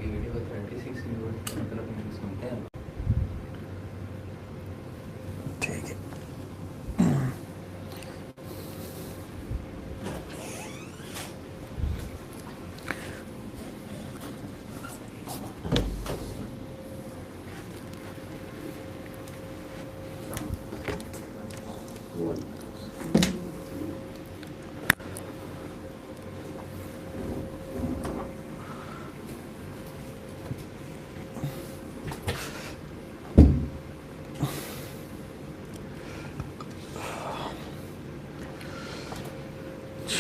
کی video 36 viewers مطلب سنتے ہیں. ٹھیک ہے.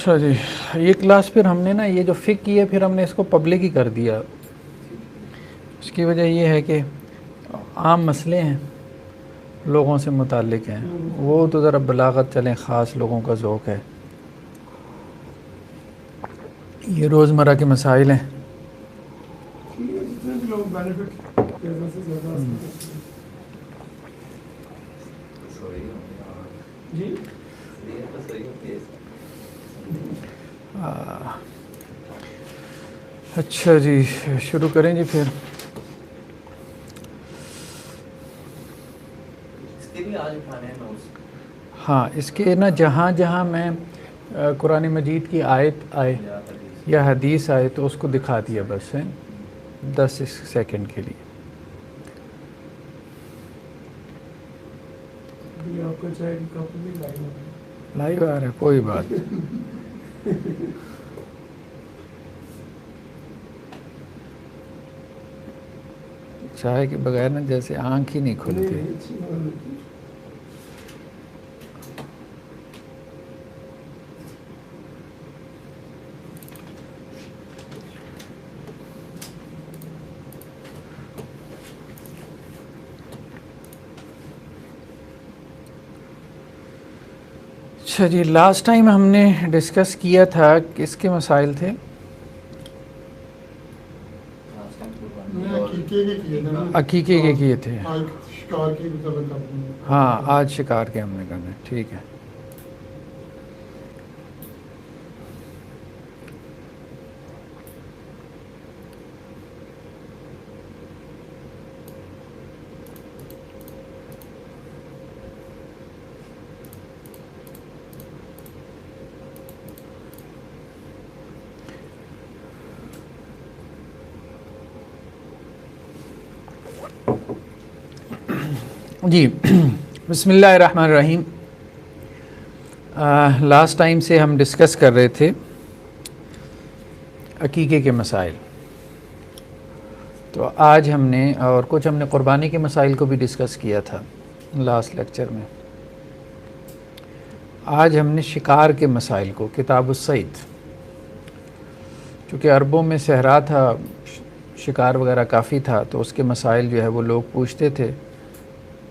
اچھا جی، یہ کلاس پھر ہم نے نا یہ جو فقہ کی ہے پھر ہم نے اس کو پبلک ہی کر دیا. اس کی وجہ یہ ہے کہ عام مسئلے ہیں لوگوں سے متعلق ہیں، وہ تو ذرا بلاغت چلیں خاص لوگوں کا ذوق ہے. یہ روزمرہ کے مسائل ہیں. اچھا جی، شروع کریں جی پھر. ہاں، اس کے نا جہاں جہاں میں قرآن مجید کی آیت آئے یا حدیث آئے تو اس کو دکھا دیا بس ہے 10 سیکنڈ کے لیے. لائیو آ رہا ہے، کوئی بات چائے کے بغیر نا جیسے آنکھ ہی نہیں کھلتی. اچھا جی، لاسٹ ٹائم ہم نے ڈسکس کیا تھا کس کے مسائل تھے؟ عقیقے کے کیے تھے. ہاں، آج شکار کے ہم نے کرنا ہے. ٹھیک ہے. جی، بسم اللہ الرحمن الرحیم. لاسٹ ٹائم سے ہم ڈسکس کر رہے تھے عقیقے کے مسائل. تو آج ہم نے اور کچھ ہم نے قربانی کے مسائل کو بھی ڈسکس کیا تھا لاسٹ لیکچر میں. آج ہم نے شکار کے مسائل کو، کتاب الصید، چونکہ عربوں میں صحرا تھا، شکار وغیرہ کافی تھا، تو اس کے مسائل جو ہے وہ لوگ پوچھتے تھے،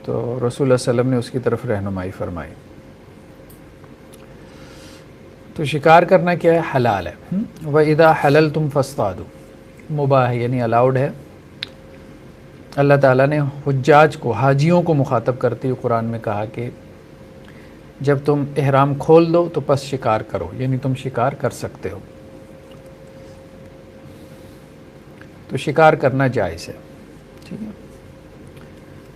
تو رسول اللہ صلی اللہ علیہ وسلم نے اس کی طرف رہنمائی فرمائی. تو شکار کرنا کیا ہے؟ حلال ہے. وَإِذَا حَلَلْتُمْ فَاصْطَادُوا، مباح ہے یعنی الاؤڈ ہے. اللہ تعالیٰ نے حجاج کو، حاجیوں کو مخاطب کرتے ہوئے قرآن میں کہا کہ جب تم احرام کھول دو تو پس شکار کرو، یعنی تم شکار کر سکتے ہو. تو شکار کرنا جائز ہے. ٹھیک ہے.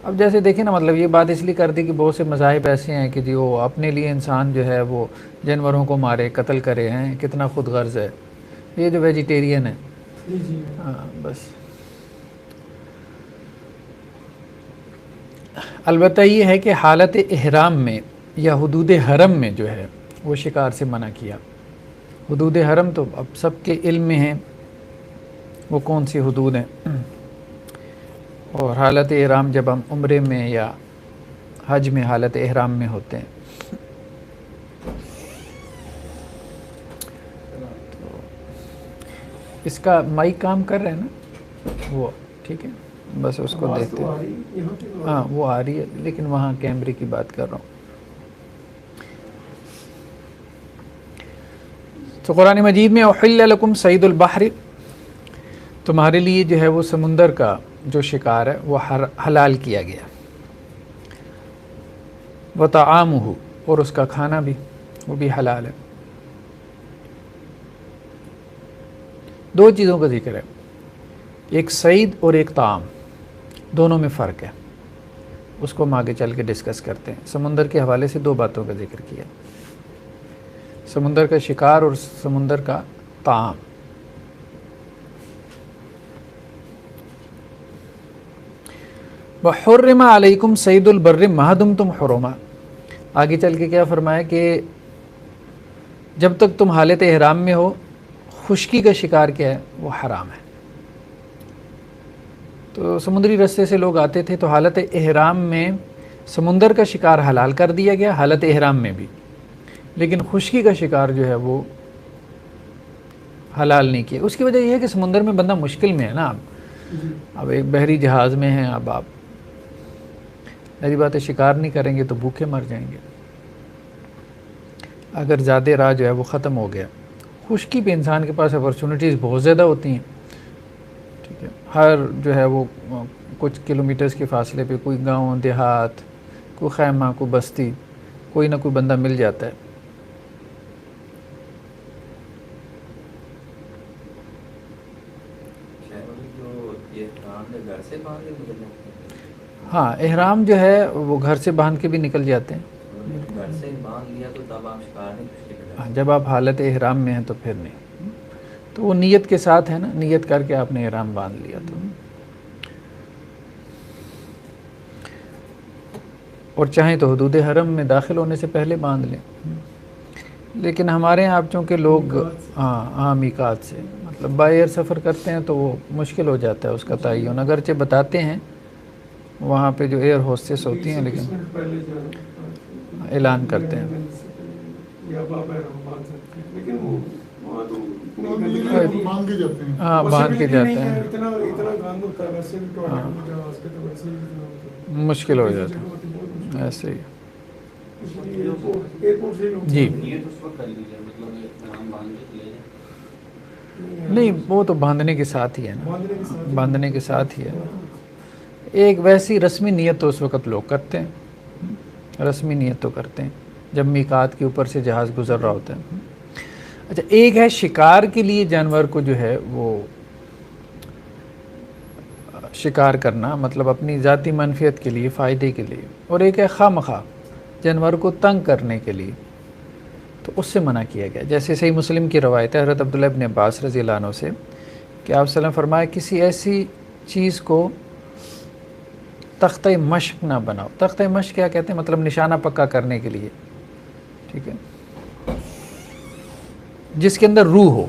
اب جیسے دیکھیں نا، مطلب یہ بات اس لیے کر دی کہ بہت سے مذاہب ایسے ہیں کہ جی وہ اپنے لیے انسان جو ہے وہ جانوروں کو مارے، قتل کرے ہیں، کتنا خود غرض ہے. یہ جو ویجیٹیرین ہے، ہاں بس. البتہ یہ ہے کہ حالت احرام میں یا حدود حرم میں جو ہے وہ شکار سے منع کیا. حدود حرم تو اب سب کے علم میں ہیں وہ کون سی حدود ہیں، اور حالت احرام جب ہم عمرے میں یا حج میں حالت احرام میں ہوتے ہیں. تو اس کا مائک کام کر رہے ہیں نا وہ، ٹھیک ہے، بس اس کو دیکھتے ہیں. ہاں وہ آ رہی ہے، لیکن وہاں کیمرے کی بات کر رہا ہوں. تو قرآن مجید میں احل لکم صید البحر، تمہارے لیے جو ہے وہ سمندر کا جو شکار ہے وہ حلال کیا گیا. وطعامہ، اور اس کا کھانا بھی، وہ بھی حلال ہے. دو چیزوں کا ذکر ہے. ایک صید اور ایک طعام، دونوں میں فرق ہے، اس کو ہم آگے چل کے ڈسکس کرتے ہیں۔ سمندر کے حوالے سے 2 باتوں کا ذکر کیا، سمندر کا شکار اور سمندر کا طعام۔ وَحُرِّمَ عَلَيْكُمْ صَيْدُ الْبَرِّ مَا دُمْتُمْ حُرُمًا، آگے چل کے کیا فرمایا کہ جب تک تم حالت احرام میں ہو، خشکی کا شکار کیا ہے، وہ حرام ہے۔ تو سمندری رستے سے لوگ آتے تھے تو حالت احرام میں سمندر کا شکار حلال کر دیا گیا، حالت احرام میں بھی، لیکن خشکی کا شکار جو ہے وہ حلال نہیں کیا۔ اس کی وجہ یہ ہے کہ سمندر میں بندہ مشکل میں ہے نا، اب ایک بحری جہاز میں ہیں، اب آپ ظاہری بات ہے شکار نہیں کریں گے تو بھوکے مر جائیں گے، اگر زیادہ راہ جو ہے وہ ختم ہو گیا۔ خشکی پہ انسان کے پاس اپرچونیٹیز بہت زیادہ ہوتی ہیں، ٹھیک ہے، ہر جو ہے وہ کچھ کلومیٹرز کے فاصلے پہ کوئی گاؤں دیہات، کوئی خیمہ، کوئی بستی، کوئی نہ کوئی بندہ مل جاتا ہے۔ ہاں، احرام جو ہے وہ گھر سے باندھ کے بھی نکل جاتے ہیں، گھر سے باندھ لیا تو تب آپ شکار نہیں کر سکتے۔ جب آپ حالت احرام میں ہیں تو پھر نہیں، تو وہ نیت کے ساتھ ہے نا، نیت کر کے آپ نے احرام باندھ لیا تو۔ اور چاہیں تو حدود حرم میں داخل ہونے سے پہلے باندھ لیں، لیکن ہمارے یہاں اب چونکہ لوگ ہاں میقات سے مطلب بائی ایئر سفر کرتے ہیں تو وہ مشکل ہو جاتا ہے اس کا تعین، اگرچہ بتاتے ہیں وہاں پہ جو ایئر ہوسٹس ہوتی ہیں لیکن اعلان کرتے ہیں۔ ہاں باندھ کے جاتے ہیں، مشکل ہو جاتا ہے ایسے ہی۔ جی نہیں، وہ تو باندھنے کے ساتھ ہی ہے نا، باندھنے کے ساتھ ہی ہے۔ ایک ویسی رسمی نیت تو اس وقت لوگ کرتے ہیں، رسمی نیت تو کرتے ہیں جب میقات کے اوپر سے جہاز گزر رہا ہوتا ہے۔ اچھا، ایک ہے شکار کے لیے جانور کو جو ہے وہ شکار کرنا، مطلب اپنی ذاتی منفعت کے لیے، فائدے کے لیے، اور ایک ہے خواہ مخواہ جانور کو تنگ کرنے کے لیے، تو اس سے منع کیا گیا۔ جیسے صحیح مسلم کی روایت ہے حضرت عبداللہ ابن عباس رضی اللہ عنہ سے کہ آپ صلی اللہ علیہ وسلم فرمایا کسی ایسی چیز کو تختہ مشق نہ بناؤ۔ تختہ مشق کیا کہتے ہیں؟ مطلب نشانہ پکا کرنے کے لیے، ٹھیک ہے، جس کے اندر روح ہو۔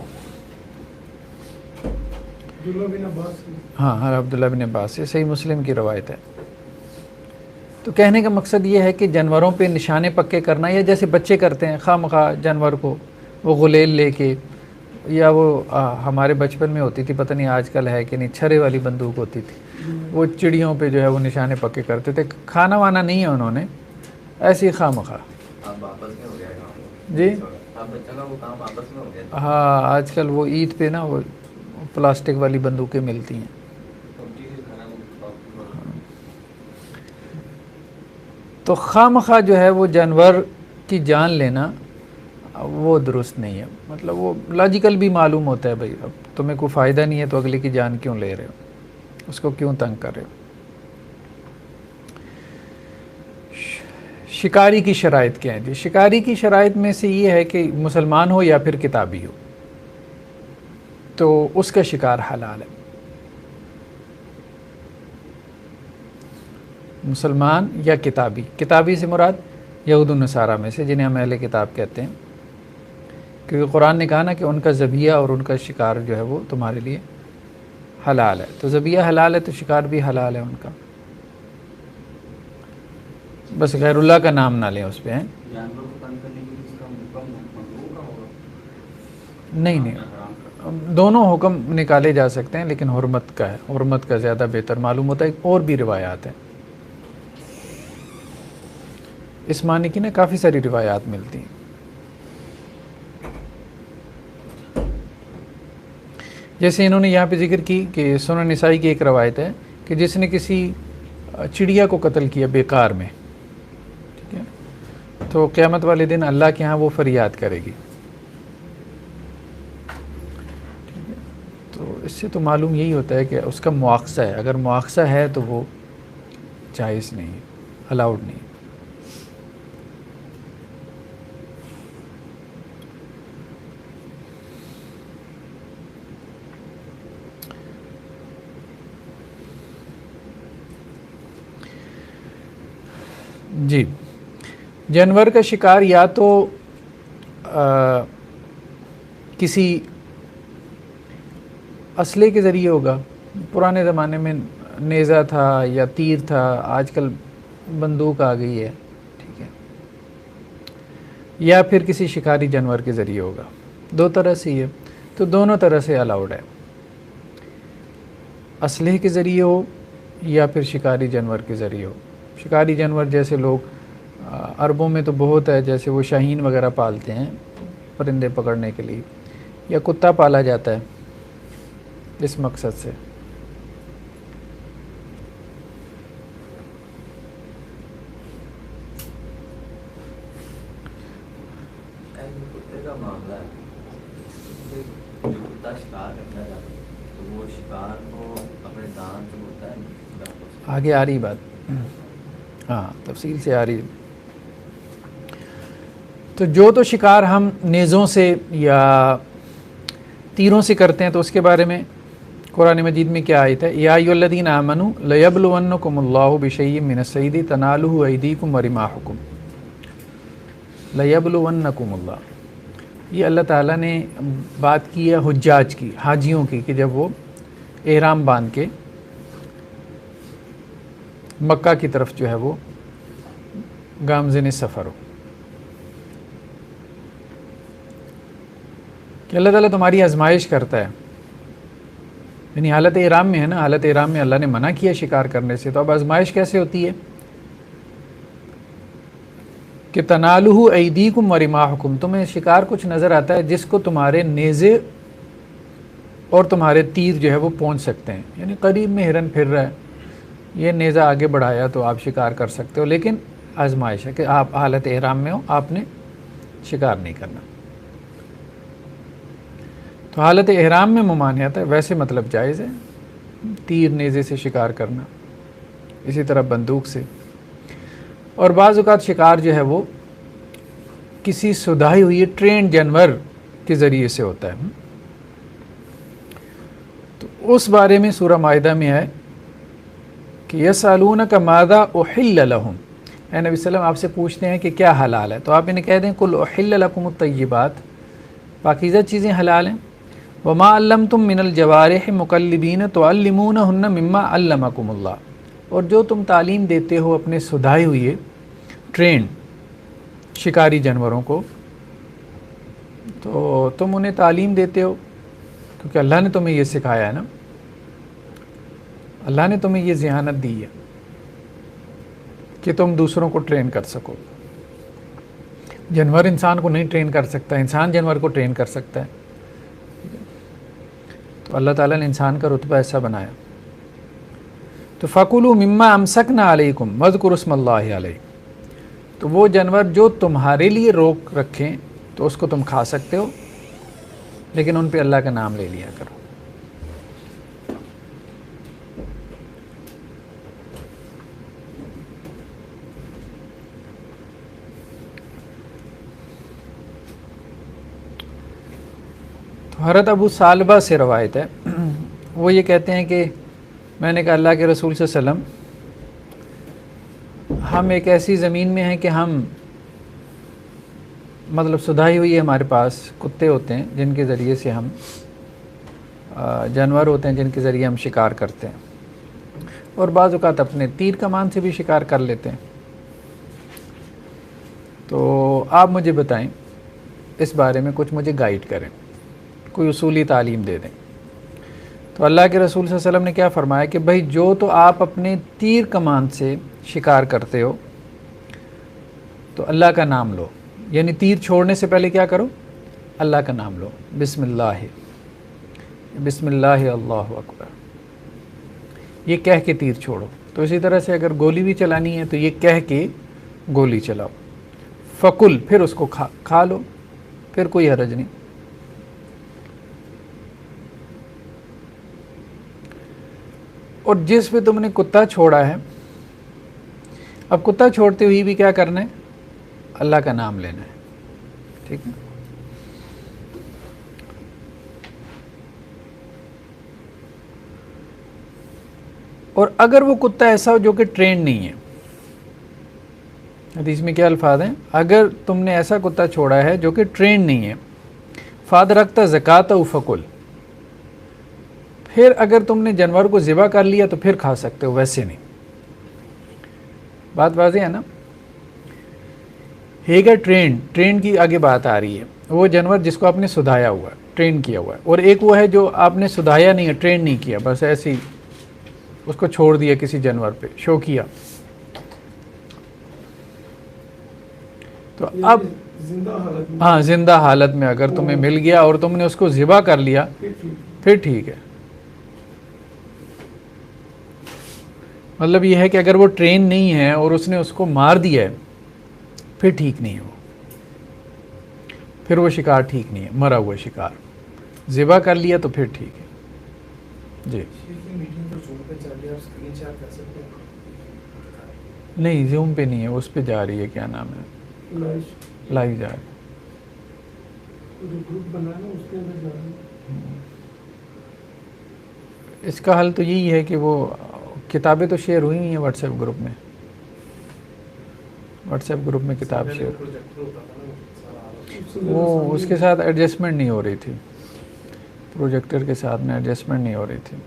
ہاں عبداللہ بن عباس سے صحیح مسلم کی روایت ہے۔ تو کہنے کا مقصد یہ ہے کہ جانوروں پہ نشانے پکے کرنا، یا جیسے بچے کرتے ہیں خواہ مخواہ جانور کو وہ غلیل لے کے، یا وہ ہمارے بچپن میں ہوتی تھی، پتہ نہیں آج کل ہے کہ نہیں، چھرے والی بندوق ہوتی تھی، وہ چڑیوں پہ جو ہے وہ نشانے پکے کرتے تھے، کھانا وانا نہیں ہے انہوں نے، ایسی خواہ مخواہ۔ جی ہاں، آج کل وہ عید پہ نا وہ پلاسٹک والی بندوقیں ملتی ہیں۔ تو خواہ مخواہ جو ہے وہ جانور کی جان لینا وہ درست نہیں ہے، مطلب وہ لاجیکل بھی معلوم ہوتا ہے، بھائی اب تمہیں کوئی فائدہ نہیں ہے تو اگلے کی جان کیوں لے رہے ہو، اس کو کیوں تنگ کر رہے ہو۔ شکاری کی شرائط کیا ہے؟ جی شکاری کی شرائط میں سے یہ ہے کہ مسلمان ہو یا پھر کتابی ہو، تو اس کا شکار حلال ہے۔ مسلمان یا کتابی، کتابی سے مراد یہود و نصارہ میں سے جنہیں ہم اہل کتاب کہتے ہیں، کیونکہ قرآن نے کہا نا کہ ان کا ذبیحہ اور ان کا شکار جو ہے وہ تمہارے لیے حلال ہے، تو ذبیحہ حلال ہے تو شکار بھی حلال ہے ان کا، بس غیر اللہ کا نام نہ لیں اس پہ۔ نہیں، دونوں حکم نکالے جا سکتے ہیں، لیکن حرمت کا ہے، حرمت کا زیادہ بہتر معلوم ہوتا ہے۔ اور بھی روایات ہیں اس معنی کی نا، کافی ساری روایات ملتی ہیں۔ جیسے انہوں نے یہاں پہ ذکر کی کہ سنن نسائی کی ایک روایت ہے کہ جس نے کسی چڑیا کو قتل کیا بیکار میں، ٹھیک ہے، تو قیامت والے دن اللہ کے ہاں وہ فریاد کرے گی۔ تو اس سے تو معلوم یہی ہوتا ہے کہ اس کا مواخذہ ہے، اگر مواخذہ ہے تو وہ جائز نہیں ہے، الاؤڈ نہیں ہے۔ جی، جانور کا شکار یا تو کسی اسلحے کے ذریعے ہوگا، پرانے زمانے میں نیزہ تھا یا تیر تھا، آج کل بندوق آ گئی ہے، ٹھیک ہے، یا پھر کسی شکاری جانور کے ذریعے ہوگا، دو طرح سے ہی ہے، تو دونوں طرح سے الاؤڈ ہے، اسلحے کے ذریعے ہو یا پھر شکاری جانور کے ذریعے ہو۔ شکاری جانور جیسے لوگ عربوں میں تو بہت ہے، جیسے وہ شاہین وغیرہ پالتے ہیں پرندے پکڑنے کے لیے، یا کتا پالا جاتا ہے اس مقصد سے۔ کتے کا معاملہ ہے، جو کتا شکار کرنا چاہتا ہے تو وہ شکار کو اپنے دانت سے ہوتا ہے، آگے آ رہی بات، ہاں تفصیل سے آ رہی۔ تو جو تو شکار ہم نیزوں سے یا تیروں سے کرتے ہیں تو اس کے بارے میں قرآن مجید میں کیا آیت ہے؟ یا ایھا الذین آمنوا لیبلونکم اللہ بشیء من الصید تنالہ ایدیکم ورماحکم، لیبلونکم اللہ، یہ اللہ تعالیٰ نے بات کی ہے حجاج کی، حاجیوں کی، کہ جب وہ احرام باندھ کے مکہ کی طرف جو ہے وہ گامزن سفر ہو، کہ اللہ تعالیٰ تمہاری آزمائش کرتا ہے، یعنی حالت احرام میں ہے نا، حالت احرام میں اللہ نے منع کیا شکار کرنے سے، تو اب آزمائش کیسے ہوتی ہے کہ تنالہ ایدیکم ورماحکم، تمہیں شکار کچھ نظر آتا ہے جس کو تمہارے نیزے اور تمہارے تیر جو ہے وہ پہنچ سکتے ہیں، یعنی قریب میں ہرن پھر رہا ہے، یہ نیزہ آگے بڑھایا تو آپ شکار کر سکتے ہو، لیکن آزمائش ہے کہ آپ حالت احرام میں ہو، آپ نے شکار نہیں کرنا۔ تو حالت احرام میں ممانعت ہے، ویسے مطلب جائز ہے تیر نیزے سے شکار کرنا، اسی طرح بندوق سے، اور بعض اوقات شکار جو ہے وہ کسی سدھائی ہوئی ٹرینڈ جانور کے ذریعے سے ہوتا ہے، تو اس بارے میں سورہ مائدہ میں ہے کہ یسألونک ماذا احل لہم، اے نبی صلی اللہ علیہ وسلم آپ سے پوچھتے ہیں کہ کیا حلال ہے، تو آپ انہیں کہہ دیں قل احل لکم الطیبات، پاکیزہ چیزیں حلال ہیں، وما علمتم من الجوارح مقلبین تعلمونہن مما علمکم اللہ، اور جو تم تعلیم دیتے ہو اپنے سدھائے ہوئے ٹرین شکاری جانوروں کو، تو تم انہیں تعلیم دیتے ہو کیونکہ اللہ نے تمہیں یہ سکھایا ہے نا، اللہ نے تمہیں یہ ذہانت دی ہے کہ تم دوسروں کو ٹرین کر سکو۔ جانور انسان کو نہیں ٹرین کر سکتا، انسان جانور کو ٹرین کر سکتا ہے، تو اللہ تعالیٰ نے انسان کا رتبہ ایسا بنایا۔ تو فَكُلُوا مِمَّا أَمْسَكْنَا عَلَيْكُمْ وَاذْكُرُوا اسْمَ اللَّهِ عَلَيْهِ، تو وہ جانور جو تمہارے لیے روک رکھیں تو اس کو تم کھا سکتے ہو، لیکن ان پہ اللہ کا نام لے لیا کرو۔ حضرت ابو ثعلبہ سے روایت ہے، وہ یہ کہتے ہیں کہ میں نے کہا اللہ کے رسول صلی اللہ علیہ وسلم، ہم ایک ایسی زمین میں ہیں کہ ہم مطلب سدھائی ہوئی ہے، ہمارے پاس کتے ہوتے ہیں جن کے ذریعے سے ہم جانور ہوتے ہیں جن کے ذریعے ہم شکار کرتے ہیں، اور بعض اوقات اپنے تیر کمان سے بھی شکار کر لیتے ہیں، تو آپ مجھے بتائیں اس بارے میں، کچھ مجھے گائیڈ کریں، کوئی اصولی تعلیم دے دیں۔ تو اللہ کے رسول صلی اللہ علیہ وسلم نے کیا فرمایا کہ بھائی جو تو آپ اپنے تیر کمان سے شکار کرتے ہو تو اللہ کا نام لو، یعنی تیر چھوڑنے سے پہلے کیا کرو؟ اللہ کا نام لو، بسم اللہ، بسم اللہ اللہ اکبر، یہ کہہ کے تیر چھوڑو۔ تو اسی طرح سے اگر گولی بھی چلانی ہے تو یہ کہہ کے گولی چلاؤ، فکل، پھر اس کو کھا لو، پھر کوئی حرج نہیں۔ اور جس پہ تم نے کتا چھوڑا ہے، اب کتا چھوڑتے ہوئی بھی کیا کرنا ہے؟ اللہ کا نام لینا ہے، ٹھیک ہے؟ اور اگر وہ کتا ایسا ہو جو کہ ٹرینڈ نہیں ہے، حدیث میں کیا الفاظ ہیں؟ اگر تم نے ایسا کتا چھوڑا ہے جو کہ ٹرینڈ نہیں ہے، فَأَدْرَكْتَ زَكَاتَهُ فَكُلْ، پھر اگر تم نے جانور کو ذبح کر لیا تو پھر کھا سکتے ہو، ویسے نہیں۔ بات واضح ہے نا؟ ہے گا ٹرینڈ کی آگے بات آ رہی ہے، وہ جانور جس کو آپ نے سدھایا ہوا ہے، ٹرین کیا ہوا ہے، اور ایک وہ ہے جو آپ نے سدھایا نہیں ہے، ٹرین نہیں کیا، بس ایسے ہی اس کو چھوڑ دیا کسی جانور پہ، شو کیا۔ تو اب ہاں، زندہ حالت میں اگر تمہیں مل گیا اور تم نے اس کو ذبح کر لیا پھر ٹھیک ہے۔ مطلب یہ ہے کہ اگر وہ ٹرین نہیں ہے اور اس نے اس کو مار دیا ہے پھر ٹھیک نہیں ہے، وہ پھر وہ شکار ٹھیک نہیں ہے، مرا ہوا شکار۔ ذبح کر لیا تو پھر ٹھیک ہے۔ جی نہیں، زوم پہ نہیں ہے، اس پہ جا رہی ہے، کیا نام ہے، لائیو جا رہی ہے۔ اس کا حل تو یہی ہے کہ وہ کتابیں تو شیئر ہوئی ہیں واٹس ایپ گروپ میں، واٹس ایپ گروپ میں کتاب شیئر، وہ اس کے ساتھ ایڈجسٹمنٹ نہیں ہو رہی تھی، پروجیکٹر کے ساتھ میں ایڈجسٹمنٹ نہیں ہو رہی تھی۔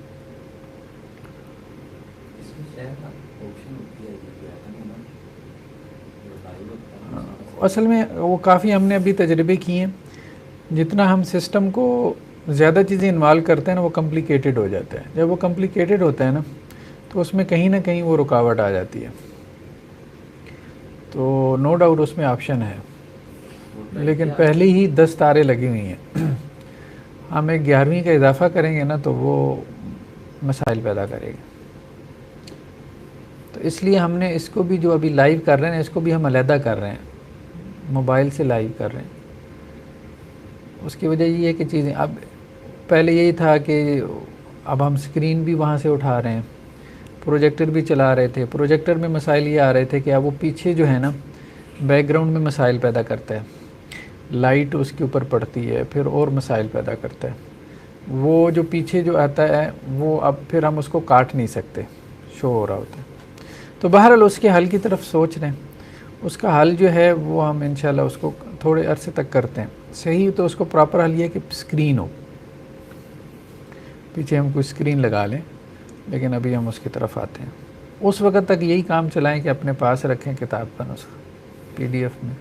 اصل میں وہ کافی ہم نے ابھی تجربے کیے ہیں، جتنا ہم سسٹم کو زیادہ چیزیں انوالو کرتے ہیں نا وہ کمپلیکیٹڈ ہو جاتا ہے، جب وہ کمپلیکیٹڈ ہوتا ہے نا تو اس میں کہیں نہ کہیں وہ رکاوٹ آ جاتی ہے، تو نو ڈاؤٹ اس میں آپشن ہے، لیکن پہلے ہی 10 تاریں لگی ہوئی ہیں، ہم ایک 11ویں کا اضافہ کریں گے نا تو وہ مسائل پیدا کرے گا۔ تو اس لیے ہم نے اس کو بھی جو ابھی لائیو کر رہے ہیں اس کو بھی ہم علیحدہ کر رہے ہیں، موبائل سے لائیو کر رہے ہیں۔ اس کی وجہ یہ ہے کہ چیزیں اب پہلے یہی تھا کہ اب ہم سکرین بھی وہاں سے اٹھا رہے ہیں، پروجیکٹر بھی چلا رہے تھے، پروجیکٹر میں مسائل یہ آ رہے تھے کہ اب وہ پیچھے جو ہے نا بیک گراؤنڈ میں مسائل پیدا کرتا ہے، لائٹ اس کے اوپر پڑتی ہے، پھر اور مسائل پیدا کرتا ہے، وہ جو پیچھے جو آتا ہے وہ اب پھر ہم اس کو کاٹ نہیں سکتے، شو ہو رہا ہوتا ہے۔ تو بہرحال اس کے حل کی طرف سوچ رہے ہیں، اس کا حل جو ہے وہ ہم انشاءاللہ اس کو تھوڑے عرصے تک کرتے ہیں۔ صحیح تو اس کو پراپر حل یہ ہے کہ اسکرین ہو، پیچھے ہم کوئی اسکرین لگا لیں، لیکن ابھی ہم اس کی طرف آتے ہیں۔ اس وقت تک یہی کام چلائیں کہ اپنے پاس رکھیں کتاب کا نسخہ PDF میں۔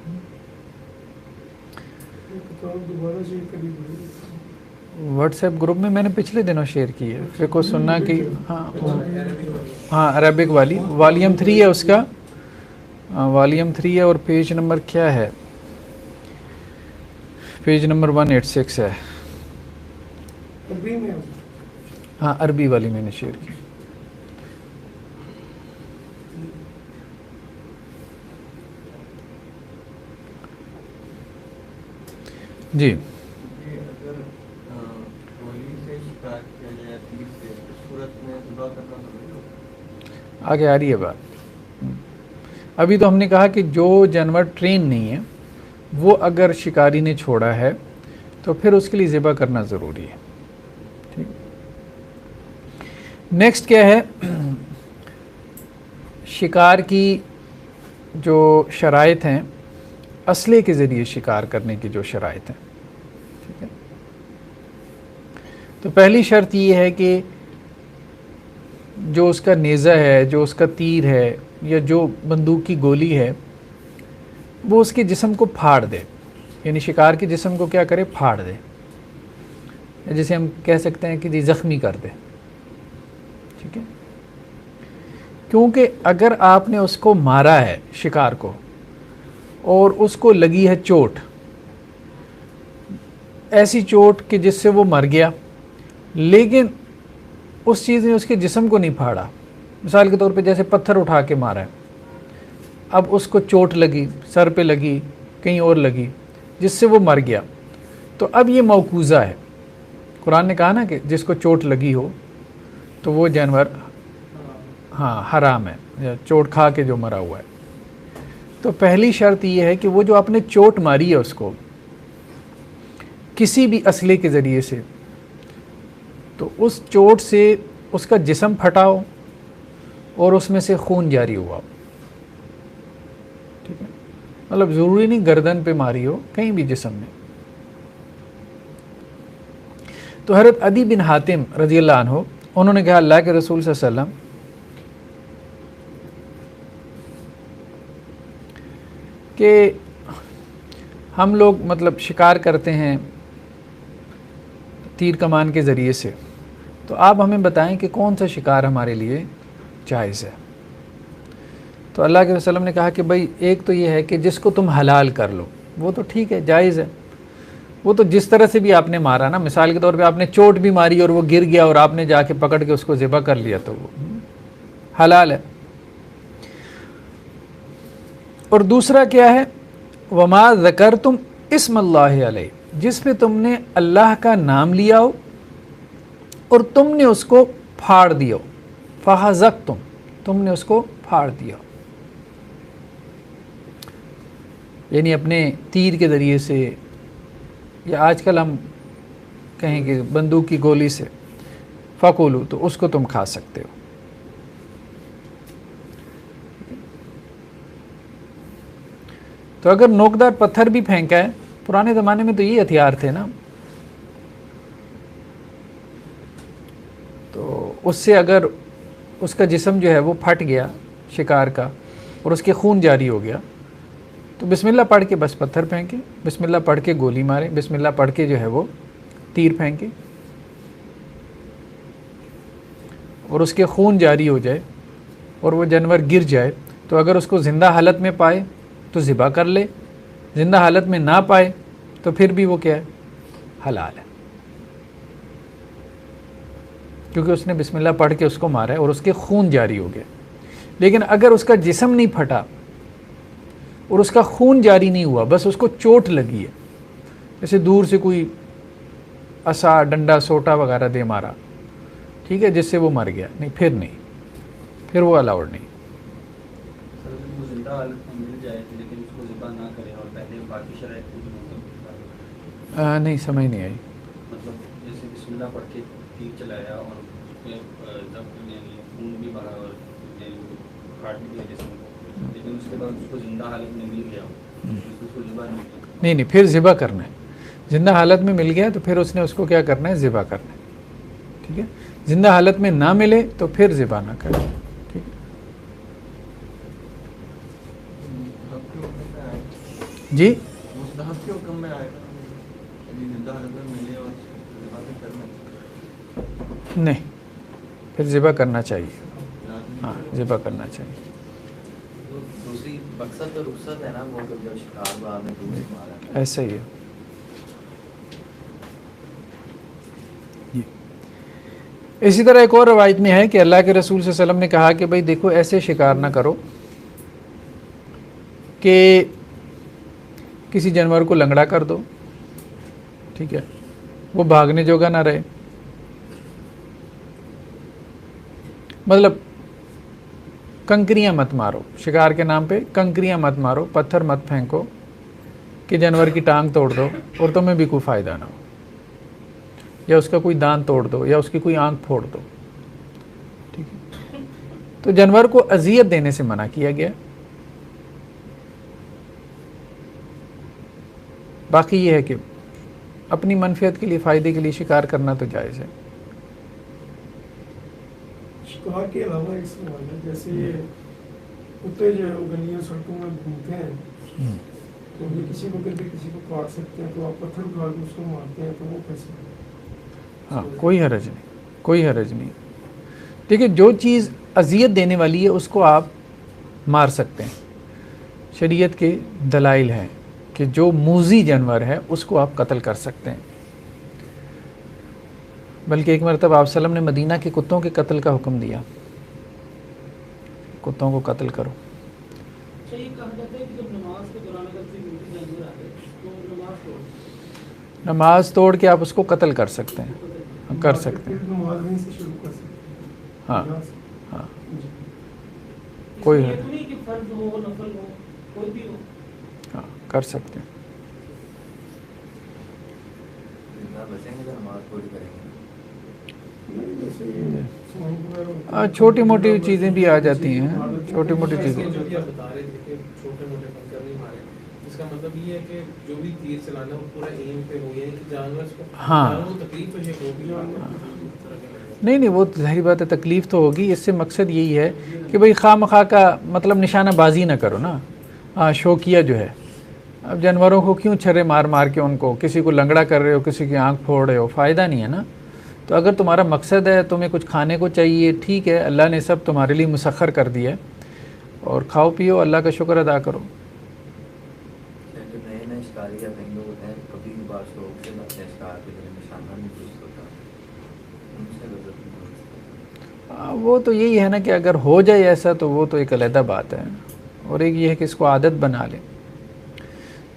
واٹس ایپ گروپ میں نے پچھلے دنوں شیئر کی ہے، فقہ و سنہ کی، ہاں عربک والی، والیوم 3 ہے اس کا، والیوم 3 ہے، اور پیج نمبر کیا ہے، پیج نمبر 186 ہے، ہاں عربی والی میں نے شیئر کی۔ جی آگے آ رہی ہے بات۔ ابھی تو ہم نے کہا کہ جو جانور ٹرین نہیں ہے وہ اگر شکاری نے چھوڑا ہے تو پھر اس کے لیے ذبح کرنا ضروری ہے، ٹھیک۔ نیکسٹ کیا ہے، شکار کی جو شرائط ہیں، اسلحے کے ذریعے شکار کرنے کی جو شرائط ہیں، ٹھیک ہے۔ تو پہلی شرط یہ ہے کہ جو اس کا نیزہ ہے، جو اس کا تیر ہے، یا جو بندوق کی گولی ہے وہ اس کے جسم کو پھاڑ دے، یعنی شکار کے جسم کو کیا کرے، پھاڑ دے، جسے ہم کہہ سکتے ہیں کہ جی زخمی کر دے، ٹھیک ہے۔ کیونکہ اگر آپ نے اس کو مارا ہے شکار کو اور اس کو لگی ہے چوٹ، ایسی چوٹ کہ جس سے وہ مر گیا، لیکن اس چیز نے اس کے جسم کو نہیں پھاڑا، مثال کے طور پہ جیسے پتھر اٹھا کے مارا ہے، اب اس کو چوٹ لگی، سر پہ لگی، کہیں اور لگی، جس سے وہ مر گیا، تو اب یہ موقوذہ ہے۔ قرآن نے کہا نا کہ جس کو چوٹ لگی ہو تو وہ جانور ہاں حرام ہے یا چوٹ کھا کے جو مرا ہوا ہے. تو پہلی شرط یہ ہے کہ وہ جو آپ نے چوٹ ماری ہے اس کو کسی بھی اسلحے کے ذریعے سے، تو اس چوٹ سے اس کا جسم پھٹا ہو اور اس میں سے خون جاری ہوا. ٹھیک ہے، مطلب ضروری نہیں گردن پہ ماری ہو، کہیں بھی جسم میں. تو حضرت عدی بن حاتم رضی اللہ عنہ انہوں نے کہا اللہ کے رسول صلی اللہ علیہ وسلم کہ ہم لوگ مطلب شکار کرتے ہیں تیر کمان کے ذریعے سے، تو آپ ہمیں بتائیں کہ کون سا شکار ہمارے لیے جائز ہے. تو اللہ کے وسلم نے کہا کہ بھائی ایک تو یہ ہے کہ جس کو تم حلال کر لو، وہ تو ٹھیک ہے جائز ہے. وہ تو جس طرح سے بھی آپ نے مارا نا، مثال کے طور پہ آپ نے چوٹ بھی ماری اور وہ گر گیا اور آپ نے جا کے پکڑ کے اس کو ذبح کر لیا تو وہ حلال ہے. اور دوسرا کیا ہے، وما ذکرتم اسم اللہ علیہ، جس پہ تم نے اللہ کا نام لیا ہو اور تم نے اس کو پھاڑ دیا ہو، فحزقتم، تم نے اس کو پھاڑ دیا ہو، یعنی اپنے تیر کے ذریعے سے یا آج کل ہم کہیں کہ بندوق کی گولی سے، فکولو، تو اس کو تم کھا سکتے ہو. تو اگر نوکدار پتھر بھی پھینکا ہے، پرانے زمانے میں تو یہ ہتھیار تھے نا، تو اس سے اگر اس کا جسم جو ہے وہ پھٹ گیا شکار کا اور اس کے خون جاری ہو گیا تو بسم اللہ پڑھ کے بس پتھر پھینکے، بسم اللہ پڑھ کے گولی مارے، بسم اللہ پڑھ کے جو ہے وہ تیر پھینکے اور اس کے خون جاری ہو جائے اور وہ جانور گر جائے تو اگر اس کو زندہ حالت میں پائے تو ذبح کر لے، زندہ حالت میں نہ پائے تو پھر بھی وہ کیا ہے، حلال ہے، کیونکہ اس نے بسم اللہ پڑھ کے اس کو مارا ہے اور اس کے خون جاری ہو گیا. لیکن اگر اس کا جسم نہیں پھٹا اور اس کا خون جاری نہیں ہوا، بس اس کو چوٹ لگی ہے، جیسے دور سے کوئی عصا ڈنڈا سوٹا وغیرہ دے مارا، ٹھیک ہے، جس سے وہ مر گیا، نہیں، پھر نہیں، پھر وہ الاؤڈ نہیں. نہیں سمجھ نہیں آئی. مطلب جیسے بسم اللہ پڑھ کے تیر چلایا اور خون بھی بہا اور کاٹ بھی دیا جسم کو، لیکن اس کے بعد اس کو زندہ حالت میں مل گیا، اس کو ذبح نہیں، پھر ذبح کرنا ہے. زندہ حالت میں مل گیا تو پھر اس نے اس کو کیا کرنا ہے، ذبح کرنا ہے. ٹھیک ہے، زندہ حالت میں نہ ملے تو پھر ذبح نہ کرے. ٹھیک ہے جی، نہیں، پھر ذبح کرنا چاہیے. ہاں، ذبح کرنا چاہیے. دوسری مقصد تو رخصت ہے نا، وہ جب شکار کو آپ نے دور سے مارا، ایسا ہی ہے. اسی طرح ایک اور روایت میں ہے کہ اللہ کے رسول صلی اللہ علیہ وسلم نے کہا کہ بھئی دیکھو ایسے شکار نہ کرو کہ کسی جانور کو لنگڑا کر دو، ٹھیک ہے، وہ بھاگنے جوگا نہ رہے. مطلب کنکریاں مت مارو، شکار کے نام پہ کنکریاں مت مارو، پتھر مت پھینکو کہ جانور کی ٹانگ توڑ دو اور تمہیں بھی کوئی فائدہ نہ ہو، یا اس کا کوئی دانت توڑ دو یا اس کی کوئی آنکھ پھوڑ دو. ٹھیک ہے، تو جانور کو اذیت دینے سے منع کیا گیا. باقی یہ ہے کہ اپنی منفعت کے لیے، فائدے کے لیے شکار کرنا تو جائز ہے. شکار کے علاوہ ایک سوال ہے، جیسے یہ کتے جو گلیوں سڑکوں میں گھومتے ہیں تو یہ کسی کو کبھی کسی کو کاٹ سکتے ہیں، تو آپ پتھر اٹھا کے اس کو مارتے ہیں، تو وہ کیسے؟ ہاں، کوئی حرج نہیں، کوئی حرج نہیں. دیکھیں جو چیز اذیت دینے والی ہے اس کو آپ مار سکتے ہیں. شریعت کے دلائل ہیں کہ جو موذی جانور ہے اس کو آپ قتل کر سکتے ہیں. بلکہ ایک مرتبہ آپ صلی اللہ علیہ وسلم نے مدینہ کے کتوں کے قتل کا حکم دیا، کتوں کو قتل کرو. نماز توڑ کے آپ اس کو قتل کر سکتے ہیں، کر سکتے ہیں. ہاں، ہاں جی کوئی یہ تو نہیں کہ فرض ہو نفل ہو کوئی بھی ہو. ہاں کر سکتے ہیں. زندہ بچیں گے تو نماز پوری کریں گے. نہیں ویسے یہ سوال وغیرہ ہوتے ہیں. ہاں چھوٹی موٹی چیزیں بھی آ جاتی ہیں, چھوٹی موٹی چیزیں. جو بھی آپ بتا رہے تھے کہ چھوٹے موٹے پتھر نہیں مارے, اس کا مطلب یہ ہے کہ جو بھی تیر چلانا ہے وہ پورا ایم پہ ہو, یعنی کہ جانور کو ہاں. جانور کو تکلیف تو یہ ہوگی. نہیں وہ ظاہری بات ہے تکلیف تو ہوگی. اس سے مقصد یہی ہے کہ بھئی خواہ مخواہ کا مطلب نشانہ بازی نہ کرو نا. ہاں شوقیہ جو ہے, اب جانوروں کو کیوں چھرے مار مار کے ان کو کسی کو لنگڑا کر رہے ہو, کسی کی آنکھ پھوڑ رہے ہو, فائدہ نہیں ہے نا. تو اگر تمہارا مقصد ہے تمہیں کچھ کھانے کو چاہیے, ٹھیک ہے, اللہ نے سب تمہارے لیے مسخر کر دیا ہے, اور کھاؤ پیو, اللہ کا شکر ادا کرو. جو نئے نئے شکاری یا کہیں لوگ ہوتے ہیں کبھی کبھار شوق سے لاتے ہیں شکار کے لیے, نشانہ نہیں درست ہوتا, ان سے غضب نہیں ہوتا. وہ تو یہی ہے نا کہ اگر ہو جائے ایسا تو وہ تو ایک علیحدہ بات ہے, اور ایک یہ ہے کہ اس کو عادت بنا لیں.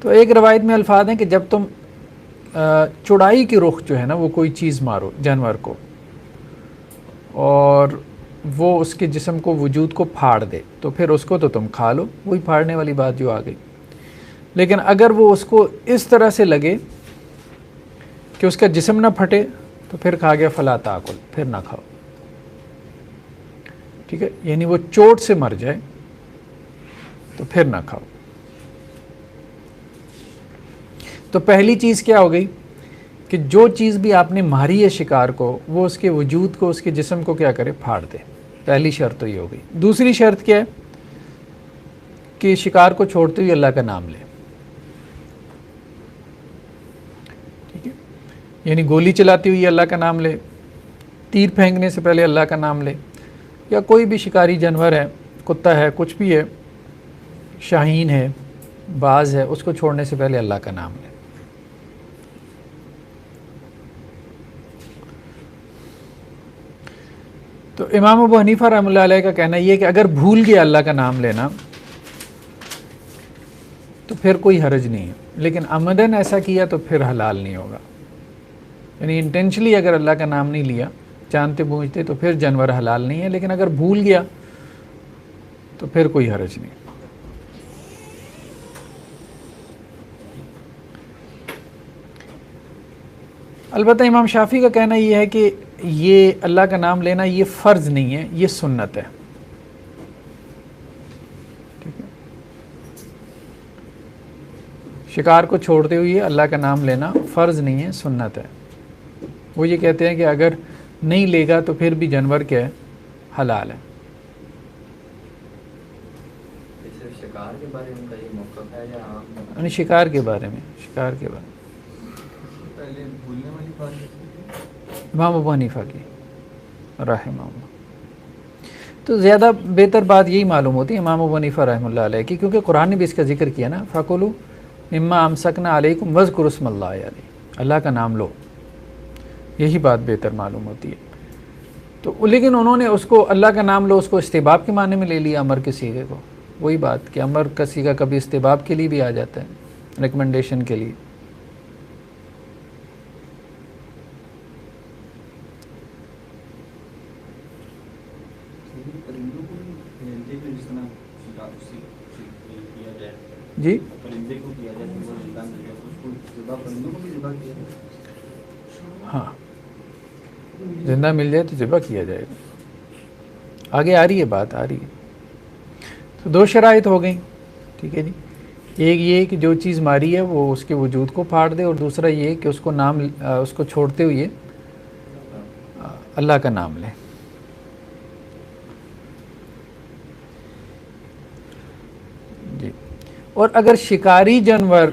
تو ایک روایت میں الفاظ ہیں کہ جب تم چڑائی کی رخ جو ہے نا وہ کوئی چیز مارو جانور کو, اور وہ اس کے جسم کو وجود کو پھاڑ دے, تو پھر اس کو تو تم کھا لو, وہی پھاڑنے والی بات جو آ گئی. لیکن اگر وہ اس کو اس طرح سے لگے کہ اس کا جسم نہ پھٹے تو پھر کھا گیا فلا تاکل, پھر نہ کھاؤ. ٹھیک ہے, یعنی وہ چوٹ سے مر جائے تو پھر نہ کھاؤ. تو پہلی چیز کیا ہو گئی کہ جو چیز بھی آپ نے ماری ہے شکار کو, وہ اس کے وجود کو, اس کے جسم کو کیا کرے, پھاڑ دے. پہلی شرط تو یہ ہو گئی. دوسری شرط کیا ہے کہ شکار کو چھوڑتے ہوئے اللہ کا نام لے. ٹھیک ہے, یعنی گولی چلاتی ہوئی اللہ کا نام لے, تیر پھینکنے سے پہلے اللہ کا نام لے, یا کوئی بھی شکاری جانور ہے, کتا ہے, کچھ بھی ہے, شاہین ہے, باز ہے, اس کو چھوڑنے سے پہلے اللہ کا نام لے. تو امام ابو حنیفہ رحمۃ اللہ علیہ کا کہنا یہ ہے کہ اگر بھول گیا اللہ کا نام لینا تو پھر کوئی حرج نہیں ہے, لیکن عمدن ایسا کیا تو پھر حلال نہیں ہوگا. یعنی انٹینشلی اگر اللہ کا نام نہیں لیا جانتے بوجھتے تو پھر جانور حلال نہیں ہے, لیکن اگر بھول گیا تو پھر کوئی حرج نہیں. البتہ امام شافعی کا کہنا یہ ہے کہ یہ اللہ کا نام لینا یہ فرض نہیں ہے, یہ سنت ہے. ٹھیک ہے, شکار کو چھوڑتے ہوئے اللہ کا نام لینا فرض نہیں ہے, سنت ہے. وہ یہ کہتے ہیں کہ اگر نہیں لے گا تو پھر بھی جانور کیا ہے, حلال ہے. صرف شکار کے بارے میں یہ موقف ہے یا عام میں؟ یعنی شکار کے بارے میں, شکار کے بارے میں پہلے بھولنے والی بات امام ابو حنیفہ کی رحمہ اللہ. تو زیادہ بہتر بات یہی معلوم ہوتی ہے امام ابو حنیفہ رحمہ اللہ علیہ کی, کیونکہ قرآن نے بھی اس کا ذکر کیا نا, فَكُلُوا مِمَّا أَمْسَكْنَا عَلَيْكُمْ وَاذْكُرُوا اسْمَ اللَّهِ عَلَيْهِ, اللہ کا نام لو, یہی بات بہتر معلوم ہوتی ہے. تو لیکن انہوں نے اس کو اللہ کا نام لو اس کو استحباب کے معنی میں لے لیا, امر کے صیغے کو. وہی بات کہ امر کا صیغہ کبھی استحباب کے لیے بھی آ جاتا ہے, ریکمنڈیشن کے لیے. پرندوں کو پرندے کو جس طرح کیا جائے, جی پرندے کو کیا جائے وہ زندہ مل جائے, اس کو ذبح پرندوں کو بھی ذبح کیا جائے. ہاں, زندہ مل جائے تو ذبح کیا جائے گا. آگے آ رہی ہے بات, آ رہی ہے. تو دو شرائط ہو گئیں. ٹھیک ہے جی, ایک یہ کہ جو چیز ماری ہے وہ اس کے وجود کو پھاڑ دے, اور دوسرا یہ کہ اس کو نام اس کو چھوڑتے ہوئے اللہ کا نام لے. جی, اور اگر شکاری جانور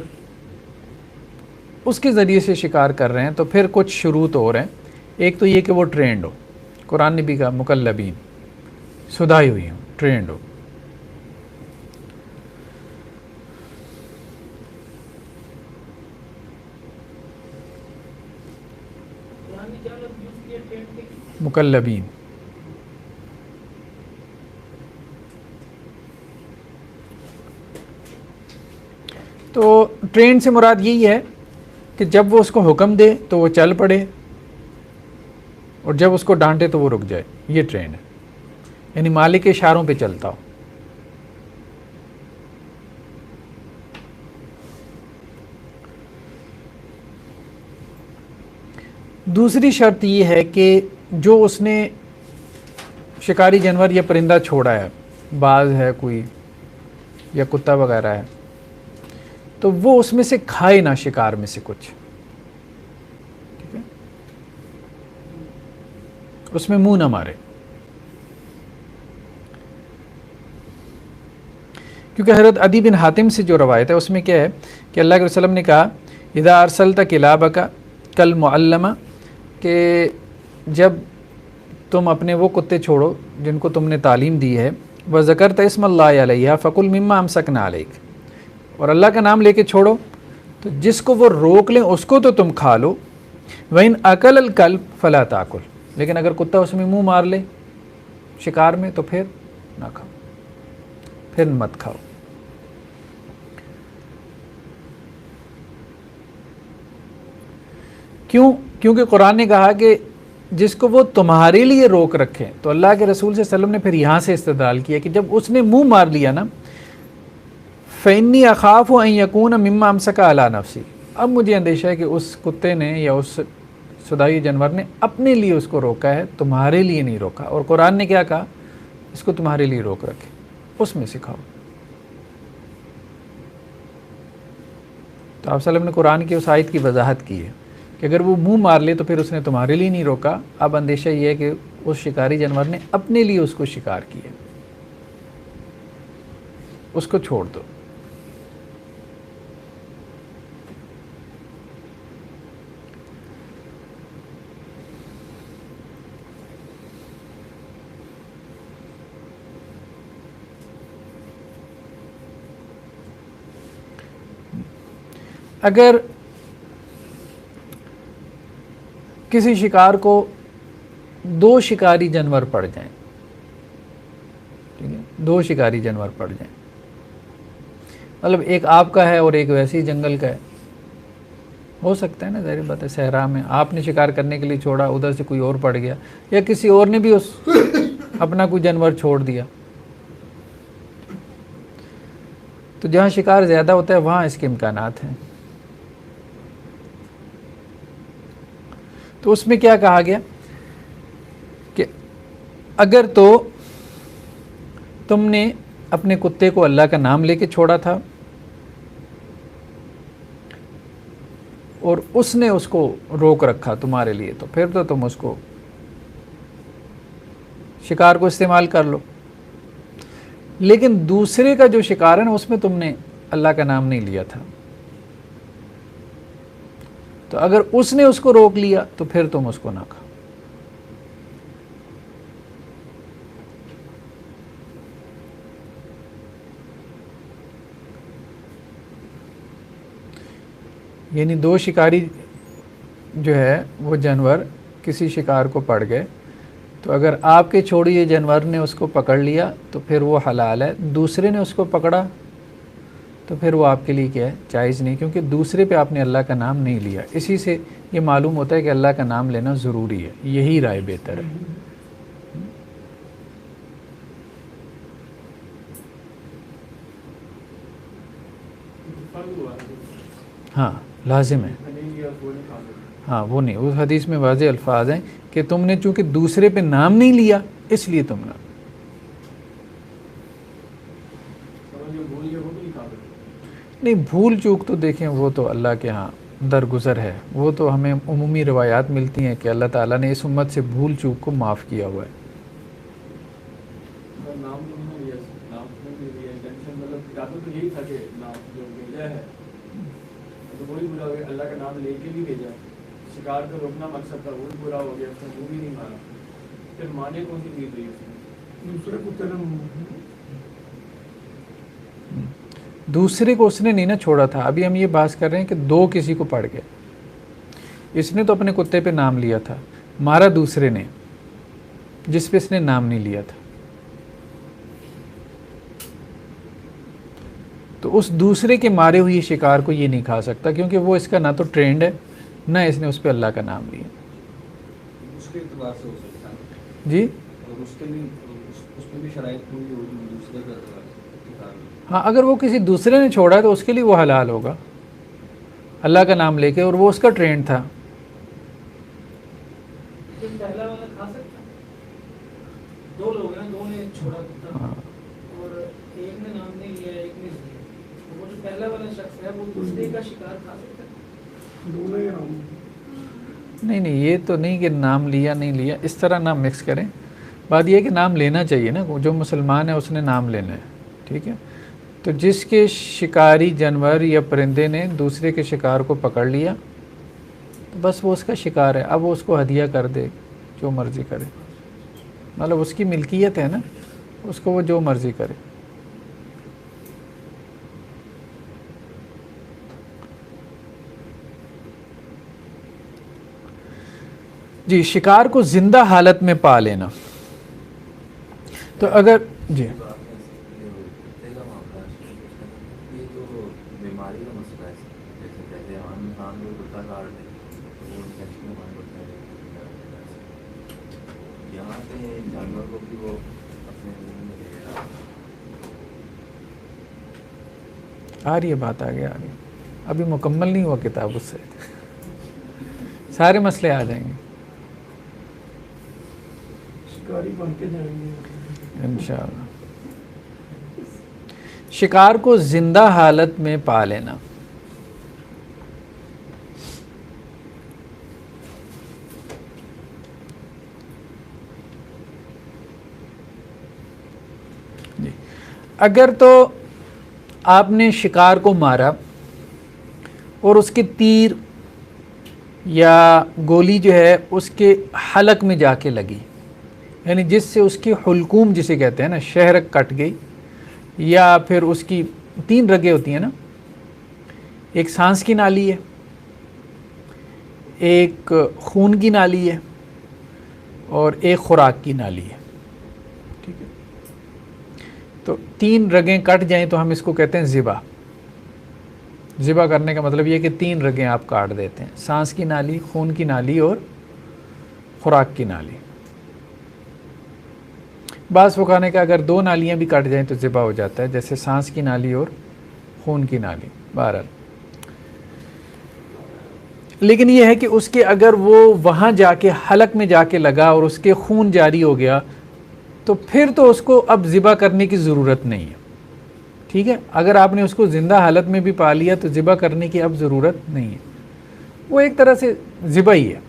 اس کے ذریعے سے شکار کر رہے ہیں تو پھر کچھ شروط اور ہیں. ایک تو یہ کہ وہ ٹرینڈ ہو, قرآن نے بھی کہا مکلبین, سدھائی ہوئی ہوں, ٹرینڈ ہو. مکلبین, تو ٹرین سے مراد یہی ہے کہ جب وہ اس کو حکم دے تو وہ چل پڑے, اور جب اس کو ڈانٹے تو وہ رک جائے, یہ ٹرین ہے. یعنی مالک کے اشاروں پہ چلتا ہو. دوسری شرط یہ ہے کہ جو اس نے شکاری جانور یا پرندہ چھوڑا ہے، باز ہے کوئی یا کتا وغیرہ ہے، تو وہ اس میں سے کھائے نہ، شکار میں سے کچھ، ٹھیک ہے، اس میں منہ نہ مارے. کیونکہ حضرت عدی بن حاتم سے جو روایت ہے اس میں کیا ہے کہ اللہ کے رسول صلی اللہ علیہ وسلم نے کہا اذا ارسلت کلابک کالمعلمہ، کہ جب تم اپنے وہ کتے چھوڑو جن کو تم نے تعلیم دی ہے، وذکرت اسم اللہ علیہ فقل مما امسکنا علیک، اور اللہ کا نام لے کے چھوڑو تو جس کو وہ روک لیں اس کو تو تم کھا لو، وَإِنْ أَكَلَ الْكَلْبُ فَلَا تَأْكُلْ، لیکن اگر کتا اس میں منہ مار لے شکار میں تو پھر نہ کھاؤ، پھر مت کھاؤ. کیوں؟ کیونکہ قرآن نے کہا کہ جس کو وہ تمہارے لیے روک رکھے، تو اللہ کے رسول صلی اللہ علیہ وسلم نے پھر یہاں سے استدلال کیا کہ جب اس نے منہ مار لیا نا، فَإِنِّي أَخَافُ أَن يَكُونَ مِمَّا أَمْسَكَ عَلَى نَفْسِهِ، اب مجھے اندیشہ ہے کہ اس کتے نے یا اس صدائی جانور نے اپنے لیے اس کو روکا ہے، تمہارے لیے نہیں روکا. اور قرآن نے کیا کہا؟ اس کو تمہارے لیے روک رکھے، اس میں سکھاؤ. تو آپ صلی اللہ علیہ وسلم نے قرآن کی اس آیت کی وضاحت کی ہے کہ اگر وہ منہ مار لے تو پھر اس نے تمہارے لیے نہیں روکا. اب اندیشہ یہ ہے کہ اس شکاری جانور نے اپنے لیے اس کو شکار کیا، اس کو چھوڑ دو. اگر کسی شکار کو دو شکاری جانور پڑ جائیں، ٹھیک ہے، دو شکاری جانور پڑ جائیں، مطلب ایک آپ کا ہے اور ایک ویسے ہی جنگل کا ہے، ہو سکتا ہے نا، ظاہر بات ہے صحرا میں آپ نے شکار کرنے کے لیے چھوڑا، ادھر سے کوئی اور پڑ گیا، یا کسی اور نے بھی اس اپنا کوئی جانور چھوڑ دیا. تو جہاں شکار زیادہ ہوتا ہے وہاں اس کے امکانات ہیں. تو اس میں کیا کہا گیا کہ اگر تو تم نے اپنے کتے کو اللہ کا نام لے کے چھوڑا تھا اور اس نے اس کو روک رکھا تمہارے لیے، تو پھر تو تم اس کو شکار کو استعمال کر لو. لیکن دوسرے کا جو شکار ہے نا اس میں تم نے اللہ کا نام نہیں لیا تھا، تو اگر اس نے اس کو روک لیا تو پھر تم اس کو نہ کھاؤ. یعنی دو شکاری جو ہے وہ جانور کسی شکار کو پڑ گئے، تو اگر آپ کے چھوڑے ہوئے جانور نے اس کو پکڑ لیا تو پھر وہ حلال ہے، دوسرے نے اس کو پکڑا تو پھر وہ آپ کے لیے کیا ہے؟ جائز نہیں، کیونکہ دوسرے پہ آپ نے اللہ کا نام نہیں لیا. اسی سے یہ معلوم ہوتا ہے کہ اللہ کا نام لینا ضروری ہے، یہی رائے بہتر ہے. ہاں لازم ہے، ہاں وہ نہیں، اس حدیث میں واضح الفاظ ہیں کہ تم نے چونکہ دوسرے پہ نام نہیں لیا اس لیے تم نے. نہیں، بھول چوک تو دیکھیں وہ تو اللہ کے ہاں درگزر ہے، وہ تو ہمیں عمومی روایات ملتی ہیں کہ اللہ تعالیٰ نے اس امت سے بھول چوک کو معاف کیا ہوا ہے. اللہ کا نام لے کے بھی بھیجا، شکار کا روکنا مقصد تھا، وہ بھی برا ہو گیا، وہ بھی نہیں مارا، پھر مانے کون سی چیز رہی دوسرے کو دوسرے کو اس نے نہیں نا چھوڑا تھا. ابھی ہم یہ بات کر رہے ہیں کہ دو کسی کو پڑ گئے، اس نے تو اپنے کتے پہ نام لیا تھا، مارا دوسرے نے جس پہ اس نے نام نہیں لیا تھا، تو اس دوسرے کے مارے ہوئے شکار کو یہ نہیں کھا سکتا، کیونکہ وہ اس کا نہ تو ٹرینڈ ہے نہ اس نے اس پہ اللہ کا نام لیا. اس کے اعتبار سے ہو سکتا ہے جی، اور اس کے بھی اس میں بھی شرائط پوری ہوگی دوسرے کا کتاب. ہاں اگر وہ کسی دوسرے نے چھوڑا تو اس کے لیے وہ حلال ہوگا اللہ کا نام لے کے، اور وہ اس کا ٹرینڈ تھا. تو پہلا والا کھا سکتا ہے؟ دو لوگ ہیں، دو نے چھوڑا کتا ہاں اور ایک نے نام نہیں لیا ایک نے لیا، تو وہ جو پہلا والا شخص ہے وہ دوسرے کا شکار کھا سکتا ہے؟ دونوں ہی حرام نہیں نہیں، یہ تو نہیں کہ نام لیا نہیں لیا، اس طرح نہ مکس کریں. بات یہ ہے کہ نام لینا چاہیے نا، جو مسلمان ہے اس نے نام لینا ہے، ٹھیک ہے. تو جس کے شکاری جانور یا پرندے نے دوسرے کے شکار کو پکڑ لیا تو بس وہ اس کا شکار ہے، اب وہ اس کو ہدیہ کر دے جو مرضی کرے، مطلب اس کی ملکیت ہے نا، اس کو وہ جو مرضی کرے. جی شکار کو زندہ حالت میں پا لینا. تو اگر جی یہ کتے کا معاملہ ہے، یہ تو بیماری کا مسئلہ ہے. جیسے کہتے ہیں عام انسان کو کتا کاٹ دے تو وہ انفیکشن ہمارے ہوتا ہے. یہاں پہ جانور کو بھی وہ اپنے منہ میں لے رہا. آ رہی ہے بات، آگے آ رہی ہے، ابھی مکمل نہیں ہوا کتاب، اس سے سارے مسئلے آ جائیں گے شکاری بن کے جائیں گے انشاءاللہ. شکار کو زندہ حالت میں پا لینا. جی اگر تو آپ نے شکار کو مارا اور اس کے تیر یا گولی جو ہے اس کے حلق میں جا کے لگی، یعنی جس سے اس کی حلقوم جسے کہتے ہیں نا، شہرک کٹ گئی، یا پھر اس کی 3 رگیں ہوتی ہیں نا، ایک سانس کی نالی ہے، ایک خون کی نالی ہے اور ایک خوراک کی نالی ہے، ٹھیک ہے. تو 3 رگیں کٹ جائیں تو ہم اس کو کہتے ہیں ذبح. ذبح کرنے کا مطلب یہ کہ 3 رگیں آپ کاٹ دیتے ہیں، سانس کی نالی، خون کی نالی اور خوراک کی نالی. بعض فقہا نے کہا اگر 2 نالیاں بھی کٹ جائیں تو ذبح ہو جاتا ہے، جیسے سانس کی نالی اور خون کی نالی. بہرحال لیکن یہ ہے کہ اس کے اگر وہ وہاں جا کے حلق میں جا کے لگا اور اس کے خون جاری ہو گیا تو پھر تو اس کو اب ذبح کرنے کی ضرورت نہیں ہے، ٹھیک ہے. اگر آپ نے اس کو زندہ حالت میں بھی پا لیا تو ذبح کرنے کی اب ضرورت نہیں ہے، وہ ایک طرح سے ذبح ہی ہے.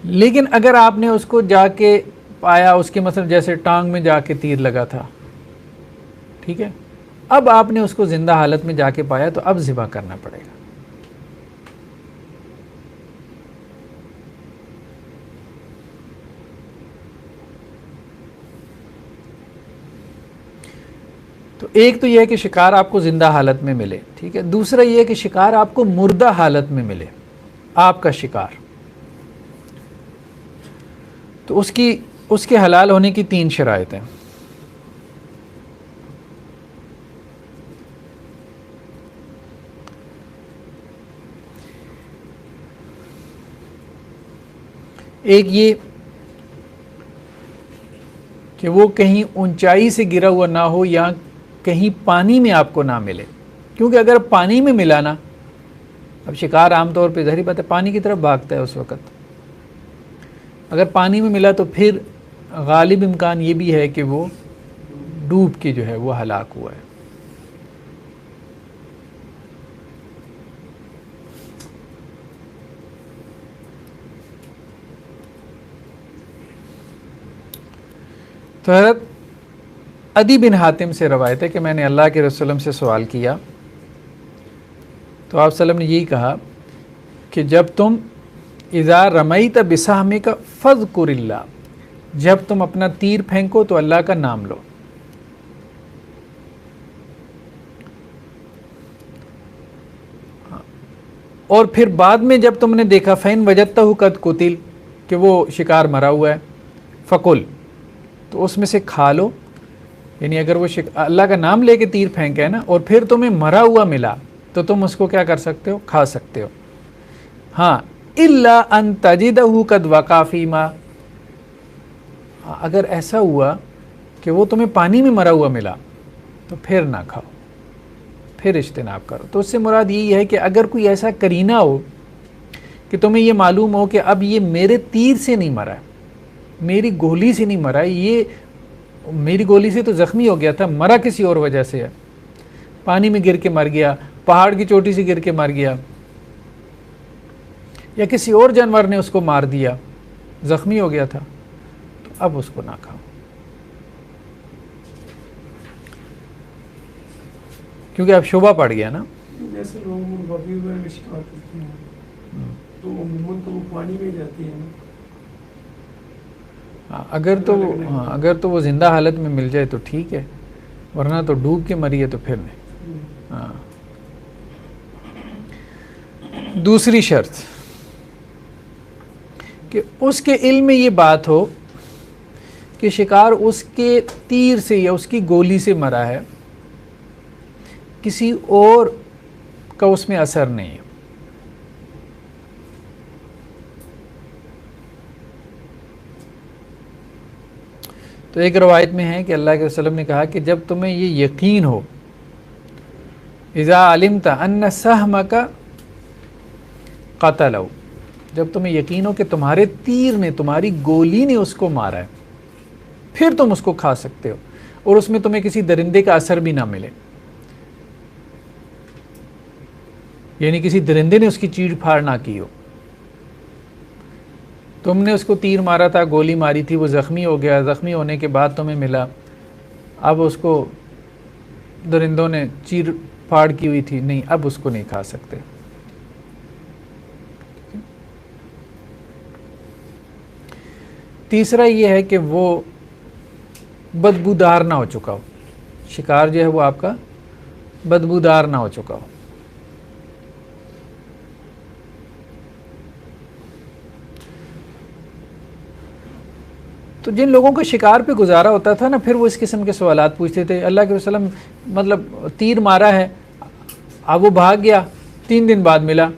لیکن اگر آپ نے اس کو جا کے پایا، اس کے مثلا جیسے ٹانگ میں جا کے تیر لگا تھا، ٹھیک ہے، اب آپ نے اس کو زندہ حالت میں جا کے پایا تو اب ذبح کرنا پڑے گا. تو ایک تو یہ ہے کہ شکار آپ کو زندہ حالت میں ملے، ٹھیک ہے. دوسرا یہ ہے کہ شکار آپ کو مردہ حالت میں ملے، آپ کا شکار. تو اس کے حلال ہونے کی 3 شرائط ہیں. ایک یہ کہ وہ کہیں اونچائی سے گرا ہوا نہ ہو یا کہیں پانی میں آپ کو نہ ملے، کیونکہ اگر پانی میں ملا نا، اب شکار عام طور پہ ظاہری بات ہے پانی کی طرف بھاگتا ہے اس وقت، اگر پانی میں ملا تو پھر غالب امکان یہ بھی ہے کہ وہ ڈوب کے جو ہے وہ ہلاک ہوا ہے. تو حضرت عدی بن حاتم سے روایت ہے کہ میں نے اللہ کے رسول سے سوال کیا تو آپ صلی اللہ علیہ وسلم نے یہی کہا کہ جب تم اذا رمیت بسہمک فاذکر اللہ، جب تم اپنا تیر پھینکو تو اللہ کا نام لو. اور پھر بعد میں جب تم نے دیکھا فین وجدتہ قد قتل، کہ وہ شکار مرا ہوا ہے، فکل، تو اس میں سے کھا لو. یعنی اگر وہ اللہ کا نام لے کے تیر پھینکے نا اور پھر تمہیں مرا ہوا ملا تو تم اس کو کیا کر سکتے ہو، کھا سکتے ہو. ہاں الا ان تجدہ قد وقع فیما، اگر ایسا ہوا کہ وہ تمہیں پانی میں مرا ہوا ملا تو پھر نہ کھاؤ، پھر اجتناب کرو۔ تو اس سے مراد یہی ہے کہ اگر کوئی ایسا کرینہ ہو کہ تمہیں یہ معلوم ہو کہ اب یہ میرے تیر سے نہیں مرا ہے، میری گولی سے نہیں مرا ہے، یہ میری گولی سے تو زخمی ہو گیا تھا، مرا کسی اور وجہ سے ہے، پانی میں گر کے مر گیا، پہاڑ کی چوٹی سے گر کے مر گیا، یا کسی اور جانور نے اس کو مار دیا، زخمی ہو گیا تھا، تو اب اس کو نہ کھاؤ، کیونکہ اب شبہ پڑ گیا نا۔ جیسے لوگ مرغابی وغیرہ کا شکار کرتے ہیں تو عموماً تو وہ پانی میں جاتی ہے نا، اگر تو وہ زندہ حالت میں مل جائے تو ٹھیک ہے، ورنہ تو ڈوب کے مری ہے تو پھر نہیں۔ ہاں، دوسری شرط کہ اس کے علم میں یہ بات ہو کہ شکار اس کے تیر سے یا اس کی گولی سے مرا ہے، کسی اور کا اس میں اثر نہیں ہے۔ تو ایک روایت میں ہے کہ اللہ کے وسلم نے کہا کہ جب تمہیں یہ یقین ہو، اذا علمت ان سہمک قتلہ، جب تمہیں یقین ہو کہ تمہارے تیر نے، تمہاری گولی نے اس کو مارا ہے، پھر تم اس کو کھا سکتے ہو، اور اس میں تمہیں کسی درندے کا اثر بھی نہ ملے، یعنی کسی درندے نے اس کی چیڑ پھاڑ نہ کی ہو۔ تم نے اس کو تیر مارا تھا، گولی ماری تھی، وہ زخمی ہو گیا، زخمی ہونے کے بعد تمہیں ملا، اب اس کو درندوں نے چیر پھاڑ کی ہوئی تھی، نہیں، اب اس کو نہیں کھا سکتے۔ تیسرا یہ ہے کہ وہ بدبودار نہ ہو چکا ہو، شکار جو ہے وہ آپ کا بدبودار نہ ہو چکا ہو۔ تو جن لوگوں کو شکار پہ گزارا ہوتا تھا نا، پھر وہ اس قسم کے سوالات پوچھتے تھے، اللہ کے وسلم مطلب تیر مارا ہے، اب وہ بھاگ گیا، 3 دن بعد ملا،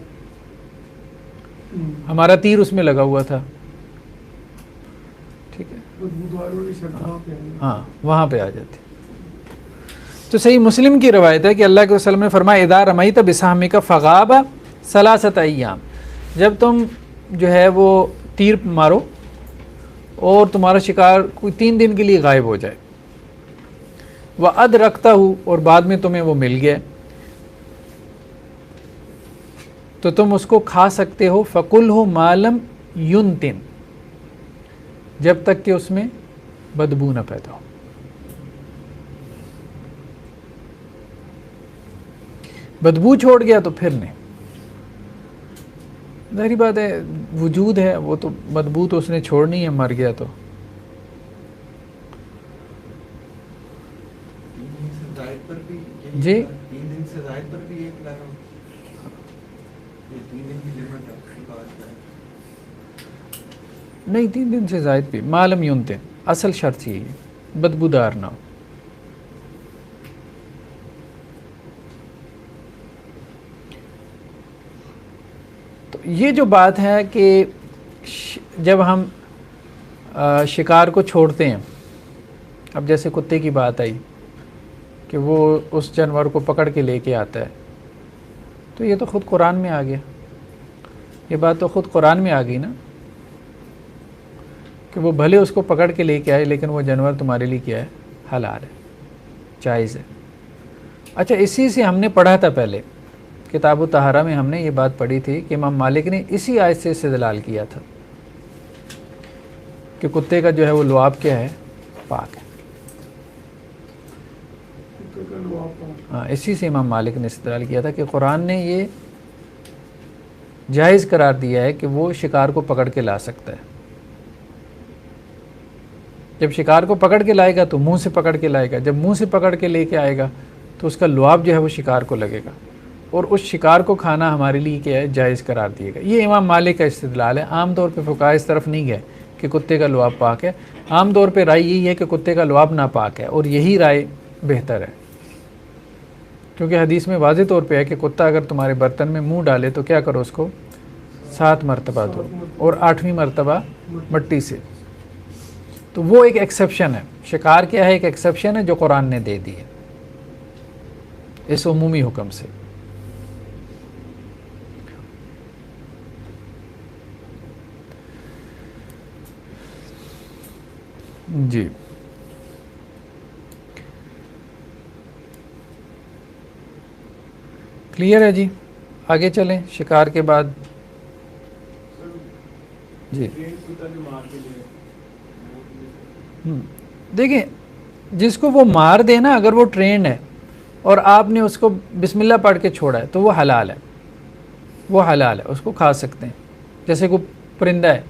ہمارا تیر اس میں لگا ہوا تھا، ٹھیک ہے، ہاں وہاں پہ آ جاتے۔ تو صحیح مسلم کی روایت ہے کہ اللہ کے وسلم نے فرمایا اذا رمیت بسہمک فغاب 3 ایام، جب تم جو ہے وہ تیر مارو اور تمہارا شکار کوئی 3 دن کے لیے غائب ہو جائے، وَأَدْرَكْتَهُ، اور بعد میں تمہیں وہ مل گیا، تو تم اس کو کھا سکتے ہو، فَقُلْهُ مَا لَمْ يُنْتِنْ، جب تک کہ اس میں بدبو نہ پیدا ہو۔ بدبو چھوڑ گیا تو پھر نہیں، ظاہری بات ہے، وجود ہے وہ تو، بدبو تو اس نے چھوڑنی ہے، مر گیا تو۔ 3 دن سے زائد پر بھی جی 3 دن سے زائد پر بھی ایک لگا، یہ 3 دن کی لمٹ ہے شکار کا، نہیں 3 دن سے زائد بھی، معلوم یونتے، اصل شرط یہی ہے بدبودار نہ ہو۔ تو یہ جو بات ہے کہ جب ہم شکار کو چھوڑتے ہیں، اب جیسے کتے کی بات آئی کہ وہ اس جانور کو پکڑ کے لے کے آتا ہے، تو یہ تو خود قرآن میں آ گیا، یہ بات تو خود قرآن میں آ گئی نا، کہ وہ بھلے اس کو پکڑ کے لے کے آئے لیکن وہ جانور تمہارے لیے کیا ہے، حلال ہے، جائز ہے۔ اچھا، اسی سے ہم نے پڑھا تھا پہلے کتاب الطہارہ میں، ہم نے یہ بات پڑھی تھی کہ امام مالک نے اسی آیت سے استدلال کیا تھا کہ کتے کا جو ہے وہ لعاب کیا ہے، پاک ہے۔ ہاں، اسی سے امام مالک نے استدلال کیا تھا کہ قرآن نے یہ جائز قرار دیا ہے کہ وہ شکار کو پکڑ کے لا سکتا ہے۔ جب شکار کو پکڑ کے لائے گا تو منہ سے پکڑ کے لائے گا، جب منہ سے پکڑ کے لے کے آئے گا تو اس کا لعاب جو ہے وہ شکار کو لگے گا، اور اس شکار کو کھانا ہمارے لیے کیا ہے، جائز قرار دیے گا۔ یہ امام مالک کا استدلال ہے۔ عام طور پہ فقہاء اس طرف نہیں گئے کہ کتے کا لعاب پاک ہے، عام طور پہ رائے یہی ہے کہ کتے کا لعاب ناپاک ہے، اور یہی رائے بہتر ہے، کیونکہ حدیث میں واضح طور پہ ہے کہ کتا اگر تمہارے برتن میں منہ ڈالے تو کیا کرو، اس کو 7 مرتبہ دھو اور 8ویں مرتبہ مٹی سے. تو وہ ایک ایکسیپشن ہے. شکار کیا ہے؟ ایک ایکسیپشن ہے جو قرآن نے دے دی ہے اس عمومی حکم سے. جی کلیئر ہے جی. آگے چلیں شکار کے بعد. جی دیکھیں جس کو وہ مار دے نا، اگر وہ ٹرینڈ ہے اور آپ نے اس کو بسم اللہ پڑھ کے چھوڑا ہے تو وہ حلال ہے. وہ حلال ہے، اس کو کھا سکتے ہیں. جیسے کوئی پرندہ ہے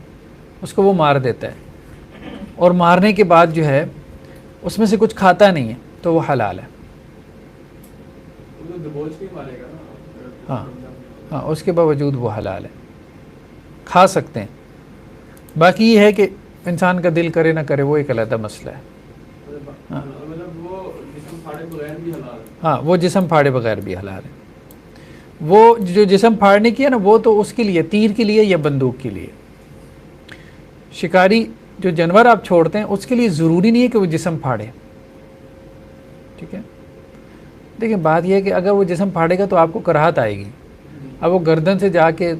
اس کو وہ مار دیتا ہے اور مارنے کے بعد جو ہے اس میں سے کچھ کھاتا نہیں ہے تو وہ حلال ہے. ہاں ہاں اس کے باوجود وہ حلال ہے، کھا سکتے ہیں. باقی یہ ہے کہ انسان کا دل کرے نہ کرے وہ ایک علیحدہ مسئلہ ہے. ہاں وہ جسم پھاڑے بغیر بھی حلال ہے. وہ جو جسم پھاڑنے کی ہے نا وہ تو اس کے لیے، تیر کے لیے یا بندوق کے لیے. شکاری جو جانور آپ چھوڑتے ہیں اس کے لیے ضروری نہیں ہے کہ وہ جسم پھاڑے. ٹھیک ہے. دیکھیں بات یہ ہے کہ اگر وہ جسم پھاڑے گا تو آپ کو کراہت آئے گی. اب وہ گردن سے جا کے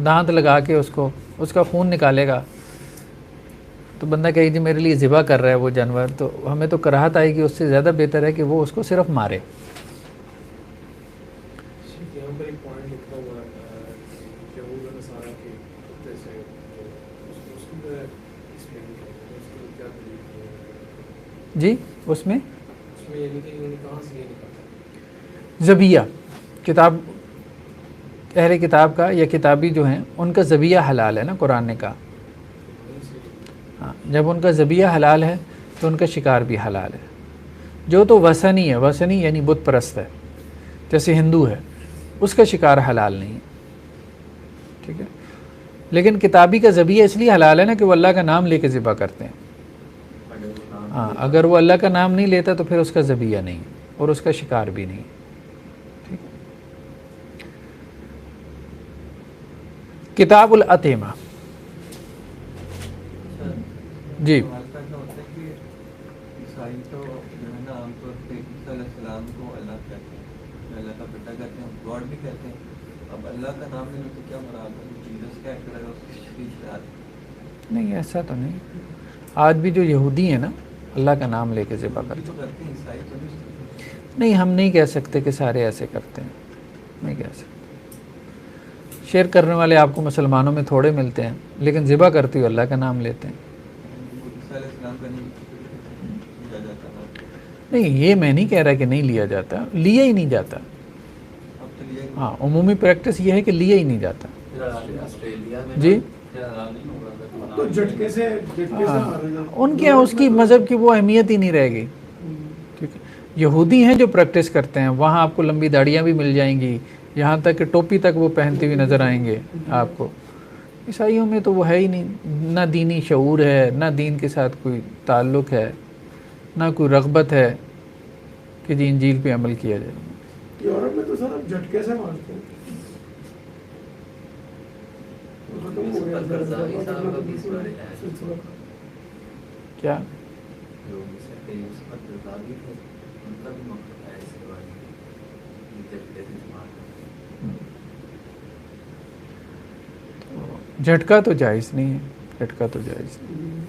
دانت لگا کے اس کا خون نکالے گا تو بندہ کہے جی میرے لیے ذبح کر رہا ہے وہ جانور، تو ہمیں تو کراہت آئے گی. اس سے زیادہ بہتر ہے کہ وہ اس کو صرف مارے. یہاں پر ایک پوائنٹ لکھا ہوا ہے کہ وہ نصارہ کے کتے سے اس کو ایکسپلین کریں اس کو کیا دلیل. جی اس میں یعنی کہ کہاں سے یہ نکلتا ہے؟ ذبیحہ کتاب اہل کتاب کا یا کتابی جو ہیں ان کا ذبیحہ حلال ہے نا، قرآن نے کہا. ہاں جب ان کا ذبیحہ حلال ہے تو ان کا شکار بھی حلال ہے. جو تو وثنی ہے، وثنی یعنی بت پرست ہے، جیسے ہندو ہے، اس کا شکار حلال نہیں. ٹھیک ہے. لیکن کتابی کا ذبیحہ اس لیے حلال ہے نا کہ وہ اللہ کا نام لے کے ذبح کرتے ہیں. ہاں اگر وہ اللہ کا نام نہیں لیتا تو پھر اس کا ذبیحہ نہیں اور اس کا شکار بھی نہیں. ٹھیک ہے. کتاب الاطعمہ. جی عیسائی تو جو ہے نا عام طور پہ عیسیٰ علیہ السلام کو اللہ کہتے ہیں، اللہ کا بیٹا کہتے ہیں، گاڈ بھی کہتے ہیں. اب اللہ کا نام لینے تو کیا مراد ہے؟ جیسس کیا کرے گا اس کی تشریح سے آتی نہیں ایسا تو نہیں. آج بھی جو یہودی ہیں نا اللہ کا نام لے کے ذبح کرتے تو کرتے ہیں، عیسائی تو نہیں. نہیں. ہم نہیں کہہ سکتے کہ سارے ایسے کرتے ہیں، نہیں کہہ سکتے. شرک کرنے والے آپ کو مسلمانوں میں تھوڑے ملتے ہیں لیکن ذبح کرتے ہوئے اللہ کا نام لیتے ہیں. عیسیٰ علیہ السلام کا نہیں لیا جاتا نا. نہیں یہ میں نہیں کہہ رہا کہ نہیں لیا جاتا، لیا ہی نہیں جاتا. اب تو لیا ہاں عمومی پریکٹس یہ ہے کہ لیا ہی نہیں جاتا. آسٹریلیا میں جی تو جھٹکے سے مارا جاتا. ان کے اس کی مذہب کی وہ اہمیت ہی نہیں رہے گی. ٹھیک ہے. یہودی ہیں جو پریکٹس کرتے ہیں، وہاں آپ کو لمبی داڑیاں بھی مل جائیں گی، یہاں تک کہ ٹوپی تک وہ پہنتے ہوئے نظر آئیں گے آپ کو. عیسائیوں میں تو وہ ہے ہی نہیں، نہ دینی شعور ہے، نہ دین کے ساتھ کوئی تعلق ہے، نہ کوئی رغبت ہے کہ جی انجیل پہ عمل کیا جائے. یورپ میں تو سر اب جھٹکے سے مارتے ہیں. ختم ہو گیا سلسلہ. کیا جھٹکا تو جائز نہیں ہے، جھٹکا تو جائز نہیں.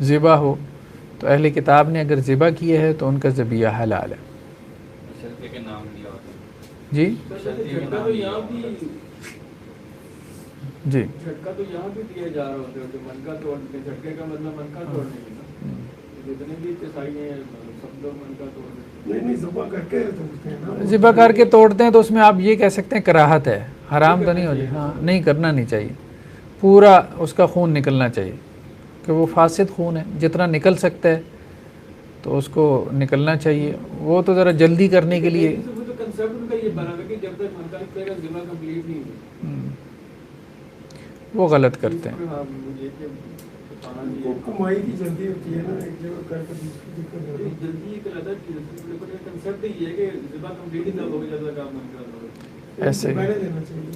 ذبح ہو تو اہل کتاب نے اگر ذبح کیے ہے تو ان کا ذبیحہ حلال ہے. شرطے کے نام لیا ہوتا ہے. جی جھٹکا تو یہاں بھی جی جھٹکا تو یہاں بھی دیا جا رہا ہوتا ہے کہ من کا توڑ، جھٹکے کا مطلب من کا توڑنے کی نا. جتنے بھی عیسائی ہیں سب لوگ من کا توڑ نہیں ذبح کر کے توڑتے ہیں نا. ذبح کر کے توڑتے ہیں تو اس میں آپ یہ کہہ سکتے ہیں کراہت ہے، حرام تو نہیں ہو جائے. ہاں نہیں کرنا نہیں چاہیے. پورا اس کا خون نکلنا چاہیے کہ وہ فاسد خون ہے، جتنا نکل سکتا ہے تو اس کو نکلنا چاہیے. وہ تو ذرا جلدی کرنے کے لیے وہ تو کنسیپٹ ان کا یہ بنا ہے کہ جب تک من کا ذبح کمپلیٹ نہیں ہوئی وہ غلط کرتے ہیں. وہ کمائی کی جلدی ہوتی ہے نا، ایک جگہ کر کے دوسری جگہ. جلدی ایک علیحدہ چیز ہے، کنسیپٹ یہ ہے کہ ذبح کمپلیٹ ہی تب ہوگی جب تک آپ من کا ایسے پہلے دینا چاہیے.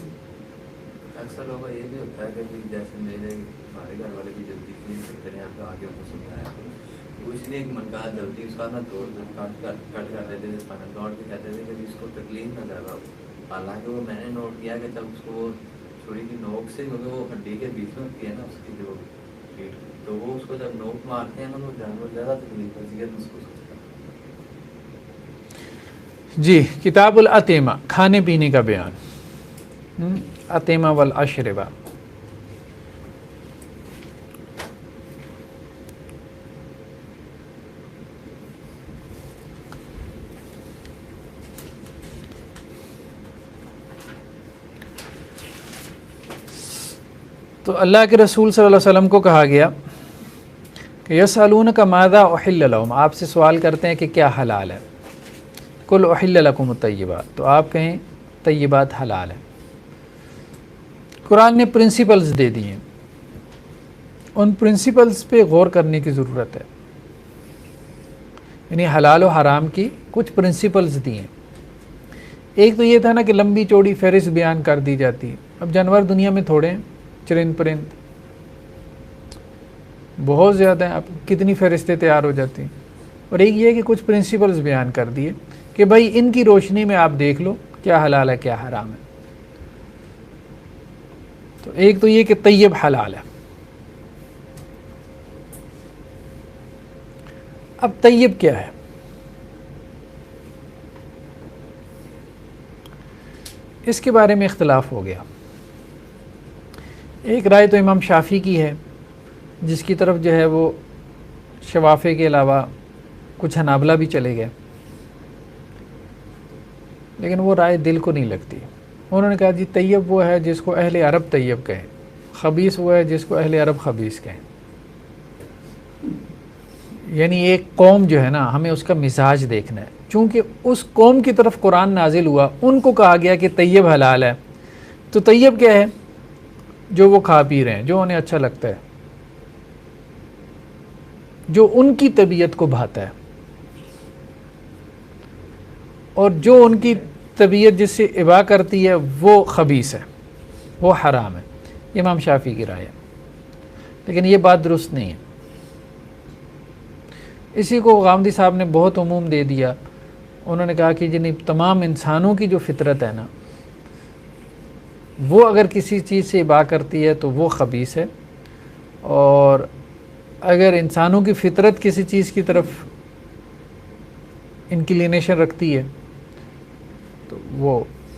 اکثر لوگوں کا یہ بھی ہوتا ہے کہ جیسے میرے ہمارے گھر والے بھی جلدی فیل کرتے ہیں، آپ آگے ان کو سمجھایا تو اس لیے ایک منقاد جلدی اس کا نا توڑ کٹ کر دیتے تھے، اسپائنل کارڈ کے کہتے تھے کہ اس کو تکلیف نہ زیادہ ہو. حالانکہ وہ میں نے نوٹ کیا کہ جب اس کو وہ چھری کی نوک سے، کیونکہ وہ ہڈی کے بیچ میں ہوتی ہے نا اس کی جو پیٹ، تو وہ اس کو جب نوک مارتے ہیں نا تو جانور زیادہ تکلیف ہوتی ہے محسوس ہوتا ہے. جی کتاب الاتیمہ، کھانے پینے کا بیان. اتیمہ والاشربہ. تو اللہ کے رسول صلی اللہ علیہ وسلم کو کہا گیا کہ یسألونک ماذا احل لہم، آپ سے سوال کرتے ہیں کہ کیا حلال ہے. قل احل لکم الطیبات، تو آپ کہیں طیبات حلال ہیں. قرآن نے پرنسپلز دے دی ہیں، ان پرنسپلز پہ غور کرنے کی ضرورت ہے. یعنی حلال و حرام کی کچھ پرنسپلز دی ہیں. ایک تو یہ تھا نا کہ لمبی چوڑی فہرست بیان کر دی جاتی ہے. اب جانور دنیا میں تھوڑے ہیں، چرند پرند بہت زیادہ ہیں، اب کتنی فہرستیں تیار ہو جاتی ہیں. اور ایک یہ کہ کچھ پرنسپلز بیان کر دیے کہ بھائی ان کی روشنی میں آپ دیکھ لو کیا حلال ہے کیا حرام ہے. تو ایک تو یہ کہ طیب حلال ہے. اب طیب کیا ہے؟ اس کے بارے میں اختلاف ہو گیا. ایک رائے تو امام شافعی کی ہے، جس کی طرف جو ہے وہ شوافے کے علاوہ کچھ حنابلہ بھی چلے گئے، لیکن وہ رائے دل کو نہیں لگتی. انہوں نے کہا جی طیب وہ ہے جس کو اہل عرب طیب کہیں، خبیث وہ ہے جس کو اہل عرب خبیث کہیں. یعنی ایک قوم جو ہے نا ہمیں اس کا مزاج دیکھنا ہے. چونکہ اس قوم کی طرف قرآن نازل ہوا، ان کو کہا گیا کہ طیب حلال ہے. تو طیب کیا ہے؟ جو وہ کھا پی رہے ہیں، جو انہیں اچھا لگتا ہے، جو ان کی طبیعت کو بھاتا ہے، اور جو ان کی طبیعت جس سے ابا کرتی ہے وہ خبیث ہے، وہ حرام ہے. امام شافعی کی رائے ہے، لیکن یہ بات درست نہیں ہے. اسی کو غامدی صاحب نے بہت عموم دے دیا. انہوں نے کہا کہ جن تمام انسانوں کی جو فطرت ہے نا، وہ اگر کسی چیز سے ابا کرتی ہے تو وہ خبیث ہے، اور اگر انسانوں کی فطرت کسی چیز کی طرف انکلینیشن رکھتی ہے تو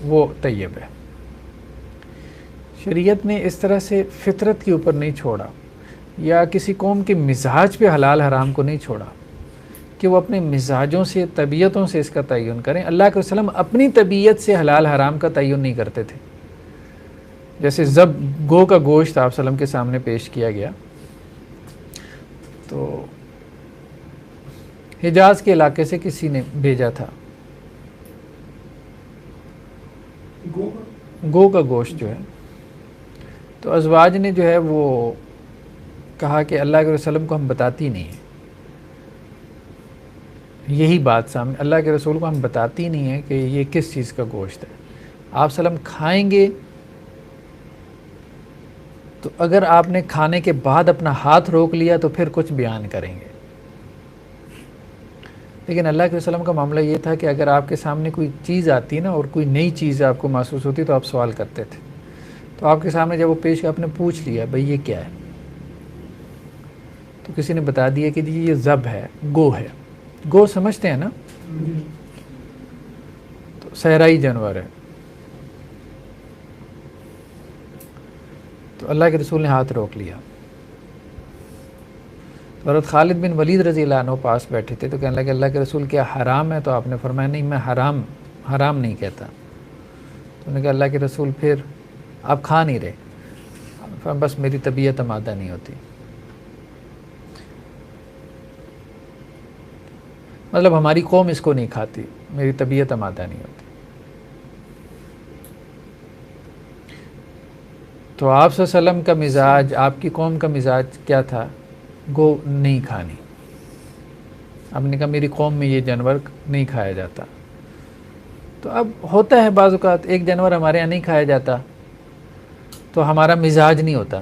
وہ طیب ہے. شریعت نے اس طرح سے فطرت کے اوپر نہیں چھوڑا، یا کسی قوم کے مزاج پہ حلال حرام کو نہیں چھوڑا کہ وہ اپنے مزاجوں سے، طبیعتوں سے اس کا تعین کریں. اللہ کے وسلم اپنی طبیعت سے حلال حرام کا تعین نہیں کرتے تھے. جیسے گو کا گوشت آپ وسلم کے سامنے پیش کیا گیا، تو حجاز کے علاقے سے کسی نے بھیجا تھا، گو کا گوشت جو ہے، تو ازواج نے جو ہے وہ کہا کہ اللہ کے رسول کو ہم بتاتی نہیں ہیں یہی بات سامنے، اللہ کے رسول کو ہم بتاتی نہیں ہیں کہ یہ کس چیز کا گوشت ہے. آپ وسلم کھائیں گے تو اگر آپ نے کھانے کے بعد اپنا ہاتھ روک لیا تو پھر کچھ بیان کریں گے. لیکن اللہ کے وسلم کا معاملہ یہ تھا کہ اگر آپ کے سامنے کوئی چیز آتی نا اور کوئی نئی چیز آپ کو محسوس ہوتی تو آپ سوال کرتے تھے. تو آپ کے سامنے جب وہ پیش آپ نے پوچھ لیا بھئی یہ کیا ہے، تو کسی نے بتا دیا کہ جی یہ ذب ہے، گو ہے. گو سمجھتے ہیں نا، تو صحرائی جانور ہے. تو اللہ کے رسول نے ہاتھ روک لیا. تو حضرت خالد بن ولید رضی اللہ عنہ پاس بیٹھے تھے، تو کہنے لگے اللہ کے رسول کیا حرام ہے؟ تو آپ نے فرمایا نہیں، میں حرام نہیں کہتا. تو انہوں نے کہا اللہ کے رسول پھر آپ کھا نہیں رہے؟ فرمایا بس میری طبیعت آمادہ نہیں ہوتی. مطلب ہماری قوم اس کو نہیں کھاتی، میری طبیعت آمادہ نہیں ہوتی. تو آپ صلی اللہ علیہ وسلم کا مزاج، آپ کی قوم کا مزاج کیا تھا؟ گو نہیں کھانی. آپ نے کہا میری قوم میں یہ جانور نہیں کھایا جاتا. تو اب ہوتا ہے بعض اوقات ایک جانور ہمارے یہاں نہیں کھایا جاتا، تو تو ہمارا مزاج نہیں ہوتا.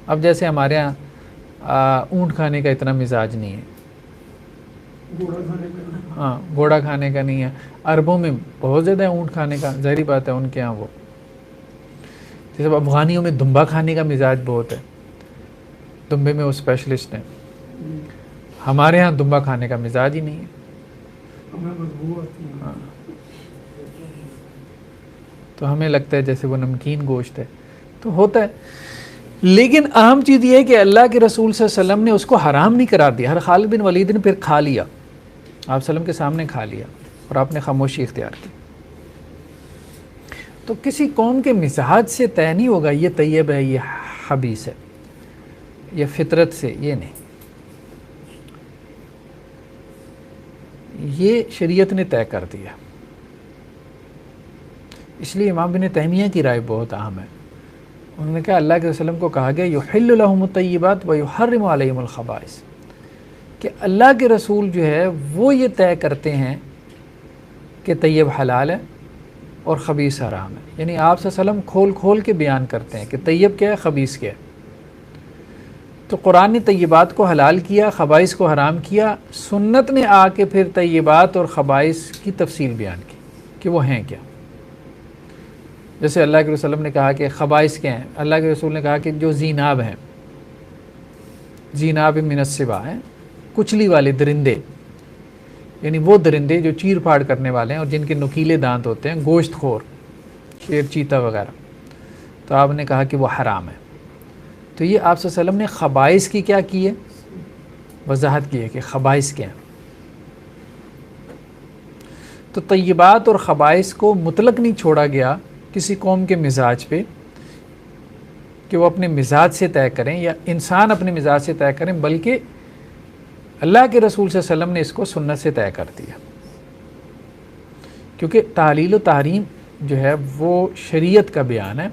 اب جیسے ہمارے ہاں اونٹ کھانے کا اتنا مزاج نہیں ہے, گھوڑا کھانے کا ہاں گھوڑا کھانے کا نہیں ہے. عربوں میں بہت زیادہ ہے اونٹ کھانے کا, ظاہری بات ہے ان کے ہاں وہ. جیسے افغانیوں میں دمبا کھانے کا مزاج بہت ہے, دمبے میں وہ اسپیشلسٹ ہیں. ہمارے ہاں دمبا کھانے کا مزاج ہی نہیں ہے. ہمیں بدبو آتی ہے. ہاں تو ہمیں لگتا ہے جیسے وہ نمکین گوشت ہے, تو ہوتا ہے. لیکن اہم چیز یہ ہے کہ اللہ کے رسول صلی اللہ علیہ وسلم نے اس کو حرام نہیں قرار دیا. ہر خالد بن ولید نے پھر کھا لیا, آپ وسلم کے سامنے کھا لیا اور آپ نے خاموشی اختیار کی. تو کسی قوم کے مزاج سے طے نہیں ہوگا یہ طیب ہے یہ خبیث ہے, یہ فطرت سے, یہ نہیں. یہ شریعت نے طے کر دیا. اس لیے امام ابن تیمیہ کی رائے بہت اہم ہے. انہوں نے کہا اللہ کے وسلم کو کہا گیا یحل لهم الطیبات ویحرم علیہم الخبائث, کہ اللہ کے رسول جو ہے وہ یہ طے کرتے ہیں کہ طیب حلال ہے اور خبیث حرام ہے. یعنی آپ صلی اللہ علیہ وسلم کھول کھول کے بیان کرتے ہیں کہ طیب کیا ہے خبیث کیا ہے. تو قرآن نے طیبات کو حلال کیا, خبائث کو حرام کیا. سنت نے آ کے پھر طیبات اور خبائث کی تفصیل بیان کی کہ وہ ہیں کیا. جیسے اللہ کے رسول نے کہا کہ خبائث کیا ہیں, اللہ کے رسول نے کہا کہ جو زیناب ہیں, زیناب من السباع ہیں, کچلی والے درندے, یعنی وہ درندے جو چیر پھاڑ کرنے والے ہیں اور جن کے نکیلے دانت ہوتے ہیں, گوشت خور, شیر چیتا وغیرہ, تو آپ نے کہا کہ وہ حرام ہے. تو یہ آپ صلی اللہ علیہ وسلم نے خبائث کی کیا کی ہے, وضاحت کی ہے کہ خبائث کیا ہیں. تو طیبات اور خبائث کو مطلق نہیں چھوڑا گیا کسی قوم کے مزاج پہ کہ وہ اپنے مزاج سے طے کریں یا انسان اپنے مزاج سے طے کریں, بلکہ اللہ کے رسول صلی اللہ علیہ وسلم نے اس کو سنت سے طے کر دیا. کیونکہ تحلیل و تحریم جو ہے وہ شریعت کا بیان ہے,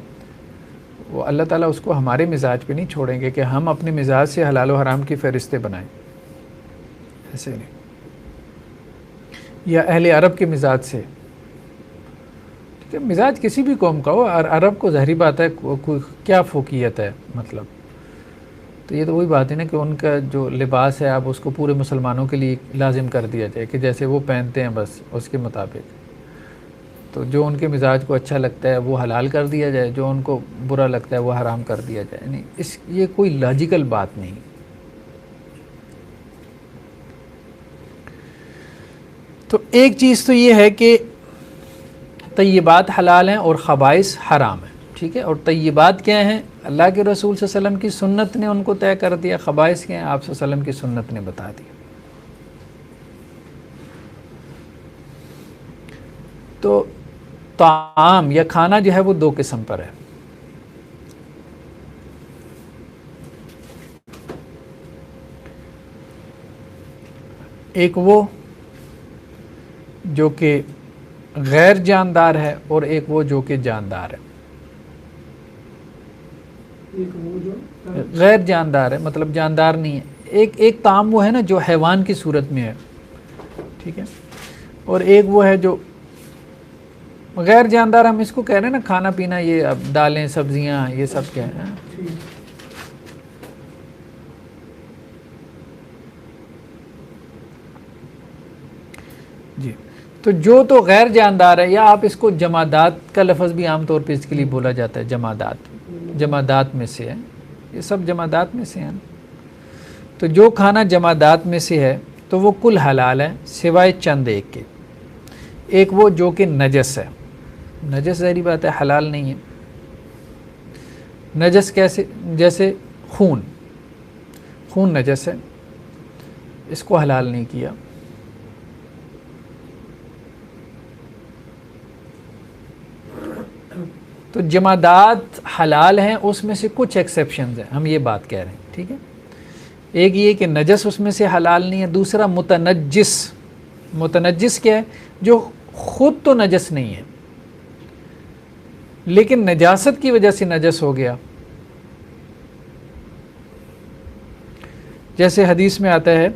وہ اللہ تعالیٰ اس کو ہمارے مزاج پہ نہیں چھوڑیں گے کہ ہم اپنے مزاج سے حلال و حرام کی فہرستیں بنائیں, ایسے نہیں. یا اہل عرب کے مزاج سے, کہ مزاج کسی بھی قوم کا ہو, اور عرب کو ظاہری بات ہے کوئی کیا فوقیت ہے مطلب. تو یہ تو وہی بات ہے نا کہ ان کا جو لباس ہے آپ اس کو پورے مسلمانوں کے لیے لازم کر دیا جائے کہ جیسے وہ پہنتے ہیں بس اس کے مطابق. تو جو ان کے مزاج کو اچھا لگتا ہے وہ حلال کر دیا جائے, جو ان کو برا لگتا ہے وہ حرام کر دیا جائے. نہیں, یہ کوئی لاجیکل بات نہیں. تو ایک چیز تو یہ ہے کہ طیبات حلال ہیں اور خبائث حرام ہیں, ٹھیک ہے. اور طیبات کیا ہیں, اللہ کے رسول صلی اللہ علیہ وسلم کی سنت نے ان کو طے کر دیا. خبائث کیا ہیں, آپ صلی اللہ علیہ وسلم کی سنت نے بتا دیا. تو طعام یا کھانا جو ہے وہ دو قسم پر ہے. ایک وہ جو کہ غیر جاندار ہے اور ایک وہ جو کہ جاندار ہے. ایک وہ جو غیر جاندار ہے مطلب جاندار نہیں ہے. ایک طعام وہ ہے نا جو حیوان کی صورت میں ہے, ٹھیک ہے, اور ایک وہ ہے جو غیر جاندار. ہم اس کو کہہ رہے ہیں نا کھانا پینا, یہ اب دالیں سبزیاں یہ سب کیا ہیں. جی, تو جو تو غیر جاندار ہے, یا آپ اس کو جمادات کا لفظ بھی عام طور پہ اس کے لیے بولا جاتا ہے. جمادات میں سے ہے, یہ سب جمادات میں سے ہیں. تو جو کھانا جمادات میں سے ہے تو وہ کل حلال ہے سوائے چند ایک کے. ایک وہ جو کہ نجس ہے. نجس ظاہری بات ہے حلال نہیں ہے. نجس کیسے, جیسے خون نجس ہے, اس کو حلال نہیں کیا. تو جمادات حلال ہیں, اس میں سے کچھ ایکسیپشنز ہیں, ہم یہ بات کہہ رہے ہیں, ٹھیک ہے. ایک یہ کہ نجس اس میں سے حلال نہیں ہے. دوسرا متنجس کیا ہے, جو خود تو نجس نہیں ہے لیکن نجاست کی وجہ سے نجس ہو گیا. جیسے حدیث میں آتا ہے,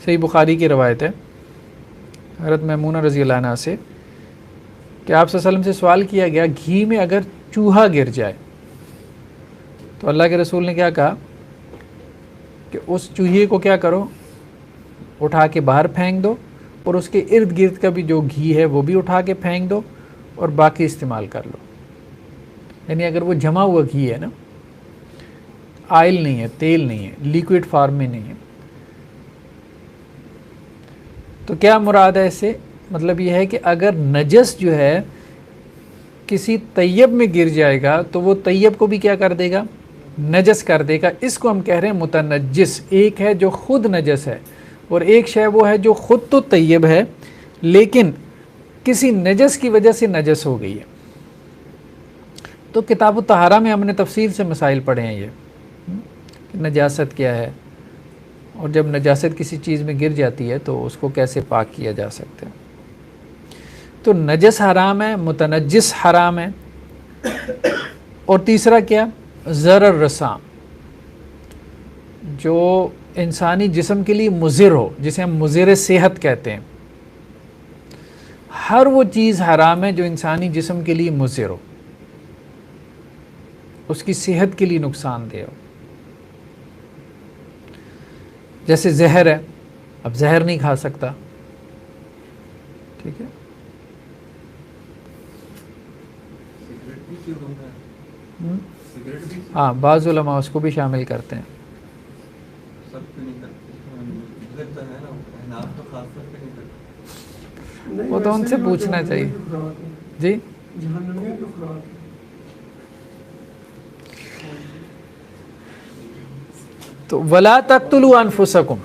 صحیح بخاری کی روایت ہے حضرت میمونہ رضی اللہ عنہا سے, کہ آپ صلی اللہ علیہ وسلم سے سوال کیا گیا گھی میں اگر چوہا گر جائے تو اللہ کے رسول نے کیا کہا کہ اس چوہے کو کیا کرو، اٹھا کے باہر پھینک دو، اور اس کے ارد گرد کا بھی جو گھی ہے وہ بھی اٹھا کے پھینک دو اور باقی استعمال کر لو. یعنی اگر وہ جمع ہوا گھی ہے نا، آئل نہیں ہے، تیل نہیں ہے، لیکوڈ فارم میں نہیں ہے، تو کیا مراد ہے اس سے؟ مطلب یہ ہے کہ اگر نجس جو ہے کسی طیب میں گر جائے گا تو وہ طیب کو بھی کیا کر دے گا؟ نجس کر دے گا. اس کو ہم کہہ رہے ہیں متنجس. ایک ہے جو خود نجس ہے، اور ایک شے وہ ہے جو خود تو طیب ہے لیکن کسی نجس کی وجہ سے نجس ہو گئی ہے. تو کتاب الطہارہ میں ہم نے تفصیل سے مسائل پڑھے ہیں یہ کہ نجاست کیا ہے، اور جب نجاست کسی چیز میں گر جاتی ہے تو اس کو کیسے پاک کیا جا سکتا ہے. تو نجس حرام ہے، متنجس حرام ہے. اور تیسرا کیا؟ ضرر رساں، جو انسانی جسم کے لیے مضر ہو، جسے ہم مضر صحت کہتے ہیں. ہر وہ چیز حرام ہے جو انسانی جسم کے لیے مضر ہو، اس کی صحت کے لیے نقصان دہ ہو. جیسے زہر ہے، اب زہر نہیں کھا سکتا، ٹھیک ہے. سگریٹ بھی کیوں ہوتا ہے؟ ہم؟ سگریٹ بھی ہاں، بعض علماء اس کو بھی شامل کرتے ہیں. سب کیوں نہیں کرتے؟ مضر تو ہے نا، احناف تو خاص طور پہ نہیں کرتے. نہیں، وہ تو ان ویسے سے بھی وہ پوچھنا جہنمیوں چاہیے. کی خوراک ہے. جی جہنمیوں کی خوراک ہے. تو ولا تقتلوا انفسکم،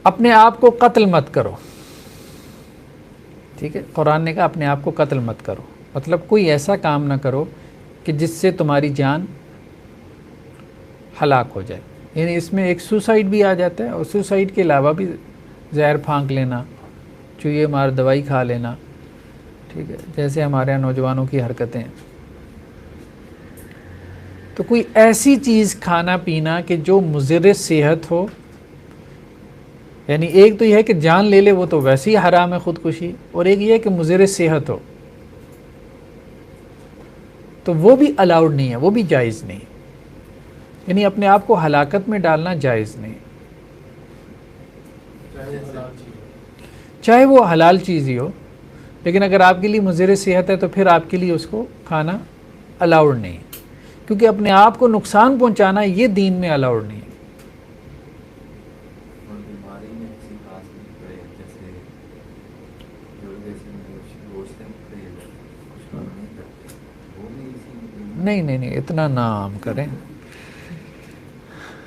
اپنے آپ کو قتل مت کرو. ٹھیک ہے، قرآن نے کہا اپنے آپ کو قتل مت کرو، مطلب کوئی ایسا کام نہ کرو کہ جس سے تمہاری جان ہلاک ہو جائے. یعنی اس میں ایک سوسائڈ بھی آ جاتا ہے، اور سوسائڈ کے علاوہ بھی زہر پھانک لینا، چوہے مار دوائی کھا لینا، ٹھیک ہے، جیسے ہمارے یہاں نوجوانوں کی حرکتیں ہیں. تو کوئی ایسی چیز کھانا پینا کہ جو مضر صحت ہو، یعنی ایک تو یہ ہے کہ جان لے لے، وہ تو ویسے ہی حرام ہے خودکشی، اور ایک یہ ہے کہ مضر صحت ہو، تو وہ بھی الاؤڈ نہیں ہے، وہ بھی جائز نہیں. یعنی اپنے آپ کو ہلاکت میں ڈالنا جائز نہیں، چاہے وہ حلال چیز ہی ہو. لیکن اگر آپ کے لیے مضر صحت ہے تو پھر آپ کے لیے اس کو کھانا الاؤڈ نہیں، کیونکہ اپنے آپ کو نقصان پہنچانا یہ دین میں الاؤڈ نہیں ہے. اور بیماری میں کسی خاص نہیں پڑے، جیسے جو جیسے گوشت پڑے کچھ کام نہیں کرتے، وہ بھی اسی نہیں اتنا نہ عام کریں.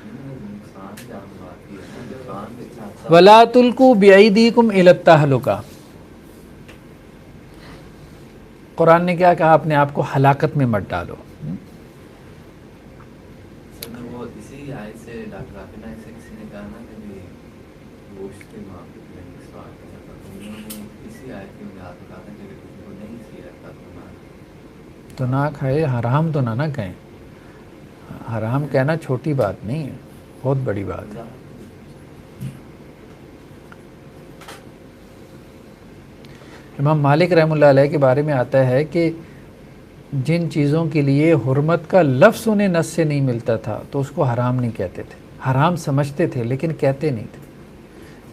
نقصان جان باقی ہے نا، نقصان کے ساتھ ولا تلقوا بأیدیکم الی التہلکہ، قرآن نے کیا کہا؟ اپنے آپ کو ہلاکت میں مت ڈالو. وہ اسی آیت سے ڈاکٹر عافیہ سے کسی نے کہا نا کہ بھی گوشت کے معاملے میں سوال کرنا تھا، تو انہوں نے اسی آیت کے بنیاد پر کہا تھا کہ کسی کو نہیں صحیح لگتا تو نہ کھائے. حرام تو نہ کہیں، حرام کہنا چھوٹی بات نہیں ہے، بہت بڑی بات ہے. امام مالک رحمہ اللہ علیہ کے بارے میں آتا ہے کہ جن چیزوں کے لیے حرمت کا لفظ انہیں نص سے نہیں ملتا تھا تو اس کو حرام نہیں کہتے تھے. حرام سمجھتے تھے لیکن کہتے نہیں تھے.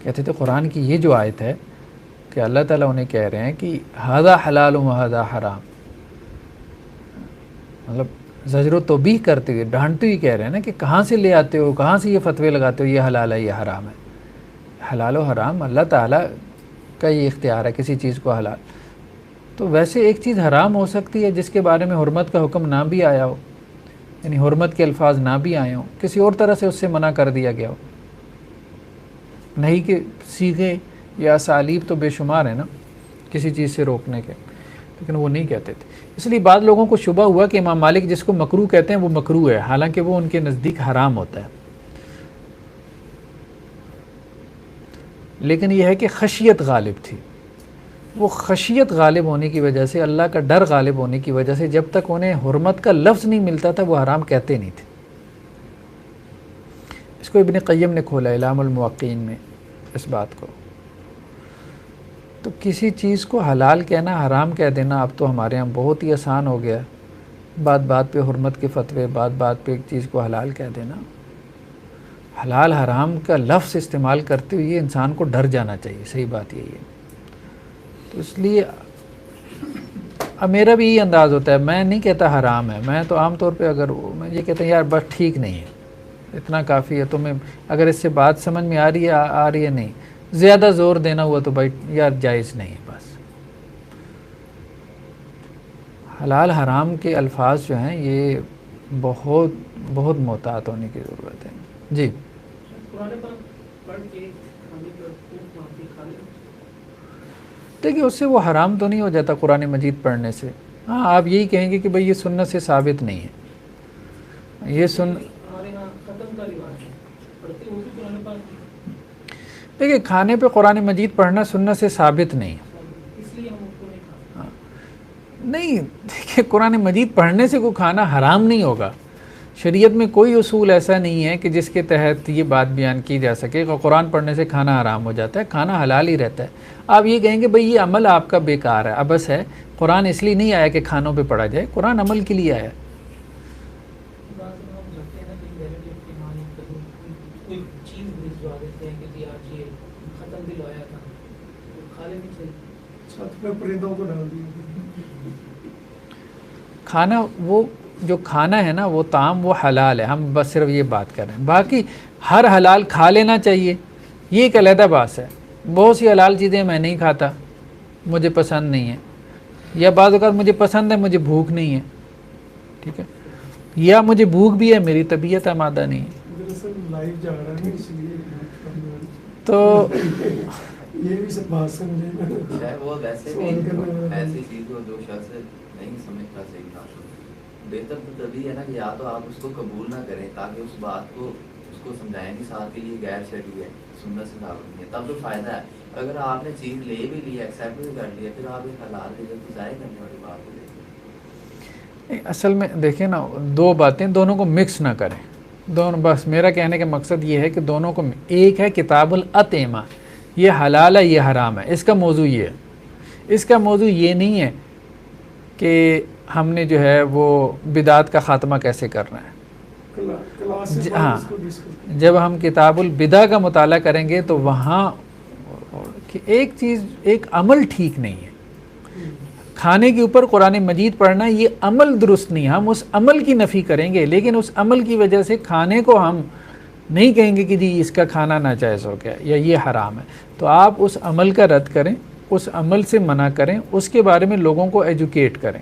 کہتے تھے قرآن کی یہ جو آیت ہے کہ اللہ تعالیٰ انہیں کہہ رہے ہیں کہ ھذا حلال و ھذا حرام، مطلب زجر و توبیح کرتے ہوئے، ڈانٹتے ہوئے کہہ رہے ہیں نا کہ کہاں سے لے آتے ہو، کہاں سے یہ فتوے لگاتے ہو، یہ حلال ہے یہ حرام ہے. حلال و حرام اللہ تعالیٰ کا یہ اختیار ہے کسی چیز کو حلال. تو ویسے ایک چیز حرام ہو سکتی ہے جس کے بارے میں حرمت کا حکم نہ بھی آیا ہو، یعنی حرمت کے الفاظ نہ بھی آئے ہوں، کسی اور طرح سے اس سے منع کر دیا گیا ہو. نہیں کہ سیغے یا اسالیب تو بے شمار ہیں نا کسی چیز سے روکنے کے، لیکن وہ نہیں کہتے تھے. اس لیے بعض لوگوں کو شبہ ہوا کہ امام مالک جس کو مکروہ کہتے ہیں وہ مکروہ ہے، حالانکہ وہ ان کے نزدیک حرام ہوتا ہے. لیکن یہ ہے کہ خشیت غالب تھی. وہ خشیت غالب ہونے کی وجہ سے، اللہ کا ڈر غالب ہونے کی وجہ سے، جب تک انہیں حرمت کا لفظ نہیں ملتا تھا وہ حرام کہتے نہیں تھے. اس کو ابن قیم نے کھولا اعلام الموقعین میں اس بات کو. تو کسی چیز کو حلال کہنا حرام کہہ دینا اب تو ہمارے ہاں بہت ہی آسان ہو گیا. بات بات پہ حرمت کے فتوے، بات بات پہ ایک چیز کو حلال کہہ دینا. حلال حرام کا لفظ استعمال کرتے ہوئے انسان کو ڈر جانا چاہیے. صحیح بات یہی ہے. تو اس لیے اب میرا بھی یہی انداز ہوتا ہے، میں نہیں کہتا حرام ہے، میں تو عام طور پہ اگر میں یہ کہتا ہوں یار بس ٹھیک نہیں ہے، اتنا کافی ہے. تمہیں اگر اس سے بات سمجھ میں آ رہی ہے نہیں، زیادہ زور دینا ہوا تو بھائی یار جائز نہیں ہے. بس حلال حرام کے الفاظ جو ہیں یہ بہت بہت محتاط ہونے کی ضرورت ہے. جی دیکھیے اس سے وہ حرام تو نہیں ہو جاتا قرآن مجید پڑھنے سے. ہاں آپ یہی کہیں گے کہ بھئی یہ سنت سے ثابت نہیں ہے، یہ دیکھیے کھانے پہ قرآن مجید پڑھنا سنت سے ثابت نہیں ہے. نہیں دیکھیے قرآن مجید پڑھنے سے کوئی کھانا حرام نہیں ہوگا. شریعت میں کوئی اصول ایسا نہیں ہے کہ جس کے تحت یہ بات بیان کی جا سکے کہ قرآن پڑھنے سے کھانا حرام ہو جاتا ہے. کھانا حلال ہی رہتا ہے. آپ یہ کہیں گے بھئی یہ عمل آپ کا بیکار ہے، ابس ہے. قرآن اس لیے نہیں آیا کہ کھانوں پہ پڑھا جائے، قرآن عمل کے لیے آیا. کھانا وہ جو کھانا ہے نا وہ طعام وہ حلال ہے، ہم بس صرف یہ بات کر رہے ہیں. باقی ہر حلال کھا لینا چاہیے یہ ایک علیحدہ بات ہے. بہت سی حلال چیزیں میں نہیں کھاتا، مجھے پسند نہیں ہیں، یا بعض اوقات مجھے پسند ہے مجھے بھوک نہیں ہے، ٹھیک ہے، یا مجھے بھوک بھی ہے میری طبیعت آمادہ نہیں ہے. تو یہ بھی سب بات سمجھے چاہے وہ ویسے بھی ایسی چیز ہو جو شخص نہیں سمجھتا صحیح بات ہو، بہتر تو تبھی ہے نا کہ یا تو آپ اس کو قبول نہ کریں تاکہ اس بات کو اس کو سمجھائیں کہ ساتھ کے لیے غیر شرعی ہے، سنت سے ثابت نہیں ہے، تب تو فائدہ ہے. اگر آپ نے چیز لے بھی لی ایکسیپٹ بھی کر لیا پھر آپ ایک حلال رزق ضائع کرنے والی بات ہو جائے. اصل میں دیکھیں نا دو باتیں، دونوں کو مکس نہ کریں. دونوں بس میرا کہنے کا مقصد یہ ہے کہ دونوں کو، ایک ہے کتاب الاطعمہ، یہ حلال ہے یہ حرام ہے، اس کا موضوع یہ ہے. اس کا موضوع یہ نہیں ہے کہ ہم نے جو ہے وہ بدعت کا خاتمہ کیسے کرنا ہے. ہاں جب ہم کتاب البدع کا مطالعہ کریں گے تو وہاں ایک چیز ایک عمل ٹھیک نہیں ہے. کھانے کے اوپر قرآن مجید پڑھنا یہ عمل درست نہیں ہے. ہم اس عمل کی نفی کریں گے لیکن اس عمل کی وجہ سے کھانے کو ہم نہیں کہیں گے کہ جی اس کا کھانا ناجائز ہو گیا یا یہ حرام ہے. تو آپ اس عمل کا رد کریں، اس عمل سے منع کریں، اس کے بارے میں لوگوں کو ایجوکیٹ کریں.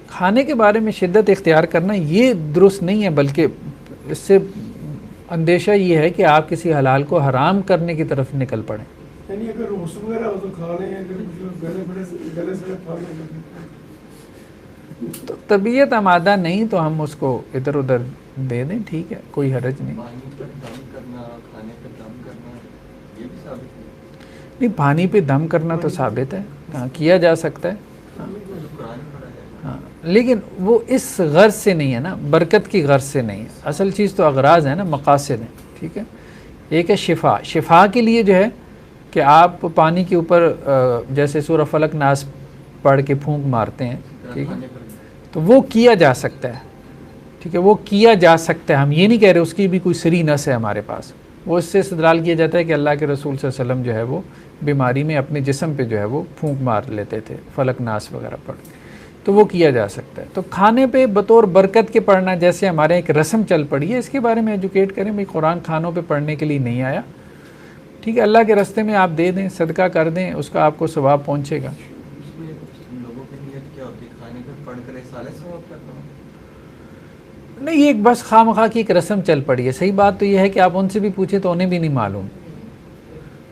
کھانے کے بارے میں شدت اختیار کرنا یہ درست نہیں ہے، بلکہ اس سے اندیشہ یہ ہے کہ آپ کسی حلال کو حرام کرنے کی طرف نکل پڑیں. یعنی اگر روس وغیرہ ہو تو کھا لیں، اگر گلے سے کھا لیں تو طبیعت آمادہ نہیں تو ہم اس کو ادھر ادھر دے دیں، ٹھیک ہے، کوئی حرج نہیں. پانی پر دم کرنا، کھانے پر دم کرنا یہ بھی ثابت ہے. نہیں پانی پہ دم کرنا تو ثابت ہے، ہاں کیا جا سکتا ہے. ہاں لیکن وہ اس غرض سے نہیں ہے نا، برکت کی غرض سے نہیں ہے. اصل چیز تو اغراض ہے نا، مقاصد ہیں، ٹھیک ہے. ایک ہے شفا، شفا کے لیے جو ہے کہ آپ پانی کے اوپر جیسے سورہ فلق ناس پڑھ کے پھونک مارتے ہیں، ٹھیک ہے، تو وہ کیا جا سکتا ہے، ٹھیک ہے، وہ کیا جا سکتا ہے. ہم یہ نہیں کہہ رہے اس کی بھی کوئی صریح نس ہے ہمارے پاس. وہ اس سے استدلال کیا جاتا ہے کہ اللہ کے رسول صلی اللہ علیہ وسلم جو ہے وہ بیماری میں اپنے جسم پہ جو ہے وہ پھونک مار لیتے تھے فلق ناس وغیرہ پڑھ کے، تو وہ کیا جا سکتا ہے. تو کھانے پہ بطور برکت کے پڑھنا جیسے ہمارے ایک رسم چل پڑی ہے، اس کے بارے میں ایجوکیٹ کریں. بھائی قرآن کھانوں پہ پڑھنے کے لیے نہیں آیا، ٹھیک ہے، اللہ کے راستے میں آپ دے دیں، صدقہ کر دیں، اس کا آپ کو ثواب پہنچے گا. نہیں یہ ایک بس خواہ مخواہ کی ایک رسم چل پڑی ہے. صحیح بات تو یہ ہے کہ آپ ان سے بھی پوچھیں تو انہیں بھی نہیں معلوم،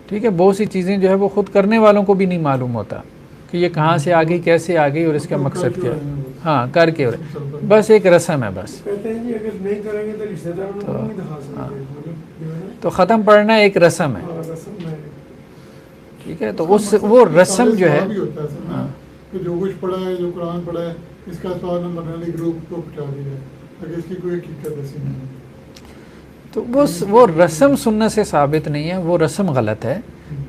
ٹھیک ہے. بہت سی چیزیں جو ہے وہ خود کرنے والوں کو بھی نہیں معلوم ہوتا کہ یہ کہاں سے آ گئی، کیسے آ گئی اور اس کا مقصد کیا ہے. ہاں کر کے بس ایک رسم ہے بس. تو ختم پڑھنا ایک رسم ہے، ٹھیک ہے. تو اس وہ رسم جو ہے جو کچھ پڑھا ہے، جو قرآن پڑھا ہے، اس کا سوال نمبر والی گروپ کو پہنچا دیا ہے اگر اس کی کوئی حقیقت ایسی نہیں. تو وہ رسم سننے سے ثابت نہیں ہے، وہ رسم غلط ہے،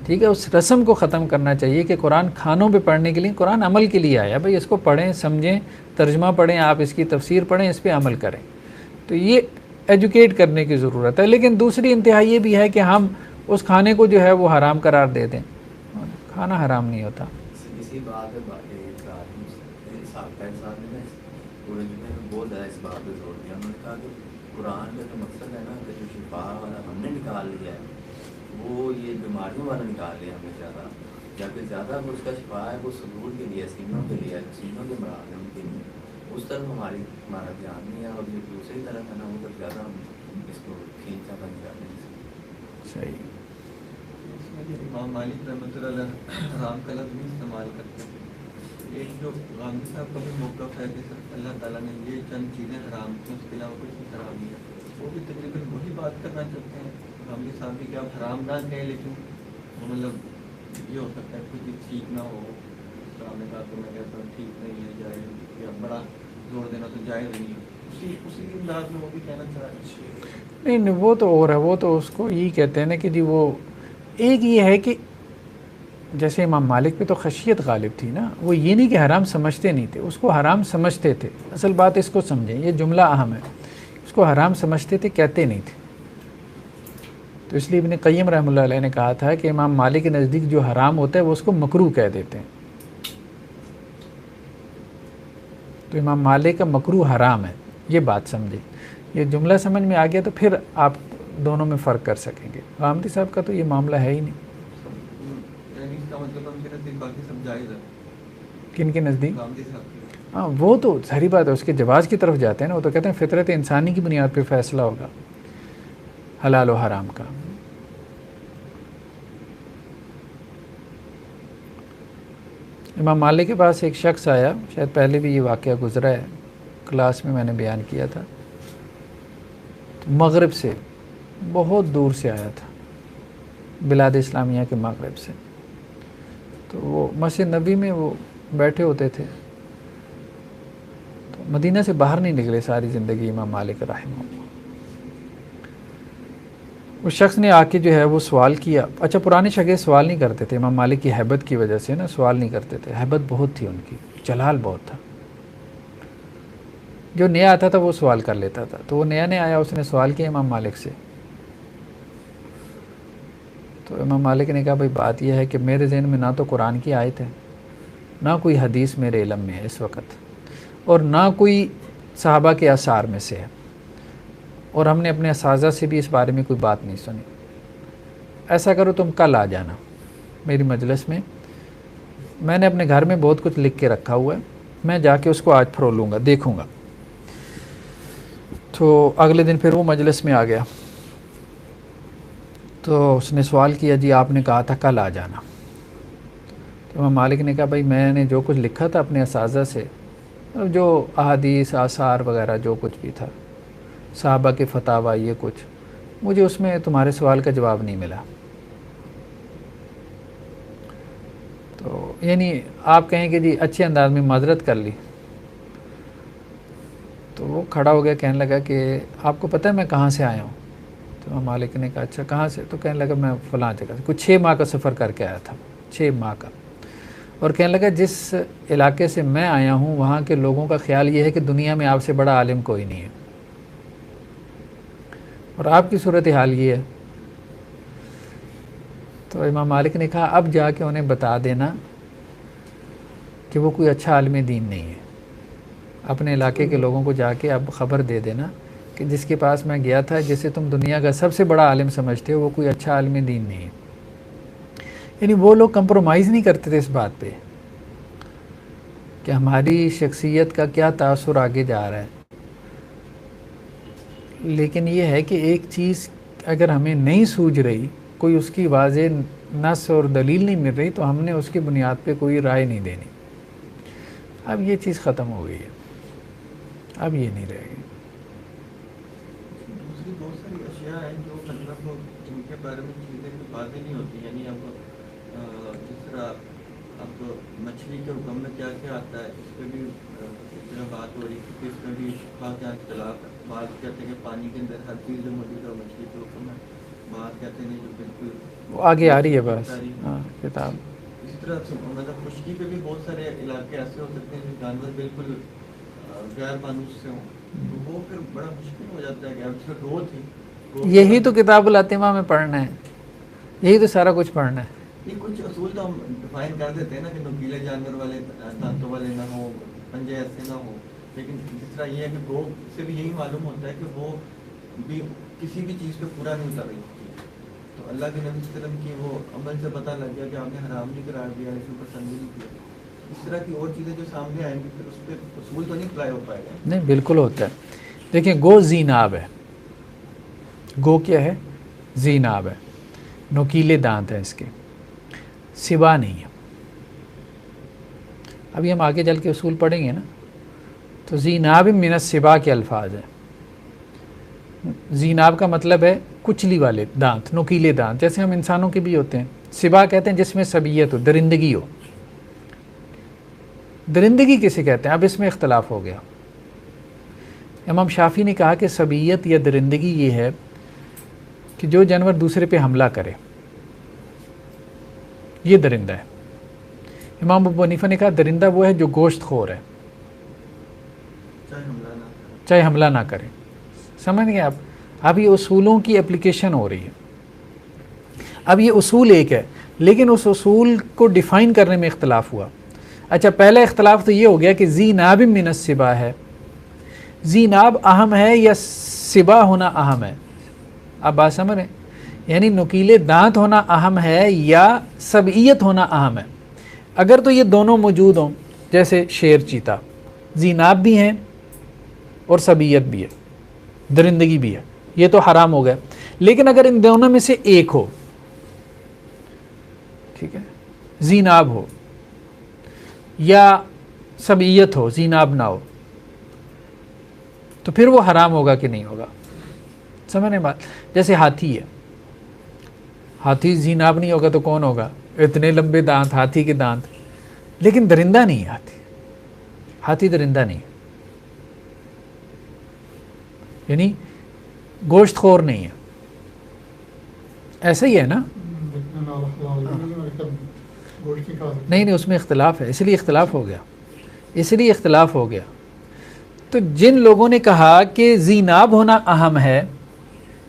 ٹھیک ٹھیک ہے، اس رسم کو ختم کرنا چاہیے کہ قرآن کھانوں پہ پڑھنے کے لیے، قرآن عمل کے لیے آیا، بھائی اس کو پڑھیں، سمجھیں، ترجمہ پڑھیں، آپ اس کی تفسیر پڑھیں، اس پہ عمل کریں. تو یہ ایجوکیٹ کرنے کی ضرورت ہے. لیکن دوسری انتہا یہ بھی ہے کہ ہم اس کھانے کو جو ہے وہ حرام قرار دے دیں. کھانا حرام نہیں ہوتا. اسی بات ہے صاحب نے پورے جمعے میں بہت زیادہ اس بات پہ زور دیا. انہوں نے کہا کہ قرآن کا جو مقصد ہے نا کہ جو شفا والا ہم نے نکال لیا ہے وہ یہ بیماریوں والا نکال لیا ہم نے زیادہ، جبکہ زیادہ وہ اس کا شفا ہے وہ صدور کے لیے، سینوں کے لیے، سینوں کے مراد ہے ان کے لیے. اس طرف ہمارا دھیان نہیں ہے، اور جو دوسری طرف ہے نا وہ تو زیادہ ہم اس کو کھینچا بند کرتے ہیں. صحیح. امام مالک رحمۃ اللہ علیہ حرام کا لفظ نہیں استعمال کرتے. ایک جو غامدی صاحب کا بھی موقف ہے کہ صرف اللہ تعالیٰ نے یہ چند چیزیں حرام کی، اس کے علاوہ کچھ نہیں حرام نہیں ہے، وہ بھی تقریباً وہی بات کرنا چاہتے ہیں غامدی صاحب بھی کہ آپ حرام نہ کہیں، لیکن مطلب یہ ہو سکتا ہے کچھ ٹھیک نہ ہو. اسلام نے کہا تو میں کہتا ہوں ٹھیک نہیں ہے، جائز، یا بڑا زور دینا تو جائز نہیں ہے. اسی انداز میں وہ بھی کہنا چاہ رہے ہیں. نہیں وہ تو اور ہے، وہ تو اس کو یہی کہتے ہیں نا کہ جی وہ ایک یہ ہے کہ جیسے امام مالک پہ تو خشیت غالب تھی نا، وہ یہ نہیں کہ حرام سمجھتے نہیں تھے، اس کو حرام سمجھتے تھے. اصل بات اس کو سمجھیں، یہ جملہ اہم ہے. اس کو حرام سمجھتے تھے، کہتے نہیں تھے. تو اس لیے ابن قیم رحمۃ اللہ علیہ نے کہا تھا کہ امام مالک کے نزدیک جو حرام ہوتا ہے وہ اس کو مکروہ کہہ دیتے ہیں. تو امام مالک کا مکروہ حرام ہے، یہ بات سمجھیں. یہ جملہ سمجھ میں آ گیا تو پھر آپ دونوں میں فرق کر سکیں گے. غامدی صاحب کا تو یہ معاملہ ہے ہی نہیں. کن کے نزدیک؟ ہاں وہ تو ظاہری بات ہے، اس کے جواز کی طرف جاتے ہیں نا. وہ تو کہتے ہیں فطرت انسانی کی بنیاد پہ فیصلہ ہوگا حلال و حرام کا. امام مالک کے پاس ایک شخص آیا، شاید پہلے بھی یہ واقعہ گزرا ہے، کلاس میں نے بیان کیا تھا. مغرب سے بہت دور سے آیا تھا، بلاد اسلامیہ کے مغرب سے. تو وہ مسجد نبی میں وہ بیٹھے ہوتے تھے. تو مدینہ سے باہر نہیں نکلے ساری زندگی امام مالک رحمہ اللہ. اس شخص نے آ کے جو ہے وہ سوال کیا. اچھا پرانے شاگرد سوال نہیں کرتے تھے امام مالک کی ہیبت کی وجہ سے نا، سوال نہیں کرتے تھے. ہیبت بہت تھی ان کی، جلال بہت تھا. جو نیا آتا تھا وہ سوال کر لیتا تھا. تو وہ نیا آیا، اس نے سوال کیا امام مالک سے. تو امام مالک نے کہا بھائی بات یہ ہے کہ میرے ذہن میں نہ تو قرآن کی آیت ہے، نہ کوئی حدیث میرے علم میں ہے اس وقت، اور نہ کوئی صحابہ کے آثار میں سے ہے، اور ہم نے اپنے اساتذہ سے بھی اس بارے میں کوئی بات نہیں سنی. ایسا کرو تم کل آ جانا میری مجلس میں نے اپنے گھر میں بہت کچھ لکھ کے رکھا ہوا ہے، میں جا کے اس کو آج پھرولوں گا، دیکھوں گا. تو اگلے دن پھر وہ مجلس میں آ گیا. تو اس نے سوال کیا جی آپ نے کہا تھا کل آ جانا. تو امام مالک نے کہا بھائی میں نے جو کچھ لکھا تھا اپنے اساتذہ سے، جو احادیث آثار وغیرہ جو کچھ بھی تھا، صحابہ کے فتاوی، یہ کچھ مجھے اس میں تمہارے سوال کا جواب نہیں ملا. تو یعنی آپ کہیں کہ جی اچھے انداز میں معذرت کر لی. تو وہ کھڑا ہو گیا، کہنے لگا کہ آپ کو پتہ ہے میں کہاں سے آیا ہوں؟ تو امام مالک نے کہا اچھا کہاں سے؟ تو کہنے لگا میں فلاں جگہ سے، کچھ 6 ماہ کا سفر کر کے آیا تھا، 6 ماہ کا. اور کہنے لگا جس علاقے سے میں آیا ہوں وہاں کے لوگوں کا خیال یہ ہے کہ دنیا میں آپ سے بڑا عالم کوئی نہیں ہے، اور آپ کی صورتحال یہ ہے. تو امام مالک نے کہا اب جا کے انہیں بتا دینا کہ وہ کوئی اچھا عالم دین نہیں ہے. اپنے علاقے کے لوگوں کو جا کے اب خبر دے دینا کہ جس کے پاس میں گیا تھا، جسے تم دنیا کا سب سے بڑا عالم سمجھتے ہو، وہ کوئی اچھا عالم دین نہیں ہے. یعنی وہ لوگ کمپرومائز نہیں کرتے تھے اس بات پہ کہ ہماری شخصیت کا کیا تاثر آگے جا رہا ہے. لیکن یہ ہے کہ ایک چیز اگر ہمیں نہیں سوجھ رہی، کوئی اس کی واضح نص اور دلیل نہیں مل رہی، تو ہم نے اس کی بنیاد پہ کوئی رائے نہیں دینی. اب یہ چیز ختم ہو گئی ہے، اب یہ نہیں رہے گی. دوسری بہت ساری اشیاء ہیں جو مطلب ان کے بارے میں چیزیں واضح نہیں ہوتی. یعنی اب جس طرح اب مچھلی کے حکم میں کیا کیا آتا ہے، اس پہ بھی اس طرح بات ہو رہی ہے کہ اس میں بھی خاص اختلاف. بعض کہتے ہیں کہ پانی کے اندر ہر چیز جو موجود ہے مچھلی کے حکم ہے، بعض کہتے ہیں جو بالکل وہ آگے آ رہی ہے بس ہاں کتاب. اسی طرح مطلب خشکی پہ بھی بہت سارے علاقے ایسے ہو سکتے ہیں جو جانور بالکل غیر مانوس سے ہوں, تو وہ پھر بڑا مشکل ہو جاتا ہے کہ اب صرف گو تھی. یہی تو کتاب الاتمہ میں پڑھنا ہے, یہی تو سارا کچھ پڑھنا ہے. یہ کچھ اصول تو ہم ڈیفائن کر دیتے ہیں نا کہ نوکیلے جانور والے دانتوں والے نہ ہوں, پنجے ایسے نہ ہوں, لیکن جس طرح یہ ہے کہ گو سے بھی یہی معلوم ہوتا ہے کہ وہ بھی کسی بھی چیز پہ پورا نہیں اتر رہی. تو اللہ کے نبی صلی اللہ علیہ وسلم کی وہ عمل سے پتہ لگ گیا کہ آپ نے حرام نہیں قرار دیا, اس کو پسند نہیں کیا. اس طرح کی اور چیزیں جو سامنے آئیں گی پھر اس پہ اصول تو نہیں اپلائی ہو پائے گا. نہیں بالکل ہوتا ہے. دیکھیں گو زیناب ہے, گو کیا ہے؟ زیناب ہے, نوکیلے دانت ہیں اس کے, سبا نہیں ہے. ابھی ہم آگے چل کے اصول پڑھیں گے نا, تو زیناب من السبا کے الفاظ ہیں. زیناب کا مطلب ہے کچلی والے دانت, نوکیلے دانت, جیسے ہم انسانوں کے بھی ہوتے ہیں. سبا کہتے ہیں جس میں سبیت ہو, درندگی ہو. درندگی کسے کہتے ہیں؟ اب اس میں اختلاف ہو گیا. امام شافعی نے کہا کہ سبیت یا درندگی یہ ہے کہ جو جانور دوسرے پہ حملہ کرے, یہ درندہ ہے. امام ابو حنیفہ نے کہا درندہ وہ ہے جو گوشت خور ہے, چاہے حملہ نہ کرے. سمجھ گئے آپ؟ اب یہ اصولوں کی اپلیکیشن ہو رہی ہے. اب یہ اصول ایک ہے, لیکن اس اصول کو ڈیفائن کرنے میں اختلاف ہوا. اچھا پہلا اختلاف تو یہ ہو گیا کہ زیناب من السبا ہے. زیناب اہم ہے یا سبا ہونا اہم ہے؟ آپ بات سمجھ رہے ہیں؟ یعنی نوکیلے دانت ہونا اہم ہے یا سبعیت ہونا اہم ہے؟ اگر تو یہ دونوں موجود ہوں, جیسے شیر چیتا, زیناب بھی ہیں اور سبعیت بھی ہے, درندگی بھی ہے, یہ تو حرام ہو گیا. لیکن اگر ان دونوں میں سے ایک ہو, ٹھیک ہے, زیناب ہو یا سبعیت ہو, زیناب نہ ہو, تو پھر وہ حرام ہوگا کہ نہیں ہوگا؟ سمجھنے بات. جیسے ہاتھی ہے, ہاتھی زیناب نہیں ہوگا تو کون ہوگا؟ اتنے لمبے دانت, ہاتھی کے دانت, لیکن درندہ نہیں ہے. ہاتھی درندہ نہیں ہے, یعنی گوشت خور نہیں ہے. ایسا ہی ہے نا؟ نہیں اس میں اختلاف ہے, اس لیے اختلاف ہو گیا. تو جن لوگوں نے کہا کہ زیناب ہونا اہم ہے,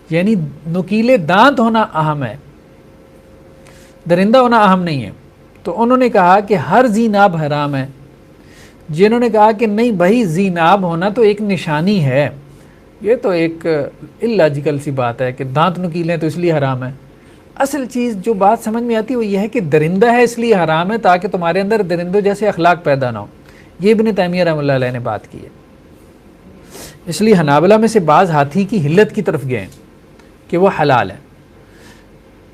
یعنی نوکیلے دانت ہونا اہم ہے, درندہ ہونا اہم نہیں ہے, تو انہوں نے کہا کہ ہر زیناب حرام ہے. جنہوں نے کہا کہ نہیں بھائی زیناب ہونا تو ایک نشانی ہے, یہ تو ایک اللاجیکل سی بات ہے کہ دانت نوکیلے ہیں تو اس لیے حرام ہے. اصل چیز جو بات سمجھ میں آتی ہے وہ یہ ہے کہ درندہ ہے اس لیے حرام ہے تاکہ تمہارے اندر درندوں جیسے اخلاق پیدا نہ ہو. یہ ابن تیمیہ رحمۃ اللہ علیہ نے بات کی ہے. اس لیے حنابلہ میں سے بعض ہاتھی کی حلت کی طرف گئے کہ وہ حلال ہے.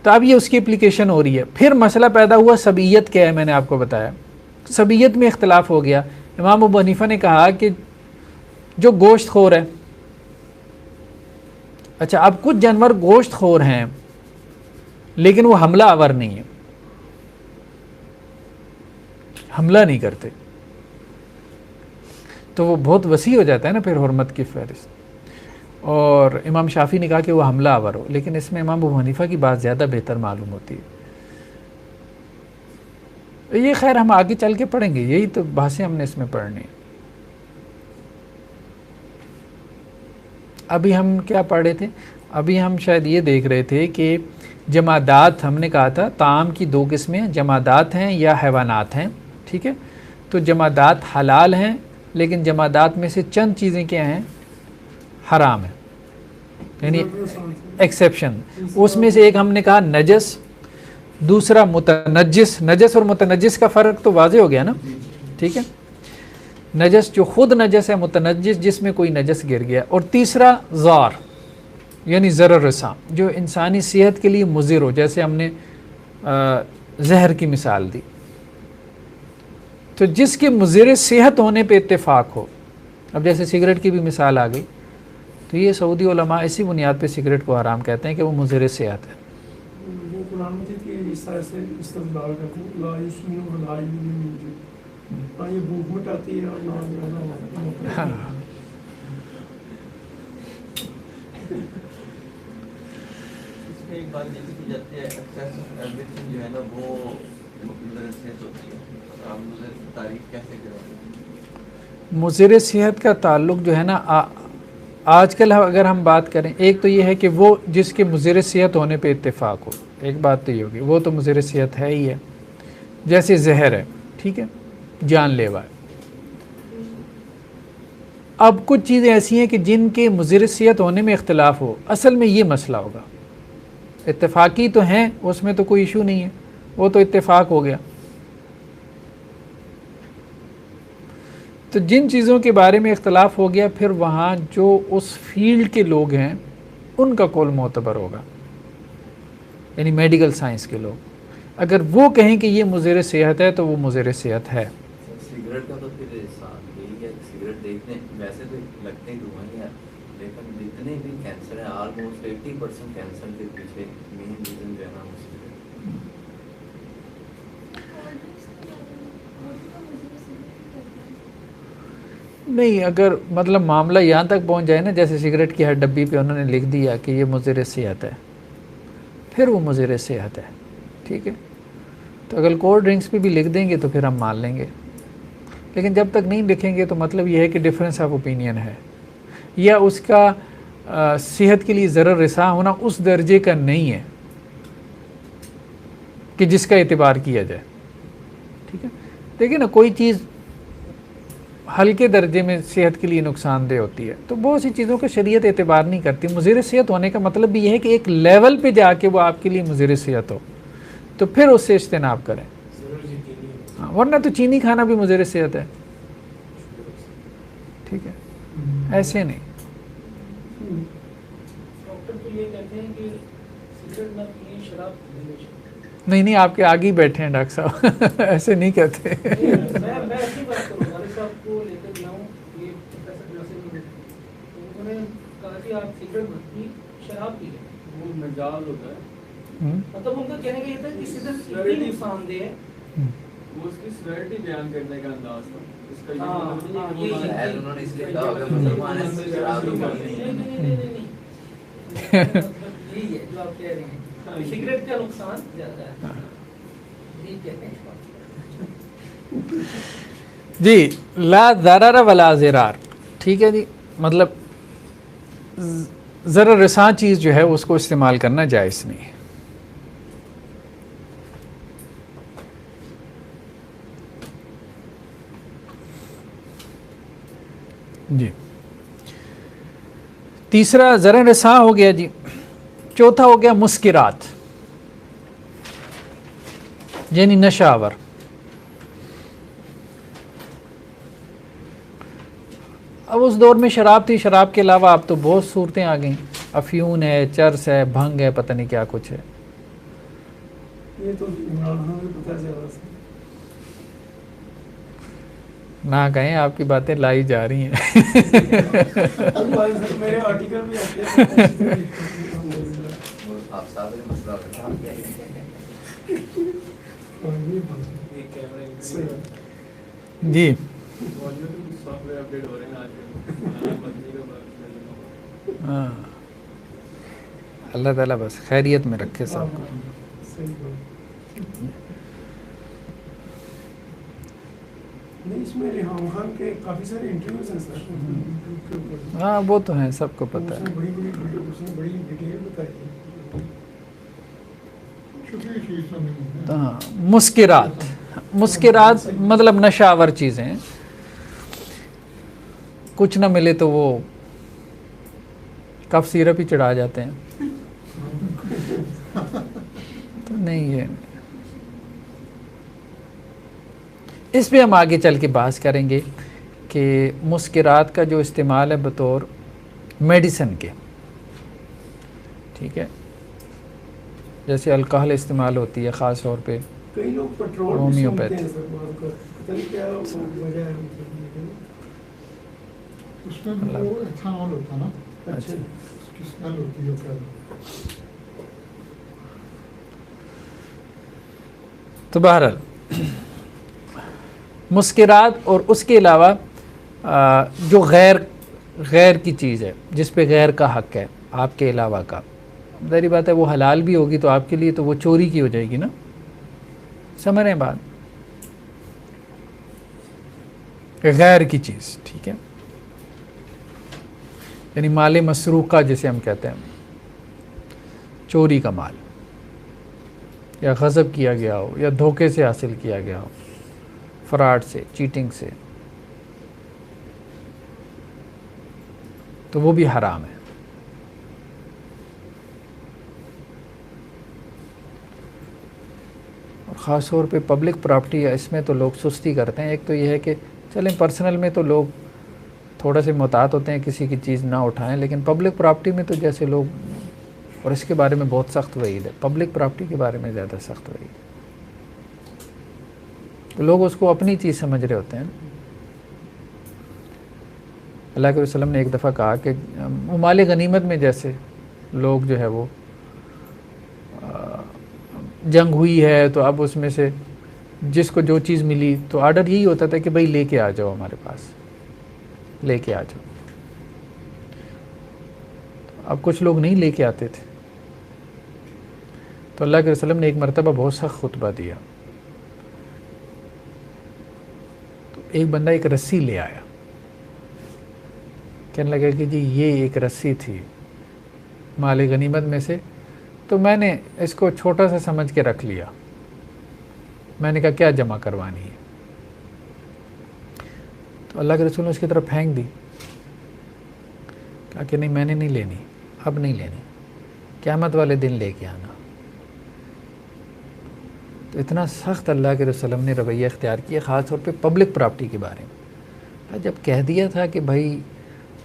تو اب یہ اس کی اپلیکیشن ہو رہی ہے. پھر مسئلہ پیدا ہوا سبعیت کیا ہے, میں نے آپ کو بتایا. سبعیت میں اختلاف ہو گیا. امام ابو حنیفہ نے کہا کہ جو گوشت خور ہے. اچھا اب کچھ جانور گوشت خور ہیں لیکن وہ حملہ آور نہیں ہے, حملہ نہیں کرتے, تو وہ بہت وسیع ہو جاتا ہے نا پھر حرمت کی فہرست. اور امام شافعی نے کہا کہ وہ حملہ آور ہو, لیکن اس میں امام ابو حنیفہ کی بات زیادہ بہتر معلوم ہوتی ہے. یہ خیر ہم آگے چل کے پڑھیں گے, یہی تو بحثیں ہم نے اس میں پڑھنی ہے. ابھی ہم کیا پڑھ رہے تھے؟ ابھی ہم شاید یہ دیکھ رہے تھے کہ جمادات, ہم نے کہا تھا طعام کی دو قسمیں, جمادات ہیں یا حیوانات ہیں. ٹھیک ہے, تو جمادات حلال ہیں, لیکن جمادات میں سے چند چیزیں کیا ہیں؟ حرام ہیں, یعنی ایکسیپشن. اس میں سے ایک ہم نے کہا نجس, دوسرا متنجس. نجس اور متنجس کا فرق تو واضح ہو گیا نا. ٹھیک ہے, نجس جو خود نجس ہے, متنجس جس میں کوئی نجس گر گیا, اور تیسرا ضار یعنی ضرر رساں جو انسانی صحت کے لیے مضر ہو, جیسے ہم نے زہر کی مثال دی. تو جس کے مضر صحت ہونے پہ اتفاق ہو, اب جیسے سگریٹ کی بھی مثال آ گئی, تو یہ سعودی علماء اسی بنیاد پہ سگریٹ کو حرام کہتے ہیں کہ وہ مضر صحت ہے. وہ قرآن مجید کی اس طرح سے استدلال کرتے ہیں لا یسمن ولا یغنی, نہ یہ بھوک مٹاتی ہے اور نہ میں ایک بات یہ کی جاتی ہے ایکسیس ایوریتھنگ جو ہے نا وہ مضر صحت ہوتی ہے، آپ مجھے تعریف کیسے کریں؟ مضر صحت کا تعلق جو ہے نا آج کل اگر ہم بات کریں، ایک تو یہ ہے کہ وہ جس کے مضر صحت ہونے پہ اتفاق ہو، ایک بات تو یہ ہوگی وہ تو مضر صحت ہے ہی ہے، جیسے زہر ہے، ٹھیک ہے، جان لیوا ہے۔ اب کچھ چیزیں ایسی ہیں کہ جن کے مضر صحت ہونے میں اختلاف ہو، اصل میں یہ مسئلہ ہوگا، اتفاقی تو ہیں اس میں تو کوئی ایشو نہیں ہے، وہ تو اتفاق ہو گیا۔ تو جن چیزوں کے بارے میں اختلاف ہو گیا، پھر وہاں جو اس فیلڈ کے لوگ ہیں ان کا قول معتبر ہوگا، یعنی میڈیکل سائنس کے لوگ اگر وہ کہیں کہ یہ مضر صحت ہے تو وہ مضر صحت ہے۔ سگریٹ کا تو پھر یہی ہے، سگریٹ دیکھنے ویسے تو لگتے ہی دھواں ہی ہے، لیکن جتنے بھی کینسر ہیں آلموسٹ 80% کینسر کے پیچھے مین ریزن جو ہے نا وہ سگریٹ۔ نہیں، اگر مطلب معاملہ یہاں تک پہنچ جائے نا، جیسے سگریٹ کی ہر ڈبی پہ انہوں نے لکھ دیا کہ یہ مضر صحت ہے، پھر وہ مضر صحت ہے، ٹھیک ہے۔ تو اگر کولڈ ڈرنکس پہ بھی لکھ دیں گے تو پھر ہم مان لیں گے، لیکن جب تک نہیں لکھیں گے تو مطلب یہ ہے کہ ڈفرینس آف اوپینین ہے، یا اس کا صحت کے لیے ضرر رساں ہونا اس درجے کا نہیں ہے کہ جس کا اعتبار کیا جائے، ٹھیک ہے۔ دیکھیں نا، کوئی چیز ہلکے درجے میں صحت کے لیے نقصان دہ ہوتی ہے تو بہت سی چیزوں کا شریعت اعتبار نہیں کرتی۔ مضر صحت ہونے کا مطلب بھی یہ ہے کہ ایک لیول پہ جا کے وہ آپ کے لیے مضر صحت ہو تو پھر اس سے اجتناب کریں، ہاں، ورنہ تو چینی کھانا بھی مضر صحت ہے، ٹھیک ہے، ایسے نہیں۔ ڈاکٹر تو یہ کہتے ہیں کہ سگریٹ نہ پیئیں، شراب نہیں نوشیں۔ نہیں، آپ کے آگے ہی بیٹھے ہیں ڈاکٹر صاحب ایسے نہیں کہتے۔ میں ایسی بات کروں، غالب صاحب کو لے کر لاؤں، یہ پروفیسر ناصر نے انہوں نے کہا کہ آپ سگریٹ مت پیئیں، شراب پی لیں، وہ مجاز ہوتا ہے، مطلب ان کا کہنے کا یہ تھا کہ سگریٹ اتنی نقصان دہ ہے، وہ اس کی سیورٹی بیان کرنے کا انداز تھا، اس کا شاید انہوں نے اس لیے کہا اگر مسلمان ہیں تو شراب تو پانی نہیں۔ یہی ہے جو آپ کہہ رہے ہیں، سگریٹ کا نقصان زیادہ ہے، یہی کہتے ہیں۔ جی، لا ضرر ولا ضرار، ٹھیک ہے جی، مطلب ضرر رساں چیز جو ہے اس کو استعمال کرنا جائز نہیں ہے۔ جی، تیسرا ضرر رساں ہو گیا جی، چوتھا ہو گیا مسکرات، یعنی نشہ آور۔ اب اس دور میں شراب تھی، شراب کے علاوہ اب تو بہت صورتیں آ گئیں، افیون ہے، چرس ہے، بھنگ ہے، پتہ نہیں کیا کچھ ہے۔ یہ تو عمران خان کو پتہ زیادہ سے نہ کہیں، آپ کی باتیں لائی جا رہی ہیں۔ میرے آرٹیکل بھی آتے ہیں۔ آپ صاحب نے مسئلہ بتا دیا جی، سافٹ ویئر اپڈیٹ ہو رہے ہیں آج کل، ہاں، اللہ تعالیٰ بس خیریت میں رکھے سب کو۔ نہیں، اس میں ریحام خان کے کافی سارے انٹرویوز ہیں سر، ہاں وہ تو ہیں، سب کو پتہ اس ہے۔ نے بڑی ڈیٹیل بتائی ہے۔ چھوٹی چیز تو نہیں ہے۔ ہاں، مسکرات، مسکرات مطلب نشہ آور چیزیں، کچھ نہ ملے تو وہ کف سیرپ ہی چڑھا جاتے ہیں، تو نہیں ہے۔ اس پہ ہم آگے چل کے بحث کریں گے کہ مسکرات کا جو استعمال ہے بطور میڈیسن کے، ٹھیک ہے، جیسے الکحل استعمال ہوتی ہے خاص طور پہ، کئی لوگ پیٹرول بھی ہومیوپیتھ۔ سونگتے ہیں سر، بعض کا پتہ نہیں کیا وجہ ہے لیکن اس میں وہ ایتھانول ہوتا ہے نا، اچھا اس کی اسمیل ہوتی ہے کیا۔ تو بہرحال مسکرات اور اس کے علاوہ جو غیر کی چیز ہے، جس پہ غیر کا حق ہے آپ کے علاوہ کا، ظاہری بات ہے وہ حلال بھی ہوگی تو آپ کے لیے تو وہ چوری کی ہو جائے گی نا. سمجھ رہے ہیں بات؟ غیر کی چیز، ٹھیک ہے، یعنی مال مسروقہ جسے ہم کہتے ہیں، چوری کا مال، یا غصب کیا گیا ہو، یا دھوکے سے حاصل کیا گیا ہو، فراڈ سے، چیٹنگ سے، تو وہ بھی حرام ہے. اور خاص طور پہ پبلک پراپرٹی ہے، اس میں تو لوگ سستی کرتے ہیں. ایک تو یہ ہے کہ چلیں پرسنل میں تو لوگ تھوڑا سے محتاط ہوتے ہیں کسی کی چیز نہ اٹھائیں، لیکن پبلک پراپرٹی میں تو جیسے لوگ، اور اس کے بارے میں بہت سخت وعید ہے، پبلک پراپرٹی کے بارے میں زیادہ سخت وعید ہے. تو لوگ اس کو اپنی چیز سمجھ رہے ہوتے ہیں. اللہ کے وسلم نے ایک دفعہ کہا کہ مال غنیمت میں جیسے لوگ جو ہے وہ جنگ ہوئی ہے تو اب اس میں سے جس کو جو چیز ملی تو آرڈر یہی ہوتا تھا کہ بھائی لے کے آ جاؤ، ہمارے پاس لے کے آ جاؤ. اب کچھ لوگ نہیں لے کے آتے تھے تو اللہ کے وسلم نے ایک مرتبہ بہت سخت خطبہ دیا. تو ایک بندہ ایک رسی لے آیا، کہنے لگا کہ جی یہ ایک رسی تھی مال غنیمت میں سے، تو میں نے اس کو چھوٹا سا سمجھ کے رکھ لیا. میں نے کہا کیا جمع کروانی ہے؟ تو اللہ کے رسول نے اس کی طرف پھینک دی. کہا کہ نہیں، میں نے نہیں لینی، اب نہیں لینی، قیامت والے دن لے کے آنا. تو اتنا سخت اللہ کے رسول نے رویہ اختیار کیا، خاص طور پہ پبلک پراپرٹی کے بارے میں. جب کہہ دیا تھا کہ بھائی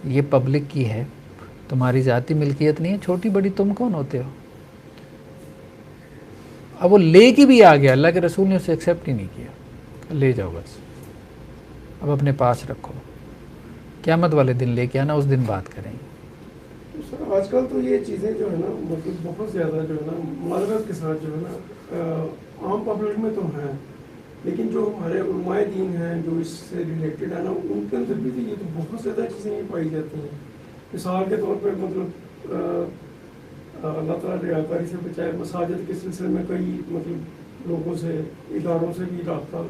یہ پبلک کی ہے، تمہاری ذاتی ملکیت نہیں ہے، چھوٹی بڑی تم کون ہوتے ہو؟ اب وہ لے کے بھی آ گیا، اللہ کے رسول نے اسے ایکسیپٹ ہی نہیں کیا. لے جاؤ بس، اب اپنے پاس رکھو، قیامت والے دن لے کے آنا، اس دن بات کریں گے. سر آج کل تو یہ چیزیں جو ہے نا مطلب بہت زیادہ جو ہے نا معذرت کے ساتھ جو ہے نا عام پبلک میں تو ہیں، لیکن جو ہمارے علماء دین ہیں جو اس سے ریلیٹڈ ہے نا، ان کے اندر بھی یہ تو بہت زیادہ چیزیں یہ پائی جاتی ہیں. مثال کے طور پر مطلب اللہ تعالیٰ ریاکاری سے بچائے، مساجد کے سلسلے میں کئی مطلب لوگوں سے، اداروں سے بھی رابطہ،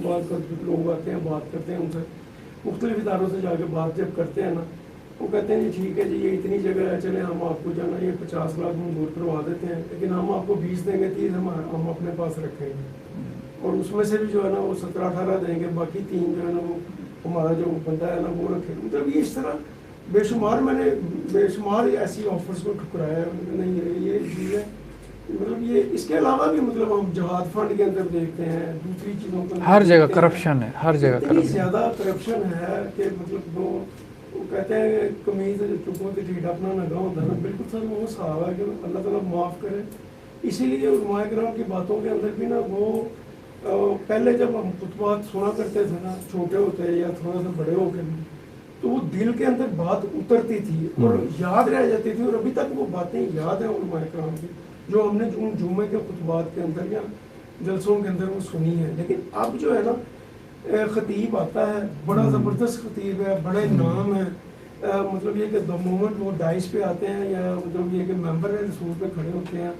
بعض لوگ آتے ہیں بات کرتے ہیں ان سے، مختلف اداروں سے جا کے بات جب کرتے ہیں نا، وہ کہتے ہیں جی ٹھیک ہے جی یہ اتنی جگہ ہے، چلیں ہم آپ کو جانا یہ 50 لاکھ منظور کروا دیتے ہیں، لیکن ہم آپ کو 20 دیں گے، 30 ہم اپنے پاس رکھیں گے، اور اس میں سے بھی جو ہے نا وہ 17-18 دیں گے، باقی 3 جو ہے نا وہ ہمارا جو بندہ ہے نا وہ رکھے. مطلب یہ اس طرح بے شمار ایسی آفرز کو ٹھکرایا ہے. نہیں یہ چیز ہے، مطلب یہ اس کے علاوہ بھی مطلب ہم جہاد فنڈ کے اندر دیکھتے ہیں، دوسری چیزوں کو ہر جگہ کرپشن ہے، ہر جگہ اتنی کرپشن. زیادہ کرپشن ہے کہ مطلب وہ کہتے ہیں قمیض چکوں کے ٹھیٹ اپنا نگاہ ہوتا ہے نا، بالکل سر وہ صحابہ ہے کہ اللہ تعالیٰ معاف کرے. اسی لیے علماء کرام کی باتوں کے اندر بھی نا وہ پہلے جب ہم خطبات سنا کرتے تھے نا، چھوٹے ہوتے یا تھوڑا سا بڑے ہو کے، تو وہ دل کے اندر بات اترتی تھی اور یاد رہ جاتی تھی، اور ابھی تک وہ باتیں یاد ہیں علماء کرام کی جو ہم نے ان جمعے کے خطبات کے اندر یا جلسوں کے اندر وہ سنی ہے. لیکن اب جو ہے نا خطیب آتا ہے، بڑا زبردست خطیب ہے، بڑے نام ہے، مطلب یہ کہ مومنٹ وہ ڈائس پہ آتے ہیں یا مطلب یہ کہ ممبر رسول پہ کھڑے ہوتے ہیں،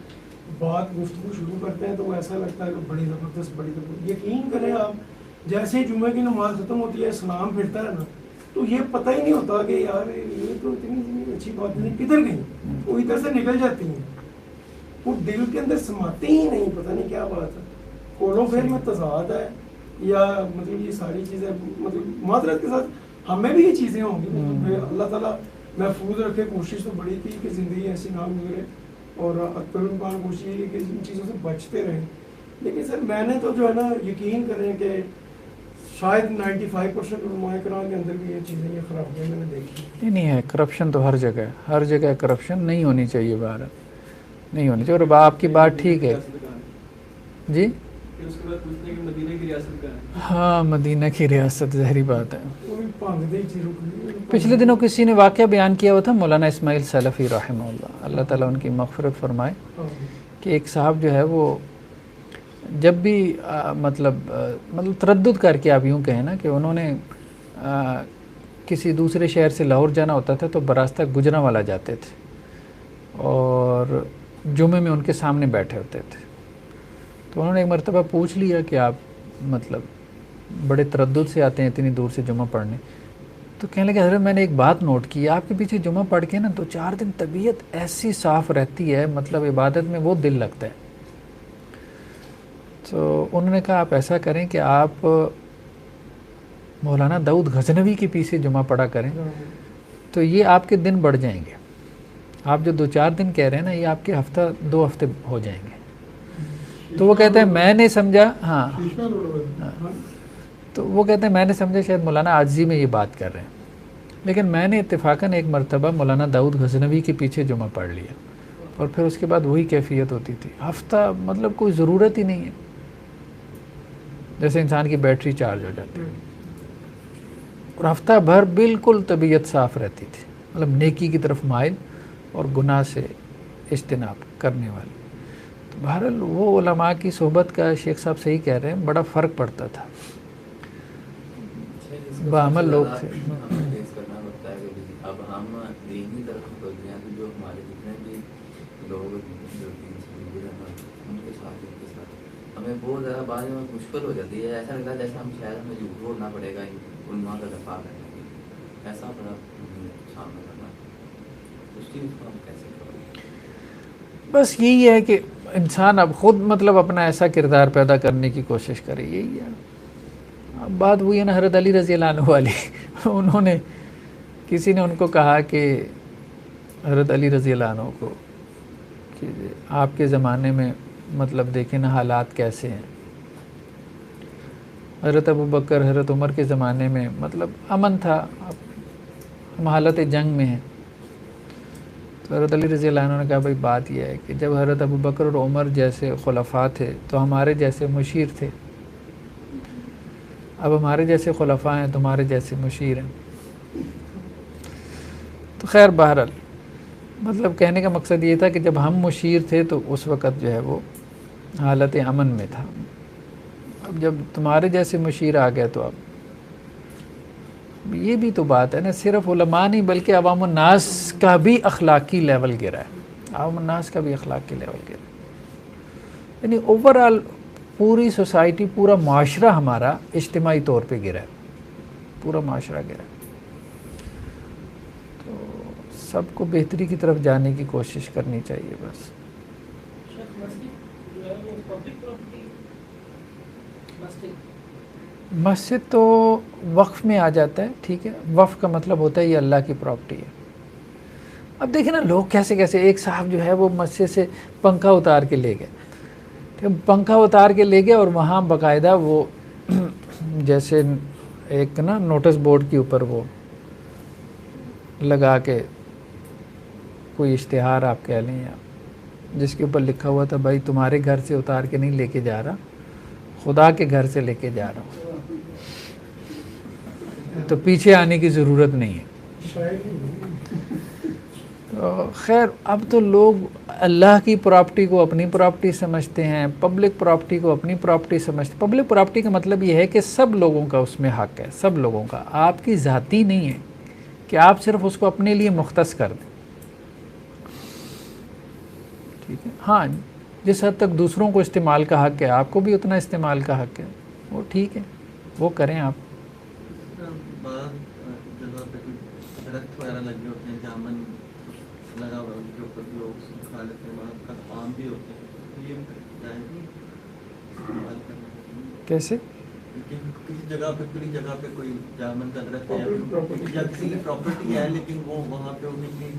بات گفتگو شروع کرتے ہیں تو ایسا لگتا ہے کہ بڑی زبردست. یقین کریں آپ، جیسے ہی جمعے کی نماز ختم ہوتی ہے، سلام پھرتا ہے نا، تو یہ پتہ ہی نہیں ہوتا کہ یار یہ تو اتنی اچھی بات نہیں، کدھر گئی، وہ ادھر سے نکل جاتی ہیں، وہ دل کے اندر سماتے ہی نہیں، پتہ نہیں کیا بات ہے. کولوں پھیر میں تضاد ہے یا مطلب یہ ساری چیزیں، مطلب معذرت کے ساتھ ہمیں بھی یہ چیزیں ہوں گی. اللہ تعالیٰ محفوظ رکھے. کوشش تو بڑی تھی کہ زندگی ایسی نہ گزرے، اور اکثر امکان کوشش یہ کہ ان چیزوں سے بچتے رہیں. لیکن سر میں نے تو جو ہے نا یقین کریں کہ شاید 95% علماء کرام کے اندر بھی یہ چیزیں، یہ خرابیاں میں نے دیکھی. نہیں ہے، کرپشن تو ہر جگہ ہے، ہر جگہ کرپشن نہیں ہونی چاہیے، باہر نہیں ہونی چاہیے. اور آپ کی بات ٹھیک ہے جی. ہاں مدینہ کی ریاست، ظاہری بات ہے. پچھلے دنوں کسی نے واقعہ بیان کیا ہوا تھا، مولانا اسماعیل سلفی رحمہ اللہ، اللہ تعالیٰ ان کی مغفرت فرمائے، کہ ایک صاحب جو ہے وہ جب بھی مطلب تردد کر کے آپ یوں کہیں نا کہ انہوں نے کسی دوسرے شہر سے لاہور جانا ہوتا تھا تو براستہ گجرانوالا جاتے تھے، اور جمعے میں ان کے سامنے بیٹھے ہوتے تھے. تو انہوں نے ایک مرتبہ پوچھ لیا کہ آپ مطلب بڑے تردد سے آتے ہیں اتنی دور سے جمعہ پڑھنے. تو کہنے لگے حضرت میں نے ایک بات نوٹ کی, آپ کے پیچھے جمعہ پڑھ کے نا 2-4 دن طبیعت ایسی صاف رہتی ہے, مطلب عبادت میں وہ دل لگتا ہے. تو انہوں نے کہا آپ ایسا کریں کہ آپ مولانا داؤد غزنوی کے پیچھے جمعہ پڑھا کریں, تو یہ آپ کے دن بڑھ جائیں گے. آپ جو 2-4 دن کہہ رہے ہیں نا, یہ آپ کے 2 ہفتے ہو جائیں گے. تو وہ کہتے ہیں میں نے سمجھا, ہاں تو وہ کہتے ہیں میں نے سمجھا شاید مولانا عاجزی میں یہ بات کر رہے ہیں, لیکن میں نے اتفاقاً ایک مرتبہ مولانا داؤد غزنوی کے پیچھے جمعہ پڑھ لیا, اور پھر اس کے بعد وہی کیفیت ہوتی تھی. ہفتہ مطلب کوئی ضرورت ہی نہیں ہے, جیسے انسان کی بیٹری چارج ہو جاتی ہے. اور ہفتہ بھر بالکل طبیعت صاف رہتی تھی, مطلب نیکی کی طرف مائل اور گناہ سے اجتناب کرنے والی. تو بہرحال وہ علماء کی صحبت کا شیخ صاحب صحیح کہہ رہے ہیں, بڑا فرق پڑتا تھا. بعمل لوگ تھے. ہمیں فیس کرنا پڑتا ہے کہ اب ہم دینی طرف تو گئے ہیں, تو جو ہمارے جتنے بھی لوگ جو ان کے ساتھ ہمیں بہت زیادہ بعض میں مشکل ہو جاتی ہے. ایسا لگتا ہے جیسے ہم شاید ہمیں جھوٹ بولنا پڑے گا علماء کا دفاع کرنے کے لیے. ایسا بڑا سامنا کرنا, اس چیز کو ہم کیسے کریں؟ بس یہی ہے کہ انسان اب خود مطلب اپنا ایسا کردار پیدا کرنے کی کوشش کرے, یہی ہے. اب بات وہی ہے نا حضرت علی رضی اللہ عنہ والی. انہوں نے کسی نے ان کو کہا کہ حضرت علی رضی اللہ عنہ کو کہ آپ کے زمانے میں مطلب دیکھیں نا حالات کیسے ہیں. حضرت ابو بکر حضرت عمر کے زمانے میں مطلب امن تھا, ہم حالت جنگ میں ہیں. تو حضرت علی رضی اللہ عنہ نے کہا بھائی بات یہ ہے کہ جب حضرت ابو بکر اور عمر جیسے خلفاء تھے تو ہمارے جیسے مشیر تھے, اب ہمارے جیسے خلفاء ہیں تمہارے جیسے مشیر ہیں. تو خیر بہرحال مطلب کہنے کا مقصد یہ تھا کہ جب ہم مشیر تھے تو اس وقت جو ہے وہ حالت امن میں تھا. اب جب تمہارے جیسے مشیر آ گئے تو اب یہ بھی تو بات ہے نا, صرف علماء نہیں بلکہ عوام الناس کا بھی اخلاقی لیول گرا ہے. عوام الناس کا بھی اخلاقی لیول گرا ہے, یعنی اوورآل پوری سوسائٹی, پورا معاشرہ ہمارا اجتماعی طور پہ گرا ہے, پورا معاشرہ گرا ہے. تو سب کو بہتری کی طرف جانے کی کوشش کرنی چاہیے بس. مسجد تو وقف میں آ جاتا ہے, ٹھیک ہے. وقف کا مطلب ہوتا ہے یہ اللہ کی پراپرٹی ہے. اب دیکھیں نا لوگ کیسے کیسے, ایک صاحب جو ہے وہ مسجد سے پنکھا اتار کے لے گئے, پنکھا اتار کے لے گئے اور وہاں باقاعدہ وہ جیسے ایک نا نوٹس بورڈ کے اوپر وہ لگا کے کوئی اشتہار آپ کہہ لیں, یا جس کے اوپر لکھا ہوا تھا بھائی تمہارے گھر سے اتار کے نہیں لے کے جا رہا, خدا کے گھر سے لے کے جا رہا ہوں, تو پیچھے آنے کی ضرورت نہیں ہے. خیر اب تو لوگ اللہ کی پراپرٹی کو اپنی پراپرٹی سمجھتے ہیں, پبلک پراپرٹی کو اپنی پراپرٹی سمجھتے ہیں. پبلک پراپرٹی کا مطلب یہ ہے کہ سب لوگوں کا اس میں حق ہے, سب لوگوں کا, آپ کی ذاتی نہیں ہے کہ آپ صرف اس کو اپنے لیے مختص کر دیں. ٹھیک ہے, ہاں جس حد تک دوسروں کو استعمال کا حق ہے آپ کو بھی اتنا استعمال کا حق ہے, وہ ٹھیک ہے, وہ کریں آپ. بعض جگہ پہ درخت وغیرہ لگے ہوتے ہیں, جامن لگا ہوا ہے, ان کے اوپر لوگ کھا لیتے ہیں, وہاں کا آم بھی ہوتے ہیں, یہ استعمال کرنا کیسے کسی جگہ پہ کھلی جگہ پہ کوئی جامن کا درخت ہے یا کسی کی پراپرٹی ہے, لیکن وہ وہاں پہ انہیں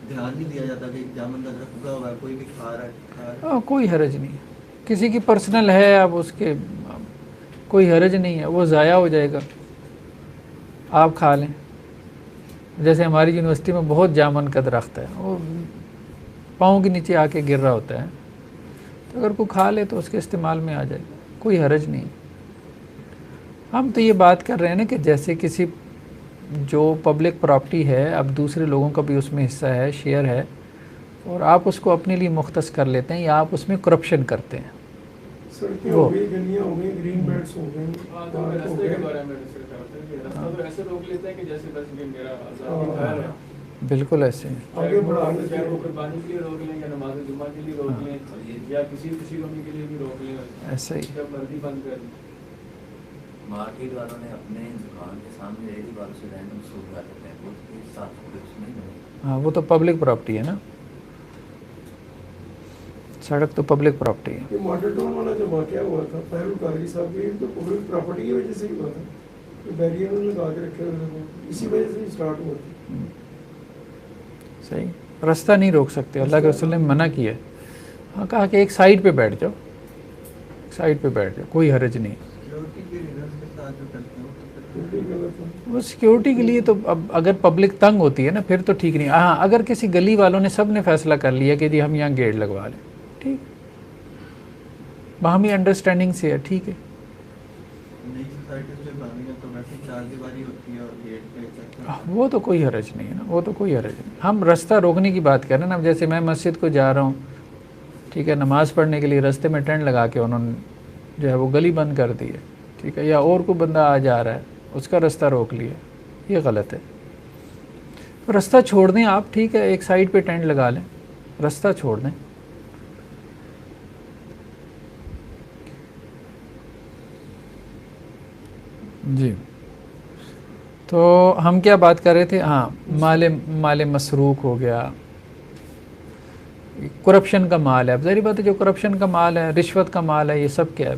دھیان نہیں دیا جاتا کہ جامن کا درخت اگا ہوا ہے, کوئی بھی کھا رہا ہے. کوئی حرج نہیں, کسی کی پرسنل ہے, اب اس کے کوئی حرج نہیں ہے, وہ ضائع ہو جائے گا, آپ کھا لیں. جیسے ہماری یونیورسٹی میں بہت جامن کا درخت ہے, وہ پاؤں کے نیچے آ کے گر رہا ہوتا ہے, تو اگر کوئی کھا لے تو اس کے استعمال میں آ جائے گا, کوئی حرج نہیں. ہم تو یہ بات کر رہے ہیں نا کہ جیسے کسی جو پبلک پراپرٹی ہے, اب دوسرے لوگوں کا بھی اس میں حصہ ہے, شیئر ہے, اور آپ اس کو اپنے لیے مختص کر لیتے ہیں یا آپ اس میں کرپشن کرتے ہیں. سڑکیں ہو گئی, گلیاں ہو گئی, گرین بیلٹس ہو گئی, راستے کے بارے میں ایسے لوگ لیتے ہیں کہ جیسے بس یہ میرا آزادی ہے, بالکل ایسے ہیں. آگے بڑھانے چاہے وہ کے قربانی کے لیے روک لیں یا نماز جمعہ کے لیے روک لیں یا کسی خوشی غمی کے لیے بھی روک لیں, ایسا ہی. جب مرضی بند کر دیں. مارکیٹ والوں نے اپنے دکان کے سامنے ریڑھی والوں سے رینڈم سود کرتے ہیں, وہ صاف ستھرے نہیں بنے. ہاں وہ تو پبلک پراپرٹی ہے نا, سڑک تو پبلک پراپرٹی ہے. یہ ماڈل ٹاؤن والا جو واقعہ ہوا تھا فیروز قادری صاحب کی, تو پبلک پراپرٹی کی وجہ سے ہی ہوا تھا. بیریئر لگا کے رکھے ہوئے تھے, اسی وجہ سے اسٹارٹ ہوا تھا. صحیح, راستہ نہیں روک سکتے, اللہ کے رسول نے منع کیا ہے. ہاں کہا کہ ایک سائڈ پہ بیٹھ جاؤ, سائڈ پہ بیٹھ جاؤ, کوئی حرج نہیں. سیکورٹی کے ریزنس کے ساتھ جو کرتے ہیں بالکل غلط ہے. وہ سیکیورٹی کے لیے تو اب اگر پبلک تنگ ہوتی ہے نا پھر تو ٹھیک نہیں. ہاں اگر کسی گلی والوں نے سب نے فیصلہ کر لیا کہ جی ہم یہاں گیٹ لگوا لیں, ٹھیک, باہمی انڈرسٹینڈنگ سے ہے, ٹھیک ہے. نئی سوسائٹیز میں بنانے ہیں تو ویسے چار دیواری ہوتی ہے اور گیٹ پہ چیک وہ تو کوئی حرج نہیں ہے نا, وہ تو کوئی حرج نہیں. ہم راستہ روکنے کی بات کر رہے ہیں نا. جیسے میں مسجد کو جا رہا ہوں, ٹھیک ہے, نماز پڑھنے کے لیے راستے میں ٹینٹ لگا کے انہوں نے جو ہے وہ گلی بند کر دی ہے, ٹھیک ہے, یا اور کوئی بندہ آ جا رہا ہے اس کا راستہ روک لیا, یہ غلط ہے. راستہ چھوڑ دیں آپ, ٹھیک ہے, ایک سائڈ پہ ٹینٹ لگا لیں, راستہ چھوڑ دیں. جی تو ہم کیا بات کر رہے تھے؟ ہاں مال مسروق ہو گیا, کرپشن کا مال ہے. اب ظاہر بات ہے جو کرپشن کا مال ہے, رشوت کا مال ہے, یہ سب کیا ہے,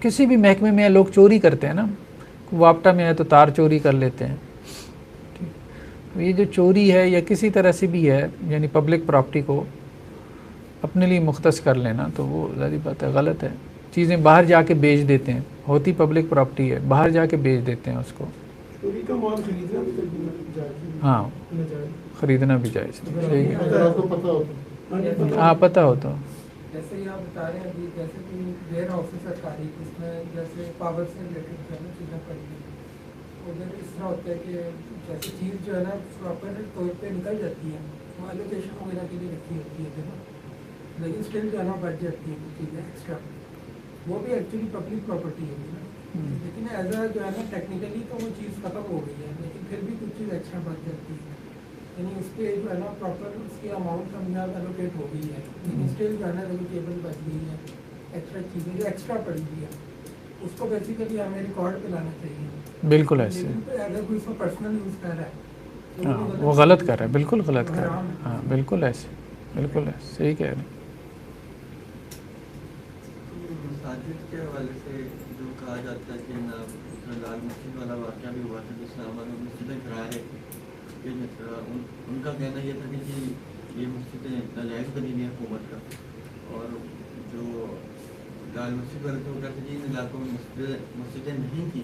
کسی بھی محکمے میں لوگ چوری کرتے ہیں نا, واپٹا میں ہے تو تار چوری کر لیتے ہیں. یہ جو چوری ہے یا کسی طرح سے بھی ہے, یعنی پبلک پراپرٹی کو اپنے لیے مختص کر لینا, تو وہ ظاہر بات ہے غلط ہے. چیزیں باہر جا کے بیچ دیتے ہیں, ہوتی پبلک پراپرٹی ہے, باہر جا کے بیچ دیتے ہیں اس کو. چوری کا مال خریدنا بھی تو جائز ہے. ہاں ناجائز. خریدنا بھی جائز ہے, صحیح ہے. اگر آپ کو پتہ ہوتا ہاں پتہ ہوتا. جیسے یہ آپ بتا رہے ہیں ابھی, جیسے کوئی ویئر ہاؤس ہے سرکاری, اس میں جیسے پاور سے ریلیٹڈ جو ہے نا چیزیں پڑی ہیں, ادھر اس طرح ہوتا ہے کہ جیسے چیز جو ہے نا پراپر طور پہ نکل جاتی ہے, وہ ایلوکیشن وغیرہ کے لیے رکھی ہوتی ہے نا, لیکن اسٹل جو ہے نا بچ جاتی ہیں چیزیں ایکسٹرا, وہ بھی ایکچولی پبلک پراپرٹی ہوگی نا, لیکن ایز اے جو ہے نا ٹیکنیکلی تو وہ چیز ختم ہو گئی ہے, لیکن پھر بھی کچھ چیز ایکسٹرا بچ جاتی ہے, یعنی اس پہ جو ہے نا پراپر اس کی اماؤنٹ کامیاب ایلوکیٹ ہو گئی ہے, لیکن اسٹل جو ہے نا ایلوکیبل بچ گئی ہے, ایکسٹرا چیزیں جو ایکسٹرا پڑی ہوئی ہے, اس کو بیسیکلی ہمیں ریکارڈ پہ لانا چاہیے. بالکل ایسے, لیکن اگر کوئی اس کو پرسنل یوز کر رہا ہے ہاں وہ غلط کر رہا ہے, بالکل غلط کر رہا ہے. ہاں بالکل ایسے, بالکل ایسے, صحیح کہہ رہے ہیں. مساجد کے حوالے سے جو کہا جاتا ہے کہ لال مسجد والا واقعہ بھی ہوا تھا, جو اسلام آباد میں مسجدیں کرا رہے تھے, ان کا کہنا یہ تھا کہ جی یہ مسجدیں ناجائز بنی ہوئی ہیں حکومت کا, اور جو لال مسجد والے تو کہتے جی ان علاقوں میں مسجدیں نہیں تھیں,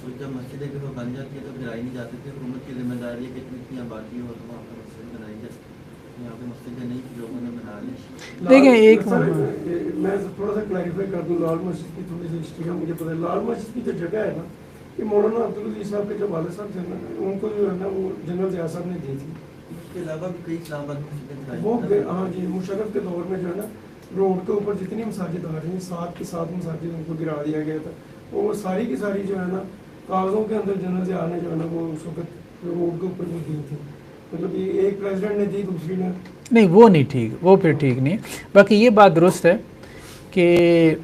تو جب مسجدیں کبھی بن جاتی ہے تو گرائی نہیں جا سکتی. حکومت کی ذمہ داری ہے کہ اتنی آبادی ہو تو وہاں پر مسجد بنائی جائے. یہاں پہ مسجدیں نہیں تھی, لوگوں نے بنا لی. دیکھیں ایک میں تھوڑا سا کلیریفائی کر دوں, لال مسجد کی تھوڑی سی ہسٹری ہے مجھے پتہ ہے. لال مسجد کی جو جگہ ہے نا, یہ مولانا عبدالعزیز صاحب کے جو والد صاحب تھے نا, ان کو جو ہے نا وہ جنرل ضیاء صاحب نے دی تھی. اس کے علاوہ بھی کئی اسلام آباد مسجدیں وہ بنائی. ہاں جی, مشرف کے دور میں جو ہے نا روڈ کے اوپر جتنی مساجد آ رہی ہیں 7 کی 7 مساجد ان کو گرا دیا گیا تھا. وہ ساری کی ساری جو ہے نا کاغذوں کے اندر جنرل ضیاء نے جو ہے نا وہ اس وقت روڈ کے اوپر وہ دی تھی. مطلب یہ ایک پریزیڈنٹ نے دی, دوسری نے نہیں, وہ نہیں ٹھیک, وہ پھر ٹھیک نہیں ہے. باقی یہ بات درست ہے کہ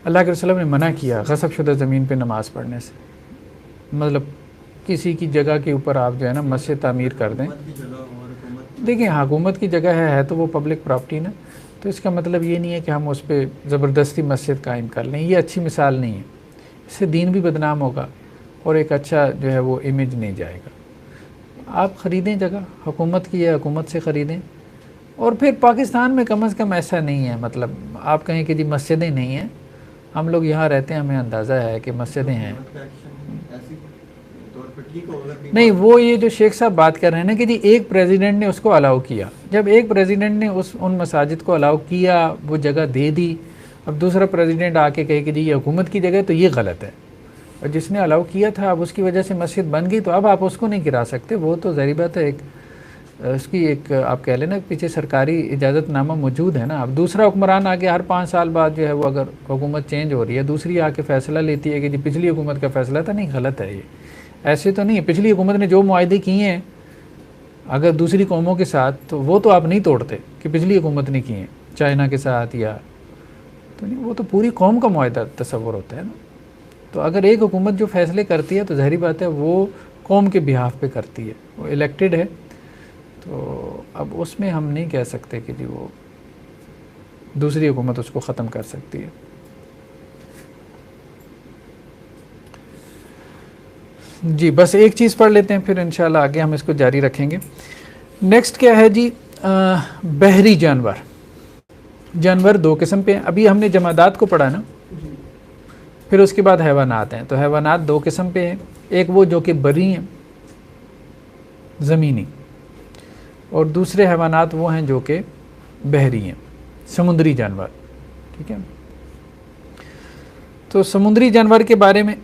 اللہ کے رسول نے منع کیا غصب شدہ زمین پہ نماز پڑھنے سے. مطلب کسی کی جگہ کے اوپر آپ جو ہے نا مسجد تعمیر کر دیں. حکومت کی جگہ اور حکومت دیکھیں حکومت کی جگہ ہے تو وہ پبلک پراپرٹی نا, تو اس کا مطلب یہ نہیں ہے کہ ہم اس پہ زبردستی مسجد قائم کر لیں. یہ اچھی مثال نہیں ہے, اس سے دین بھی بدنام ہوگا اور ایک اچھا جو ہے وہ امیج نہیں جائے گا. آپ خریدیں جگہ, حکومت کی ہے حکومت سے خریدیں. اور پھر پاکستان میں کم از کم ایسا نہیں ہے, مطلب آپ کہیں کہ جی مسجدیں نہیں ہیں, ہم لوگ یہاں رہتے ہیں, ہمیں اندازہ ہے کہ مسجدیں ہیں. حکومت کا ایکشن ایسی طور پر ٹھیک ہوگا کہ نہیں, وہ یہ جو شیخ صاحب بات کر رہے ہیں نا کہ جی ایک پریزیڈنٹ نے اس کو الاؤ کیا, جب ایک پریزیڈنٹ نے ان مساجد کو الاؤ کیا, وہ جگہ دے دی, اب دوسرا پریزیڈنٹ آ کے کہے کہ جی یہ حکومت کی جگہ ہے, تو یہ غلط ہے. اور جس نے الاؤ کیا تھا اب اس کی وجہ سے مسجد بن گئی, تو اب آپ اس کو نہیں گرا سکتے. وہ تو ظاہر بات ہے, ایک اس کی ایک آپ کہہ لیں نا پیچھے سرکاری اجازت نامہ موجود ہے نا. اب دوسرا حکمران آ کے ہر 5 سال بعد جو ہے وہ اگر حکومت چینج ہو رہی ہے, دوسری آ کے فیصلہ لیتی ہے کہ جی پچھلی حکومت کا فیصلہ تھا, نہیں غلط ہے یہ. ایسے تو نہیں ہے. پچھلی حکومت نے جو معاہدے کیے ہیں اگر دوسری قوموں کے ساتھ تو وہ تو آپ نہیں توڑتے کہ پچھلی حکومت نے کیے ہیں چائنا کے ساتھ یا تو نہیں, وہ تو پوری قوم کا معاہدہ تصور ہوتا ہے نا. تو اگر ایک حکومت جو فیصلے کرتی ہے تو ظاہری بات ہے وہ قوم کے بہاف پہ کرتی ہے, وہ الیکٹڈ ہے. تو اب اس میں ہم نہیں کہہ سکتے کہ جی وہ دوسری حکومت اس کو ختم کر سکتی ہے. جی بس ایک چیز پڑھ لیتے ہیں پھر انشاءاللہ آگے ہم اس کو جاری رکھیں گے. نیکسٹ کیا ہے جی, بحری جانور. جانور دو قسم پہ ہیں. ابھی ہم نے جمادات کو پڑھا نا, پھر اس کے بعد حیوانات ہیں. تو حیوانات دو قسم پہ ہیں, ایک وہ جو کہ بری ہیں زمینی, اور دوسرے حیوانات وہ ہیں جو کہ بحری ہیں سمندری جانور. ٹھیک ہے, تو سمندری جانور کے بارے میں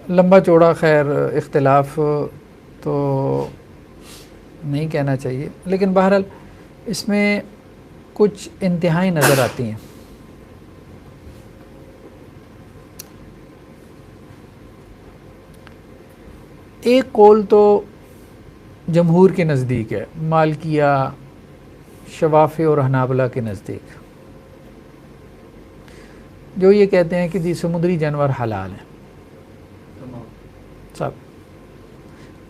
لمبا چوڑا خیر اختلاف تو نہیں کہنا چاہیے, لیکن بہرحال اس میں کچھ انتہائی نظر آتی ہیں. ایک قول تو جمہور کے نزدیک ہے, مالکیہ شوافی اور حنابلہ کے نزدیک, جو یہ کہتے ہیں کہ جی سمندری جانور حلال ہیں سب.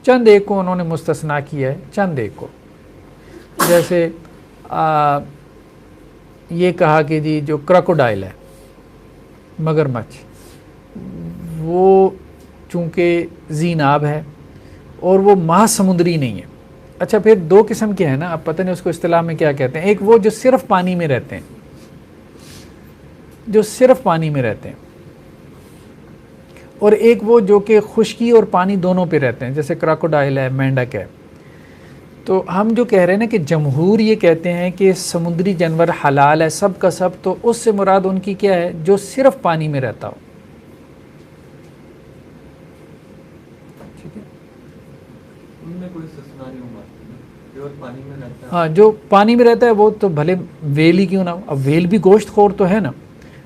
چند ایک کو انہوں نے مستثنا کیا ہے, چند ایک کو, جیسے یہ کہا کہ جی جو کراکوڈائل ہے مگرمچھ, وہ چونکہ ذیناب ہے اور وہ ماہ سمندری نہیں ہے. اچھا پھر دو قسم کے ہیں نا, اب پتہ نہیں اس کو اصطلاح میں کیا کہتے ہیں. ایک وہ جو صرف پانی میں رہتے ہیں, جو صرف پانی میں رہتے ہیں, اور ایک وہ جو کہ خشکی اور پانی دونوں پہ رہتے ہیں, جیسے کراکوڈائل ہے, مینڈک ہے. تو ہم جو کہہ رہے ہیں نا کہ جمہور یہ کہتے ہیں کہ سمندری جانور حلال ہے سب کا سب, تو اس سے مراد ان کی کیا ہے, جو صرف پانی میں رہتا ہو. ٹھیک ہے, ان میں کوئی استثنا نہیں ہوگا جو پانی میں رہتا ہے. ہاں جو پانی میں رہتا ہے وہ تو بھلے ویل ہی کیوں نہ ہو. اب ویل بھی گوشت خور تو ہے نا,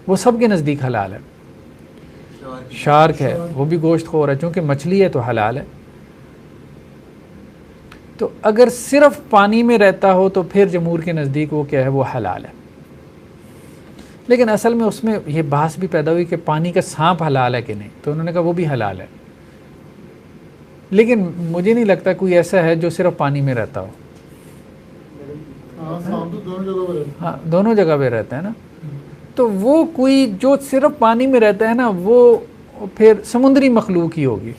وہ سب کے نزدیک حلال ہے. شارک ہے وہ بھی گوشت خور ہے, چونکہ مچھلی ہے تو حلال ہے. تو اگر صرف پانی میں رہتا ہو تو پھر جمہور کے نزدیک وہ کیا ہے, وہ حلال ہے. لیکن اصل میں اس میں یہ بحث بھی پیدا ہوئی کہ پانی کا سانپ حلال ہے کہ نہیں, تو انہوں نے کہا وہ بھی حلال ہے. لیکن مجھے نہیں لگتا کوئی ایسا ہے جو صرف پانی میں رہتا ہو. ہاں دونوں جگہ پہ رہتا ہے نا. تو وہ کوئی جو صرف پانی میں رہتا ہے نا, وہ پھر سمندری مخلوق ہی ہوگی.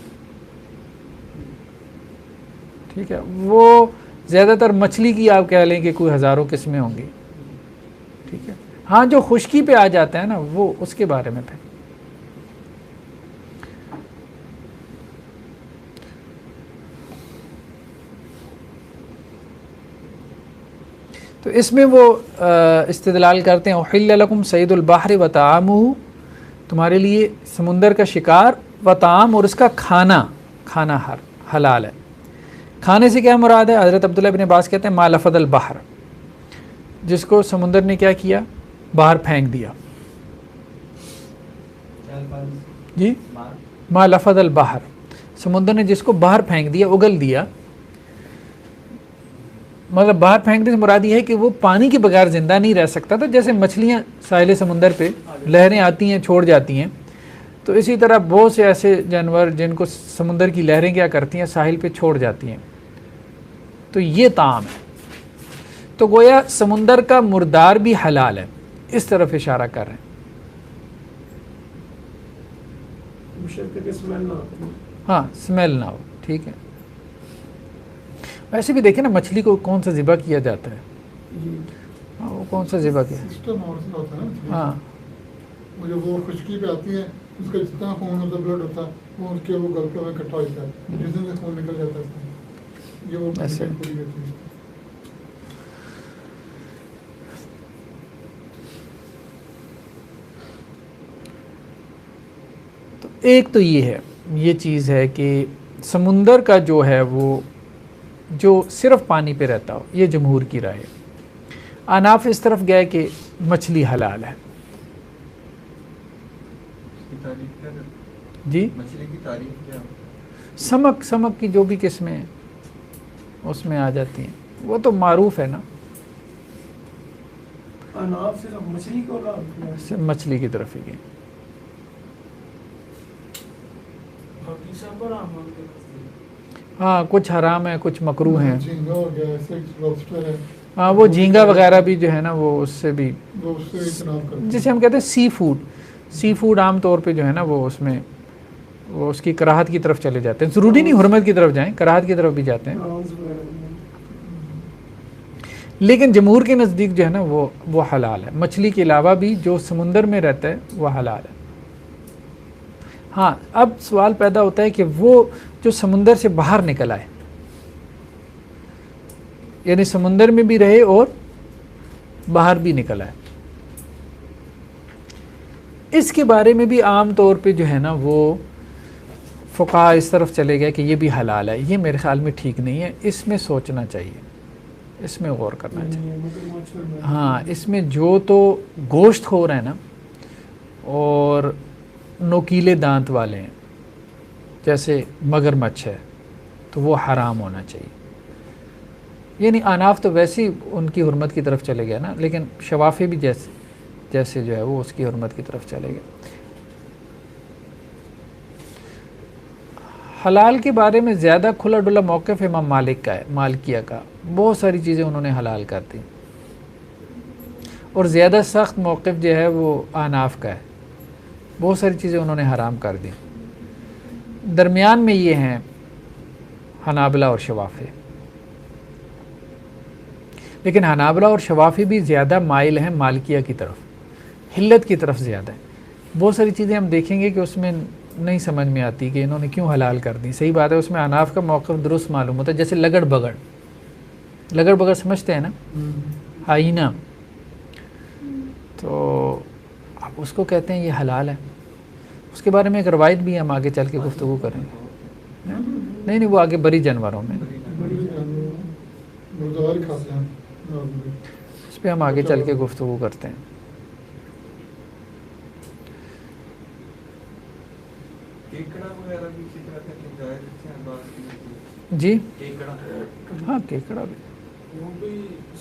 ٹھیک ہے, وہ زیادہ تر مچھلی کی آپ کہہ لیں کہ کوئی ہزاروں قسمیں ہوں گی. ٹھیک ہے, ہاں جو خشکی پہ آ جاتا ہے نا وہ اس کے بارے میں پھر تو اس میں وہ استدلال کرتے ہیں احل لکم صید البحر و طعامہ, تمہارے لیے سمندر کا شکار و طعام اور اس کا کھانا حلال ہے. کھانے سے کیا مراد ہے؟ حضرت عبداللہ ابن عباس کہتے ہیں ما لفظ البحر, جس کو سمندر نے کیا کیا, باہر پھینک دیا. جی ما لفظ البحر, سمندر نے جس کو باہر پھینک دیا, اگل دیا. مطلب باہر پھینکنے سے مراد یہ ہے کہ وہ پانی کے بغیر زندہ نہیں رہ سکتا تھا. جیسے مچھلیاں ساحل سمندر پہ لہریں آتی ہیں چھوڑ جاتی ہیں, تو اسی طرح بہت سے ایسے جانور جن کو سمندر کی لہریں کیا کرتی ہیں, ساحل پہ چھوڑ جاتی ہیں. تو یہ طعام ہے. تو گویا سمندر کا مردار بھی حلال ہے, اس طرف اشارہ کر رہے ہیں. ہاں سمیل نہ ہو. ٹھیک ہے, ویسے بھی دیکھیں نا مچھلی کو کون سا ذبح کیا جاتا ہے, ہاں وہ کون سا ذبح کیا, ہاں وہ جب وہ خشکی پہ آتی ہے اس کا جتنا خون ہوتا ہے, بلڈ ہوتا ہے, وہ اس کے وہ گلکوں میں اکٹھا ہوتا ہے, جس دن سے خون نکل جاتا ہے یہ وہ ایسے پوری کرتی ہے. تو ایک تو یہ ہے, یہ چیز ہے کہ سمندر کا جو ہے وہ جو صرف پانی پہ رہتا ہو, یہ جمہور کی رائے ہے. اناف اس طرف گئے کہ مچھلی حلال ہے. جی مچھلی کی تعریف کیا؟ سمک کی جو بھی قسمیں ہیں اس میں آ جاتی ہیں، وہ تو معروف ہے نا، اناف صرف مچھلی کو مچھلی کی طرف ہی گئے۔ باقی سب حرام کے نزدیک ہاں کچھ حرام ہے، کچھ مکروہ ہیں۔ جھینگا ہو گیا، ایسے لابسٹر ہے، ہاں وہ جھینگا وغیرہ بھی جو ہے نا وہ اس سے بھی، وہ اس سے اجتناب کرتے ہیں۔ جسے ہم کہتے ہیں سی فوڈ عام طور پہ جو ہے نا وہ اس میں وہ اس کی کراہت کی طرف چلے جاتے ہیں، ضروری نہیں حرمت کی طرف جائیں، کراہت کی طرف بھی جاتے ہیں، لیکن جمہور کے نزدیک جو ہے نا وہ حلال ہے۔ مچھلی کے علاوہ بھی جو سمندر میں رہتا ہے وہ حلال ہے۔ ہاں اب سوال پیدا ہوتا ہے کہ وہ جو سمندر سے باہر نکل آئے، یعنی سمندر میں بھی رہے اور باہر بھی نکل آئے، اس کے بارے میں بھی عام طور پہ جو ہے نا وہ فقہاء اس طرف چلے گئے کہ یہ بھی حلال ہے۔ یہ میرے خیال میں ٹھیک نہیں ہے، اس میں سوچنا چاہیے، اس میں غور کرنا چاہیے۔ ہاں اس میں جو تو گوشت خور ہیں نا اور نوکیلے دانت والے ہیں جیسے مگرمچھ ہے تو وہ حرام ہونا چاہیے۔ یعنی اناف تو ویسے ہی ان کی حرمت کی طرف چلے گئے نا، لیکن شوافے بھی جیسے جو ہے وہ اس کی حرمت کی طرف چلے گئے۔ حلال کے بارے میں زیادہ کھلا ڈلا موقف امام مالک کا ہے، مالکیہ کا، بہت ساری چیزیں انہوں نے حلال کر دی، اور زیادہ سخت موقف جو ہے وہ احناف کا ہے، بہت ساری چیزیں انہوں نے حرام کر دی۔ درمیان میں یہ ہیں حنابلہ اور شوافی، لیکن حنابلہ اور شوافی بھی زیادہ مائل ہیں مالکیہ کی طرف، حلت کی طرف زیادہ ہیں۔ بہت ساری چیزیں ہم دیکھیں گے کہ اس میں نہیں سمجھ میں آتی کہ انہوں نے کیوں حلال کر دی۔ صحیح بات ہے، اس میں احناف کا موقف درست معلوم ہوتا ہے، جیسے لگڑ بگڑ سمجھتے ہیں نا، آئینہ، تو اب اس کو کہتے ہیں یہ حلال ہے۔ اس کے بارے میں ایک روایت بھی ہم آگے چل کے گفتگو کریں گے، نہیں وہ آگے بری جانوروں میں، مردار کھاتے ہیں، اس پہ ہم آگے چل کے گفتگو کرتے ہیں۔ کیکڑا وغیرہ بھی اسی طرح کا جائز ہے بعض کی؟ جی کیکڑا ہاں کیکڑا بھی، وہ بھی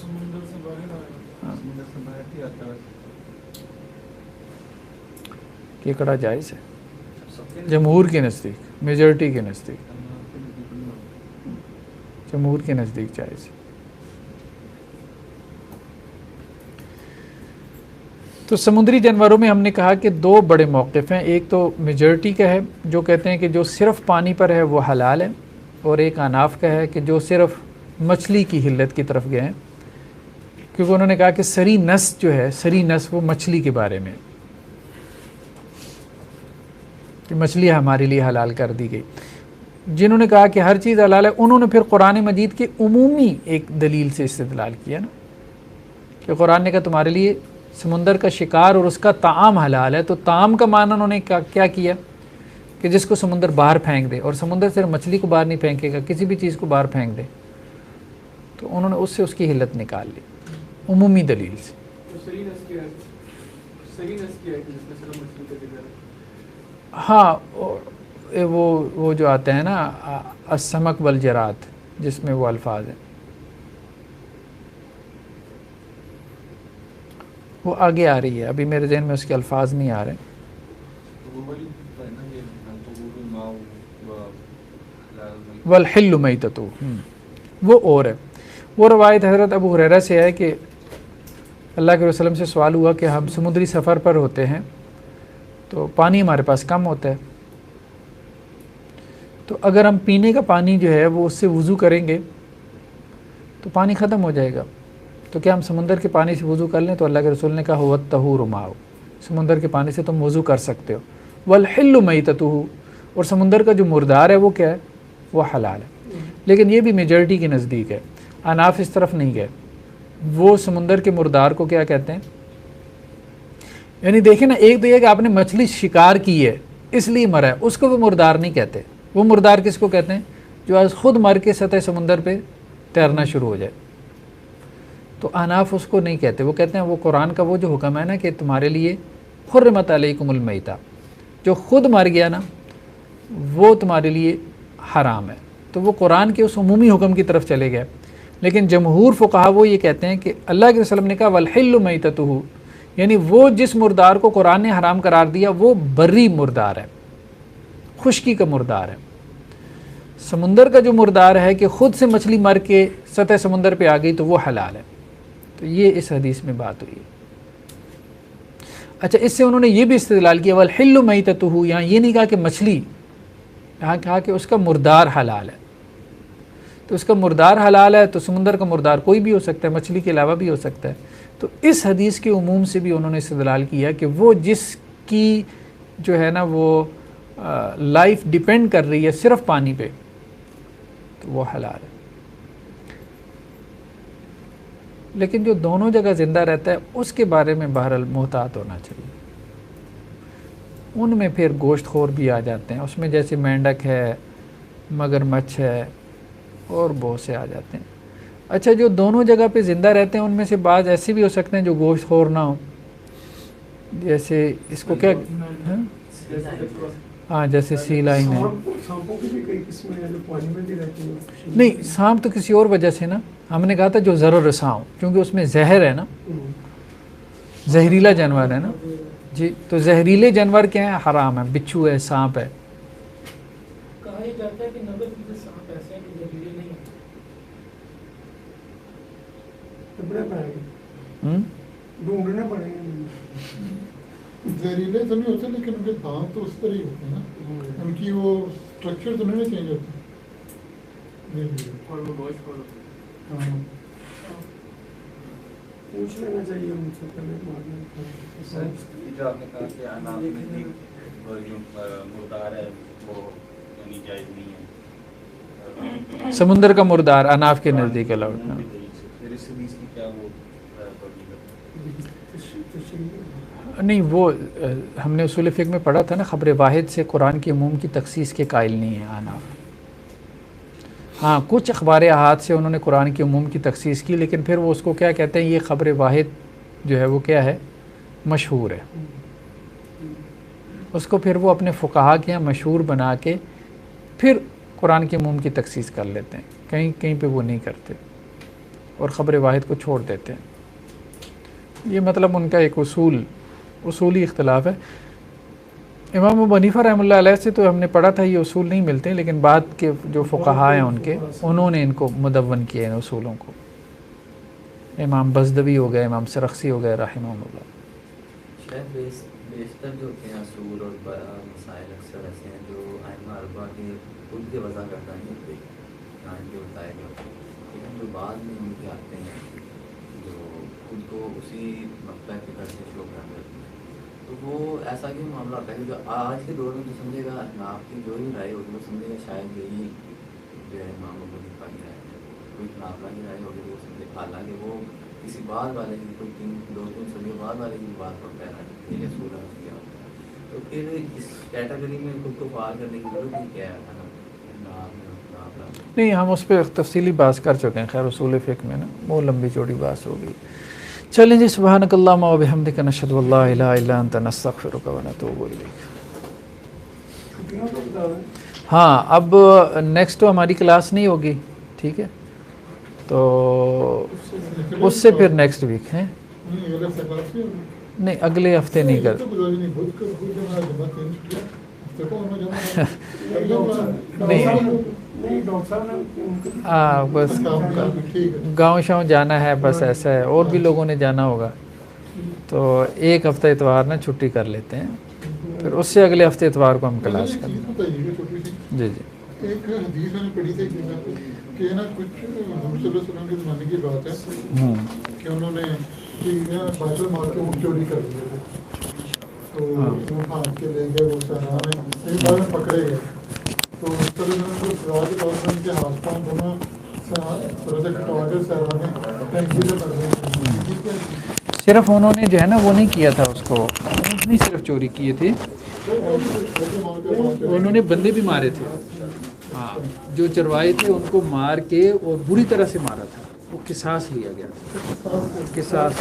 سمندر سے باہر آیا، سمندر سے باہر بھی آتا ہے۔ کیکڑا جائز ہے جمہور کے نزدیک، میجورٹی کے نزدیک، جمہور کے نزدیک جائز ہے۔ تو سمندری جانوروں میں ہم نے کہا کہ دو بڑے موقف ہیں، ایک تو میجورٹی کا ہے جو کہتے ہیں کہ جو صرف پانی پر ہے وہ حلال ہے، اور ایک اناف کا ہے کہ جو صرف مچھلی کی حلت کی طرف گئے ہیں، کیونکہ انہوں نے کہا کہ سری نس جو ہے، سری نس وہ مچھلی کے بارے میں کہ مچھلی ہمارے لیے حلال کر دی گئی۔ جنہوں نے کہا کہ ہر چیز حلال ہے، انہوں نے پھر قرآن مجید کے عمومی ایک دلیل سے استدلال کیا نا، کہ قرآن نے کہا تمہارے لیے سمندر کا شکار اور اس کا طعام حلال ہے، تو طعام کا معنی انہوں نے کیا کیا کہ جس کو سمندر باہر پھینک دے، اور سمندر صرف مچھلی کو باہر نہیں پھینکے گا، کسی بھی چیز کو باہر پھینک دے، تو انہوں نے اس سے اس کی حلت نکال لی عمومی دلیل سے۔ صحیح نس کیا ہے جس میں صرف مچھلی کا ذکر ہے۔ ہاں وہ جو آتے ہیں نا السمک والجراد، جس میں وہ الفاظ ہیں، وہ آگے آ رہی ہے، ابھی میرے ذہن میں اس کے الفاظ نہیں آ رہے۔ والحل میتۃ، وہ اور ہے، وہ روایت حضرت ابو ہریرہ سے ہے کہ اللہ کے وسلم سے سوال ہوا کہ ہم سمندری سفر پر ہوتے ہیں تو پانی ہمارے پاس کم ہوتا ہے، تو اگر ہم پینے کا پانی جو ہے وہ اس سے وضو کریں گے تو پانی ختم ہو جائے گا، تو کیا ہم سمندر کے پانی سے وضو کر لیں؟ تو اللہ کے رسول نے کہا هو الطہور ماؤ، سمندر کے پانی سے تم وضو کر سکتے ہو۔ والحل میتۃ، اور سمندر کا جو مردار ہے وہ کیا ہے؟ وہ حلال ہے۔ لیکن یہ بھی میجورٹی کے نزدیک ہے، اناف اس طرف نہیں گئے، وہ سمندر کے مردار کو کیا کہتے ہیں؟ یعنی دیکھیں نا، ایک تو یہ کہ آپ نے مچھلی شکار کی ہے اس لیے مرا ہے، اس کو وہ مردار نہیں کہتے۔ وہ مردار کس کو کہتے ہیں؟ جو آج خود مر کے سطح سمندر پہ تیرنا شروع ہو جائے، تو اناف اس کو نہیں کہتے، وہ کہتے ہیں وہ قرآن کا وہ جو حکم ہے نا کہ تمہارے لیے حرمت علیکم المیتہ، جو خود مر گیا نا وہ تمہارے لیے حرام ہے. تو وہ قرآن کے اس عمومی حکم کی طرف چلے گئے. لیکن جمہور فقہا وہ یہ کہتے ہیں کہ اللہ کے وسلم نے کہا والحل میتتہ، یعنی وہ جس مردار کو قرآن نے حرام قرار دیا وہ بری مردار ہے، خشکی کا مردار ہے. سمندر کا جو مردار ہے کہ خود سے مچھلی مر کے سطح سمندر پہ آ گئی تو وہ حلال ہے. تو یہ اس حدیث میں بات ہوئی ہے. اچھا، اس سے انہوں نے یہ بھی استدلال کیا والحل میتتہ، یہاں یہ نہیں کہا کہ مچھلی، یہاں کہا کہ اس کا مردار حلال ہے. تو اس کا مردار حلال ہے تو سمندر کا مردار کوئی بھی ہو سکتا ہے، مچھلی کے علاوہ بھی ہو سکتا ہے. تو اس حدیث کے عموم سے بھی انہوں نے استدلال کیا کہ وہ جس کی جو ہے نا وہ لائف ڈیپینڈ کر رہی ہے صرف پانی پہ تو وہ حلال ہے. لیکن جو دونوں جگہ زندہ رہتا ہے اس کے بارے میں بہرحال محتاط ہونا چاہیے. ان میں پھر گوشت خور بھی آ جاتے ہیں، اس میں جیسے مینڈک ہے، مگرمچھ ہے، اور بہت سے آ جاتے ہیں. اچھا، جو دونوں جگہ پہ زندہ رہتے ہیں ان میں سے بعض ایسے بھی ہو سکتے ہیں جو گوشت خور نہ ہو، جیسے اس کو کیا ہاں جیسے سی لائن ہے. سانپوں کی بھی کئی قسمیں ہیں جو پانی میں بھی رہتی ہیں. نہیں، سانپ تو کسی اور وجہ سے نا، ہم نے کہا تھا جو زر و رساں ہو، کیونکہ اس میں زہر ہے نا، زہریلا جانور ہے نا. جی، تو زہریلے جانور کیا ہیں؟ حرام ہے. بچھو ہے، سانپ ہے. کہا یہ جاتا ہے کہ 90% سانپ ایسے ہیں کہ زہریلے نہیں ہیں. ڈھونڈنے پڑیں گے. زہریلے تو نہیں ہوتے لیکن ان کے دانت تو اس طرح ہی ہوتے ہیں نا، ان کی وہ اسٹرکچر تو نہیں چینج ہوتی. اور وہ گوشت خور ہوتے ہیں. ہاں، پوچھ لینا چاہیے ان سے پہلے. سر جو آپ نے کہا کہ اناف میں جو مردار ہے وہ یعنی جائز نہیں ہے، سمندر کا مردار اناف کے نزدیک الاؤڈ نا. پھر اس حدیث کی کیا وہ نہیں، وہ ہم نے اصول فقہ میں پڑھا تھا نا، خبر واحد سے قرآن کی عموم کی تخصیص کے قائل نہیں ہے اناف. ہاں، کچھ اخبار احاد سے انہوں نے قرآن کی عموم کی تخصیص کی، لیکن پھر وہ اس کو کیا کہتے ہیں، یہ خبر واحد جو ہے وہ کیا ہے، مشہور ہے. اس کو پھر وہ اپنے فقہا کے یہاں مشہور بنا کے پھر قرآن کی عموم کی تخصیص کر لیتے ہیں. کہیں کہیں پہ وہ نہیں کرتے اور خبر واحد کو چھوڑ دیتے ہیں. یہ مطلب ان کا ایک اصولی اختلاف ہے. امام ابو حنیفہ رحمۃ اللہ علیہ سے تو ہم نے پڑھا تھا یہ اصول نہیں ملتے، لیکن بعد کے جو فقہا ہیں ان کے، انہوں نے ان کو مدون کیے ہیں اصولوں کو. امام بزدوی ہو گئے، امام سرخسی ہو گئے رحمہ اللہ. شاید بیشتر جو ہوتے ہیں اصول اور بڑا مسائل اکثر ایسے ہیں جو ائمہ اربعہ کے خود کے وضع کرتا نہیں ہوتے، قرآن کے بتائے گئے، لیکن جو بعد میں ان کے آتے ہیں جو خود کو اسی مقطع کے طرح سے شروع کر دیتے ہیں، تو وہ ایسا کیوں معاملہ ہوتا ہے کہ جو آج کے دور میں جو سمجھے گا آپ کی جو ہی رائے ہوگی وہ سمجھے گا شاید یہی جو ہے امام ابو حنیفہ کی رائے ہے، کوئی خلافہ کی رائے ہوگی وہ سمجھے، حالانکہ وہ کسی بعد والے کی کوئی 2-3 صدیوں بعد والے کی بات پر پہنا یہ اصول ہے اس کے. تو پھر اس کیٹیگری میں خود کو فعال کرنے کی ضرورت کیا ہے؟ نہیں، ہم اس پہ تفصیلی بات کر چکے ہیں خیر اصول فقہ میں نا، وہ لمبی چوڑی بات ہوگی. چلیں جی، سبحانک اللہم و بحمدک، نشہد ان لا الہ الا انت، نستغفرک و نتوب الیک. ہاں، اب نیکسٹ تو ہماری کلاس نہیں ہوگی، ٹھیک ہے، تو اس سے پھر نیکسٹ ویک ہیں. نہیں، اگلے ہفتے نہیں کر ہاں، بس گاؤں شاؤں جانا ہے، بس ایسا ہے. اور بھی لوگوں نے جانا ہوگا تو ایک ہفتہ اتوار نا چھٹی کر لیتے ہیں، پھر اس سے اگلے ہفتے اتوار کو ہم کلاس کریں گے. جی جی. ایک حدیث میں نے پڑھی تھی کہ نا کچھ حضور صلی اللہ علیہ وسلم کے زمانے کی بات ہے کہ انہوں نے بیت المال کے اونٹ چوری کر دیے تھے، تو وہ ہاتھ کے لے گئے، وہ سہرانے ایک بار میں پکڑے گئے، تو اس طرح سے سزا کے طور پر ان کے ہاتھ پاؤں دونوں طرح سے کٹوا کے سہرانے ٹینکی سے کر گئے. صرف انہوں نے جو ہے نا وہ نہیں کیا تھا، اس کو نہیں صرف چوری کیے تھے، انہوں نے بندے بھی مارے تھے. ہاں، جو چروائے تھے ان کو مار کے اور بری طرح سے مارا تھا، وہ قصاص لیا گیا تھا. قصاص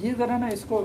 یہ ذرا نا اس کو